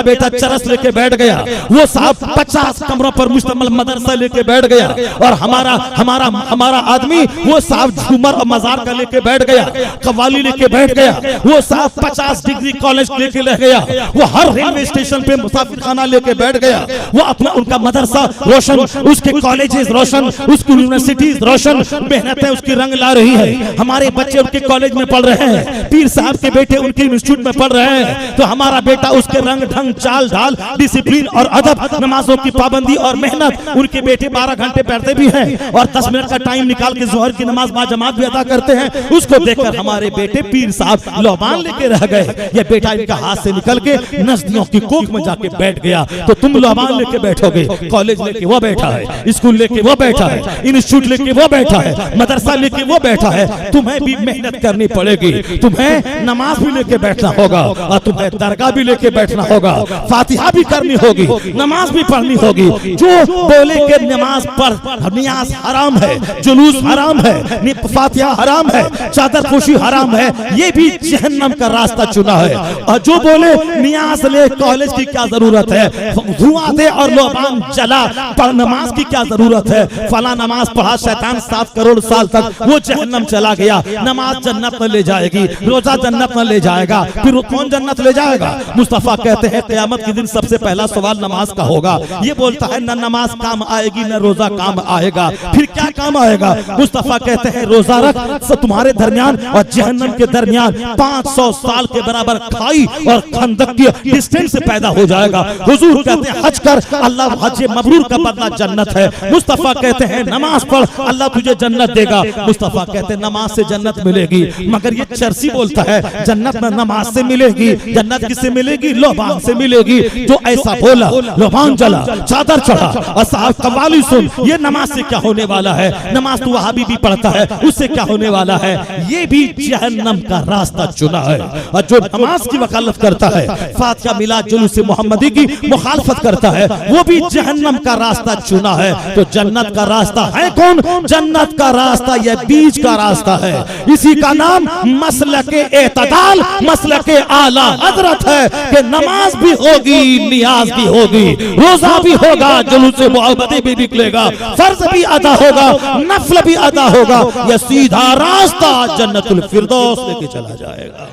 बेटा चरस लेके बैठ गया, वो साहब 50 कमरों पर मुश्तमिल मदरसा लेके बैठ गया, और हमारा आदमी वो साहब झूमर और मजार का लेके बैठ गया, कव्वाली लेके बैठ गया, वो साहब 50 डिग्री कॉलेज लेके ले गया, वो हर रेलवे स्टेशन पे मुसाफिर खाना लेके बैठ गया, वो अपना उनका मदरसा रोशन, उसके कॉलेजेस रोशन, उसकी यूनिवर्सिटीज रोशन, मेहनत है उसकी रंग ला रही है। हमारे बच्चे उनके कॉलेज में पढ़ रहे हैं, पीर साहब के बेटे उनके इंस्टीट्यूट में पढ़ रहे हैं, तो हमारा बेटा उसके रंग ढंग चाल ढाल डिसिप्लिन और अदब, नमाजों की पाबंदी और मेहनत, उनके बेटे 12 घंटे पढ़ते भी हैं और 10 मिनट का टाइम निकाल के जोहर की नमाज बाजमात भी अदा करते हैं। उसको देखकर हमारे बेटे पीर साहब लोहमान लेके रह गए। ये बेटा इनका हाथ से निकल के नजदियों की कोख में जाके बैठ गया, तो तुम लोहमान लेके बैठोगे, कॉलेज लेके वो बैठा है, स्कूल लेके वो बैठा है, इंस्टीट्यूट लेके वो बैठा है, मदरसा लेके वो बैठा है। तुम्हें भी मेहनत करनी पड़ेगी, तुम्हें नमाज भी लेके बैठना होगा, और तुम्हें दरगाह भी लेके बैठना होगा, फातिहा भी करनी होगी, नमाज भी पढ़नी होगी। जो बोले कि नमाज पढ़, नियाज हराम है, जुलूस हराम है, फातिहा हराम है, चादर पोशी हराम है, ये भी जहन्नम का रास्ता चुना है। और जो बोले नियाज ले, कॉलेज की क्या जरूरत है, धुआं दे और लोहबान जला, पर नमाज की क्या जरूरत है, फला नमाज पढ़ा शैतान 7 करोड़ साल तक, वो जहन्नम चला गया। नमाज जन्नत में ले जाएगी, रोजा जन्नत में ले जाएगा, फिर कौन जन्नत ले जाएगा? मुस्तफा कहते हैं क़यामत के दिन सबसे पहला सवाल नमाज का होगा। ये बोलता है न नमाज काम आएगी न रोजा काम आएगा, फिर क्या काम आएगा? मुस्तफा कहते हैं रोजा रख, तुम्हारे दरमियान और जहन्नम के दरमियान 500 साल के बराबर खाई और खंदक की डिस्टेंस पैदा हो जाएगा। हुजूर कहते हैं हज कर, अल्लाह हज मबरूर का बदला जन्नत है। मुस्तफा कहते हैं नमाज पढ़, अल्लाह तुझे जन्नत देगा। मुस्तफा कहते हैं नमाज से जन्नत मिलेगी, मगर ये चर्सी बोलता है जन्नत में नमाज से मिलेगी। जन्नत किससे मिलेगी? लोहबान से मिलेगी। जो ऐसा बोला, लोहबान जला, चादर चढ़ा, और साहब कव्वाली सुन, ये नमाज से क्या होने वाला है? नमाज तो वहाबी भी पढ़ता है, उससे क्या होने वाला है? ये भी जहन्नम का रास्ता चुना है। और जो नमाज की वकालत करता है, फातिहा मिलाद जुलूस मोहम्मदी की मुखालफत करता है, वो भी जहन्नम का रास्ता चुना है। तो जन्नत का रास्ता है कौन? जन्नत का रास्ता ये बीच का रास्ता है। इसी का नाम मसलके एतदाल, मसलके आला हजरत है कि नमाज भी होगी, नियाज भी होगी, रोजा भी होगा, जुलूस मोहम्मदी भी निकलेगा, फर्ज भी अदा होगा, नफल भी अदा होगा। यह सीधा रास्ता जन्नतुल फिरदौस लेके चला जाएगा।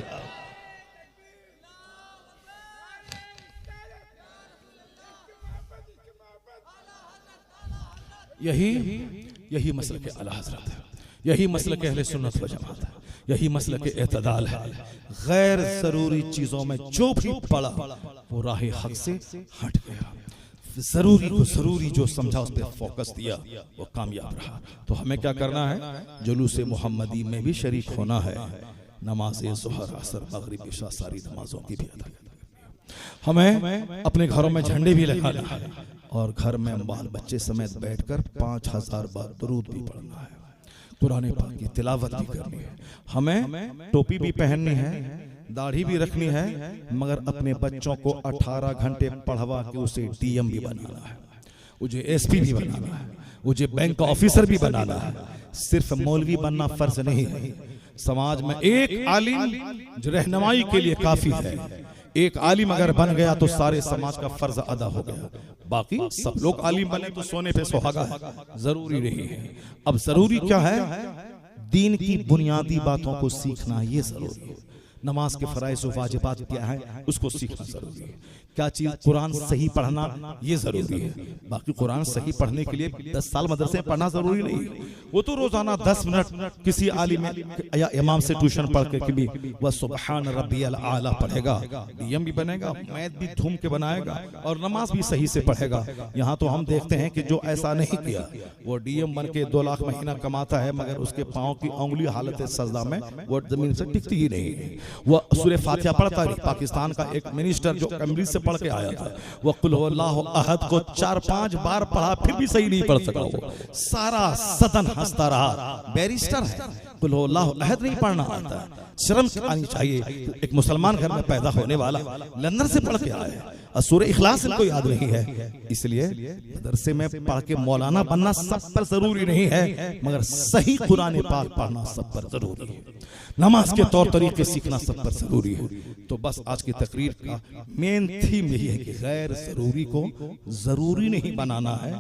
यही मसलक के आला हज़रत है, यही मसलक के अहले सुन्नत व जमात है, यही मसलक के एतदाल है। गैर जरूरी चीजों में जो भी पड़ा वो राह हक से हट गया, जरूरी को जरूरी जो समझा उस पर फोकस दिया, वो कामयाब रहा। तो हमें क्या करना है? जुलूस मोहम्मदी में भी शरीक होना है, नमाज ज़ोहर असर मगरिब इशा सारी नमाजों की भी अदा करनी है। हमें अपने घरों में झंडे भी लगाना है और घर में बाल बच्चे समेत बैठकर 5000 बार दरूद भी पढ़ना है। कुरान पाक की तिलावत भी करनी है, हमें टोपी भी पहननी है, दाढ़ी भी रखनी है, मगर अपने बच्चों को 18 घंटे पढ़वा के उसे डीएम भी बनाना है, मुझे एसपी भी बनाना है, मुझे बैंक ऑफिसर भी बनाना है। सिर्फ मौलवी बनना फर्ज नहीं है, समाज में एक आलिम जो रहनुमाई के लिए काफी है। एक आलिम अगर बन गया तो सारे समाज का फर्ज अदा हो गया। बाकी सब लोग आलिम बने तो सोने पे सुहागा है, जरूरी नहीं है। अब जरूरी क्या है? दीन की बुनियादी बातों को सीखना, ये जरूरी है। नमाज के फराइज व वाजिबात क्या है उसको सीखना जरूरी है। क्या चीज कुरान सही पढ़ना ये जरूरी है। बाकी कुरान सही पढ़ने के लिए 10 साल मदरसे में पढ़ना जरूरी नहीं है। वो तो रोजाना 10 मिनट किसी आलिम या इमाम से ट्यूशन पढ़ के भी वह सुबहान रब्बियल आला पढ़ेगा, डीएम भी बनेगा, मैथ भी धूम के बनाएगा और नमाज भी सही से पढ़ेगा। यहाँ तो हम देखते हैं कि जो ऐसा नहीं किया वो डीएम बन के 2 लाख महीना कमाता है, मगर उसके पाँव की उंगली हालत सजदा में वो जमीन से टिकती ही नहीं है। वो सूरह फातिहा पढ़ता है। पाकिस्तान का एक मिनिस्टर जो कैम्ब्रिज से पढ़ के आया था, वो कुल हुवल्लाहु अहद को 4-5 बार पढ़ा, फिर भी सही नहीं पढ़ सका। वो सारा सदन हंसता रहा। बैरिस्टर है, कुल हुवल्लाहु अहद नहीं पढ़ना आता है। शर्म आनी चाहिए। एक मुसलमान घर में पैदा होने वाला लंदन से पढ़ के आया है और सूरह इखलास इनको याद नहीं है, इसलिए मदरसे में पढ़ के मौलाना बनना सब पर जरूरी नहीं है, मगर सही कुरान पाक पढ़ना सब पर जरूरी है। नमाज के तौर तरीके सीखना सब पर जरूरी है। तो बस आज की तकरीर का मेन थीम यही है कि गैर जरूरी को जरूरी नहीं बनाना है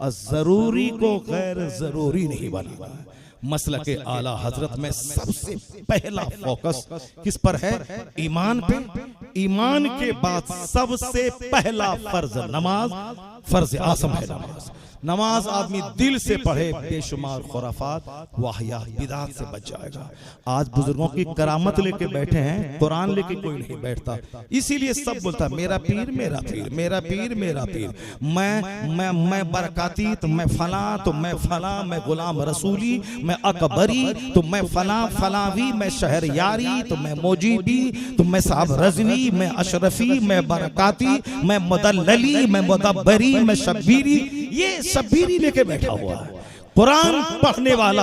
और जरूरी को गैर जरूरी नहीं बनाना है। मसलक के आला हजरत में सबसे पहला फोकस किस पर है? ईमान पे। ईमान के बाद सबसे पहला फर्ज नमाज, फर्ज आज़म है नमाज। नमाज आदमी दिल से पढ़े, बेशुमार खुराफात वाहियात बिदात से बच जाएगा। आज बुजुर्गों की करामत लेके बैठे हैं, कुरान लेके कोई नहीं बैठता। इसीलिए सब बोलता मेरा पीर मेरा पीर मेरा पीर मेरा पीर, मैं बरकाती तो मैं फला, तो मैं फला, मैं गुलाम रसूली, मैं अकबरी, तो मैं फला फलावी, मैं शहर यारी, तो मैं मोजीबी, तो मैं साहब रजवी, मैं अशरफी, मैं बरकाती, मैं मुदल्लली, मैं मुदब्बरी, मैं शब्बीरी। ये शब्बीरी लेके बैठा हुआ है। कुरान पढ़ने वाला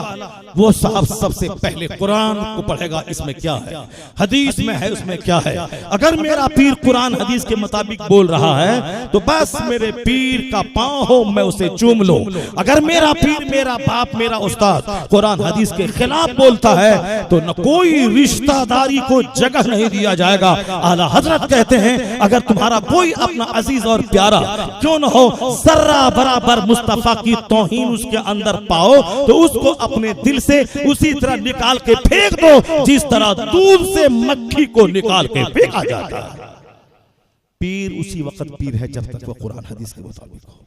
वो साहब सबसे पहले कुरान को पढ़ेगा, इसमें क्या है, हदीस में है, उसमें क्या है। अगर मेरा पीर कुरान हदीस के मुताबिक बोल रहा है तो बस मेरे पीर का पांव हो, मैं उसे चूम लो। अगर मेरा पीर, मेरा बाप, मेरा उस्ताद कुरान हदीस के खिलाफ बोलता है तो न कोई रिश्तेदारी को जगह नहीं दिया जाएगा। आला हजरत कहते हैं अगर तुम्हारा कोई अपना अजीज और प्यारा क्यों न हो, जर्रा बराबर मुस्तफा की तौहीन उसके अंदर पाओ तो उसको अपने दिल से उसी तरह निकाल के फेंक दो जिस तरह दूध से मक्खी को निकाल के फेंका जाता है। पीर उसी वक्त पीर है जब तक वह कुरान हदीस के मुताबिक हो।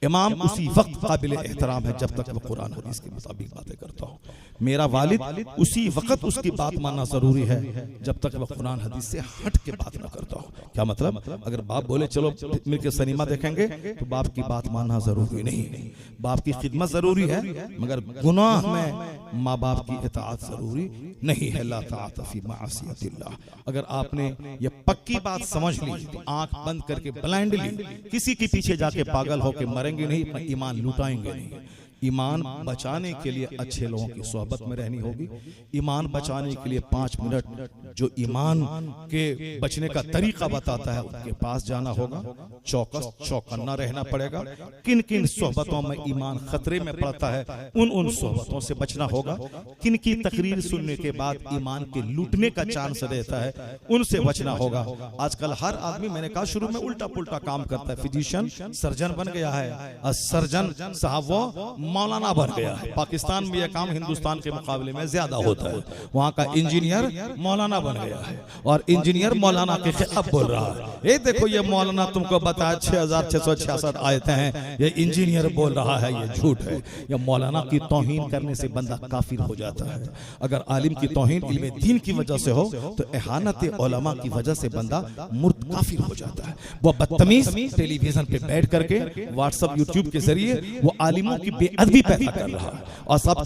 इमाम उसी वक्त काबिल एहतराम है जब तक वह कुरान हदीस के मुताबिक बातें करता हो। मेरा वालिद उसी वक्त उसकी बात मानना जरूरी है जब तक वह कुरान हदीस से हट के बात ना करता हो। क्या मतलब? अगर बाप बोले चलो मिलकर सिनेमा देखेंगे तो बाप की बात मानना जरूरी नहीं है। बाप की खिदमत जरूरी है, मगर गुनाह में माँ बाप की इताअत जरूरी नहीं है। ला ताअत फी मासियतिल्लाह। अगर आपने ये पक्की बात समझ ली तो आंख बंद करके ब्लाइंडली किसी के पीछे जाके पागल होके मरेंगे नहीं, अपना ईमान लुटाएंगे नहीं। ईमान बचाने के लिए अच्छे लोगों की सोहबत में रहनी होगी। ईमान बचाने के लिए 5 मिनट जो ईमान के बचने का तरीका बताता है उनके पास जाना होगा। चौकस चौकन्ना रहना पड़ेगा। किन किन सोहबतों में ईमान खतरे में पड़ता है उन सोहबतों से बचना होगा। किन की तकरीर सुनने के बाद ईमान के लूटने का चांस रहता है उनसे बचना होगा। आजकल हर आदमी, मैंने कहा शुरू में, उल्टा पुल्टा काम करता है। फिजिशियन सर्जन बन गया है और सर्जन साहब वो मौलाना बन गया है। पाकिस्तान में यह काम हिंदुस्तान के मुकाबले में ज्यादा होता है। वहाँ का इंजीनियर मौलाना बन गया है और इंजीनियर मौलाना के खिलाफ बोल रहा है। ये देखो ये मौलाना तुमको बताया 6666 आयतें हैं, ये इंजीनियर बोल रहा है, ये झूठ है। ये मौलाना की तौहीन करने से बंदा काफिर हो जाता है। अगर आलिम की तौहीन इल्मे दीन की वजह से हो तो एहानत उलमा की वजह से बंदा मुर्द काफिर हो जाता है। वो बदतमीज टेलीविजन पे बैठ करके व्हाट्सएप यूट्यूब के जरिए वो आलिमों की बेअदबी पैदा कर रहा है। और सब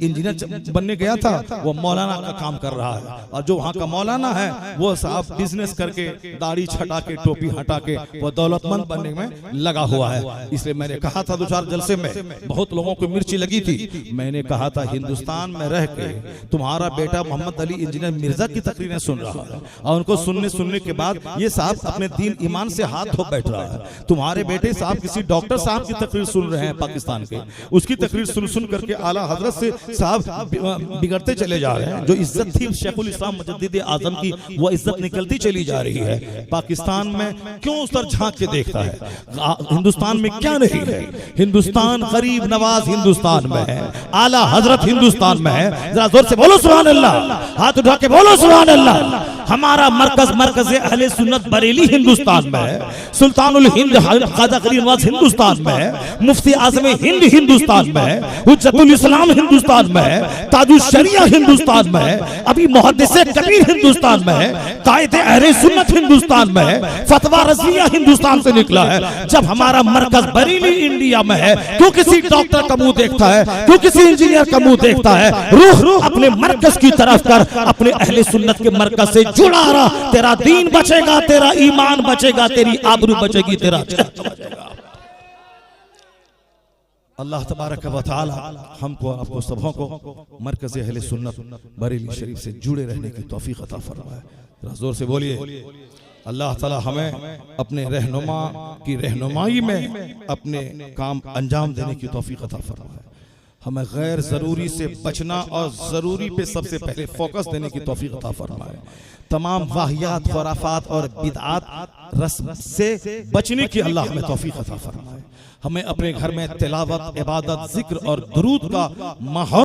इंजीनियर बनने गया था, वो मौलाना का काम कर रहा है। और जो वहाँ का मौलाना है वो साहब बिजनेस करके दाढ़ी छटा के टोपी हटा के वो दौलतमंद बनने में लगा हुआ है। इसलिए मैंने कहा था 2-4 जलसे में बहुत लोगों को मिर्ची लगी थी। मैंने कहा था हिंदुस्तान में रह के तुम्हारा बेटा मोहम्मद अली इंजीनियर मिर्जा की तकरीरें सुन रहा है और उनको सुनने के बाद ये साहब अपने दीन ईमान से हाथ धो बैठ रहा है। तुम्हारे बेटे साहब किसी डॉक्टर साहब की तकरीर सुन रहे हैं पाकिस्तान के, उसकी तकरीर सुन करके आला हजरत से साहब बिगड़ते चले जा रहे हैं। जो इज्जत थी शेखुल इस्लाम मुजद्दिद आजम की, वो इज्जत निकलती चली जा रही है। पाकिस्तान में क्यों उस तरह झांक के देखता है? हिंदुस्तान में क्या नहीं है? हिंदुस्तान गरीब नवाज हिंदुस्तान में है, आला हजरत हिंदुस्तान में है। जरा जोर से बोलो सुभान अल्लाह, हाथ उठा के बोलो सुभान अल्लाह। हमारा मरकज अहले सुन्नत बरेली हिंदुस्तान में है, सुल्तानुल हिंद ख्वाजा करीम नवाज हिंदुस्तान में है, मुफ्ती आजम हिंद हिंदुस्तान में है, हुज्जतुल इस्लाम हिंदुस्तान में है, ताजुल शरिया हिंदुस्तान में है, अभी मुहद्दिस कबीर हिंदुस्तान में है, कायदे अहले सुन्नत हिंदुस्तान में है, फतवा रज़िया हिंदुस्तान से निकला है। जब हमारा मरकज बरेली इंडिया में है, क्यों किसी डॉक्टर का मुंह देखता है? क्यों किसी इंजीनियर का मुंह देखता है? रुख अपने मरकज की तरफ कर, अपने अहले सुन्नत के मरकज से जुड़ा रहा। तेरा दीन बचेगा, तेरा ईमान बचेगा, तेरी आबरू बचेगी, तेरा बचेगा। अल्लाह तबारक व तआला हमको और आपको सबों को मरकज़ अहले सुन्नत बरेली शरीफ से जुड़े रहने की तौफीक अता फरमाए। जरा जोर से बोलिए अल्लाह ताला हमें अपने रहनुमा की रहनुमाई में अपने काम अंजाम देने की तौफीक अता फरमाए। हमें गैर जरूरी से बचना और जरूरी पे सबसे पहले फोकस देने की तौफीक अता फरमाए। तमाम वाहियात, खुराफात और बिदआत रस्म से बचने की अल्लाह हमें तौफीक अता फरमाए। हमें अपने घर में तिलावत, इबादत, जिक्र और दुरूद का माहौल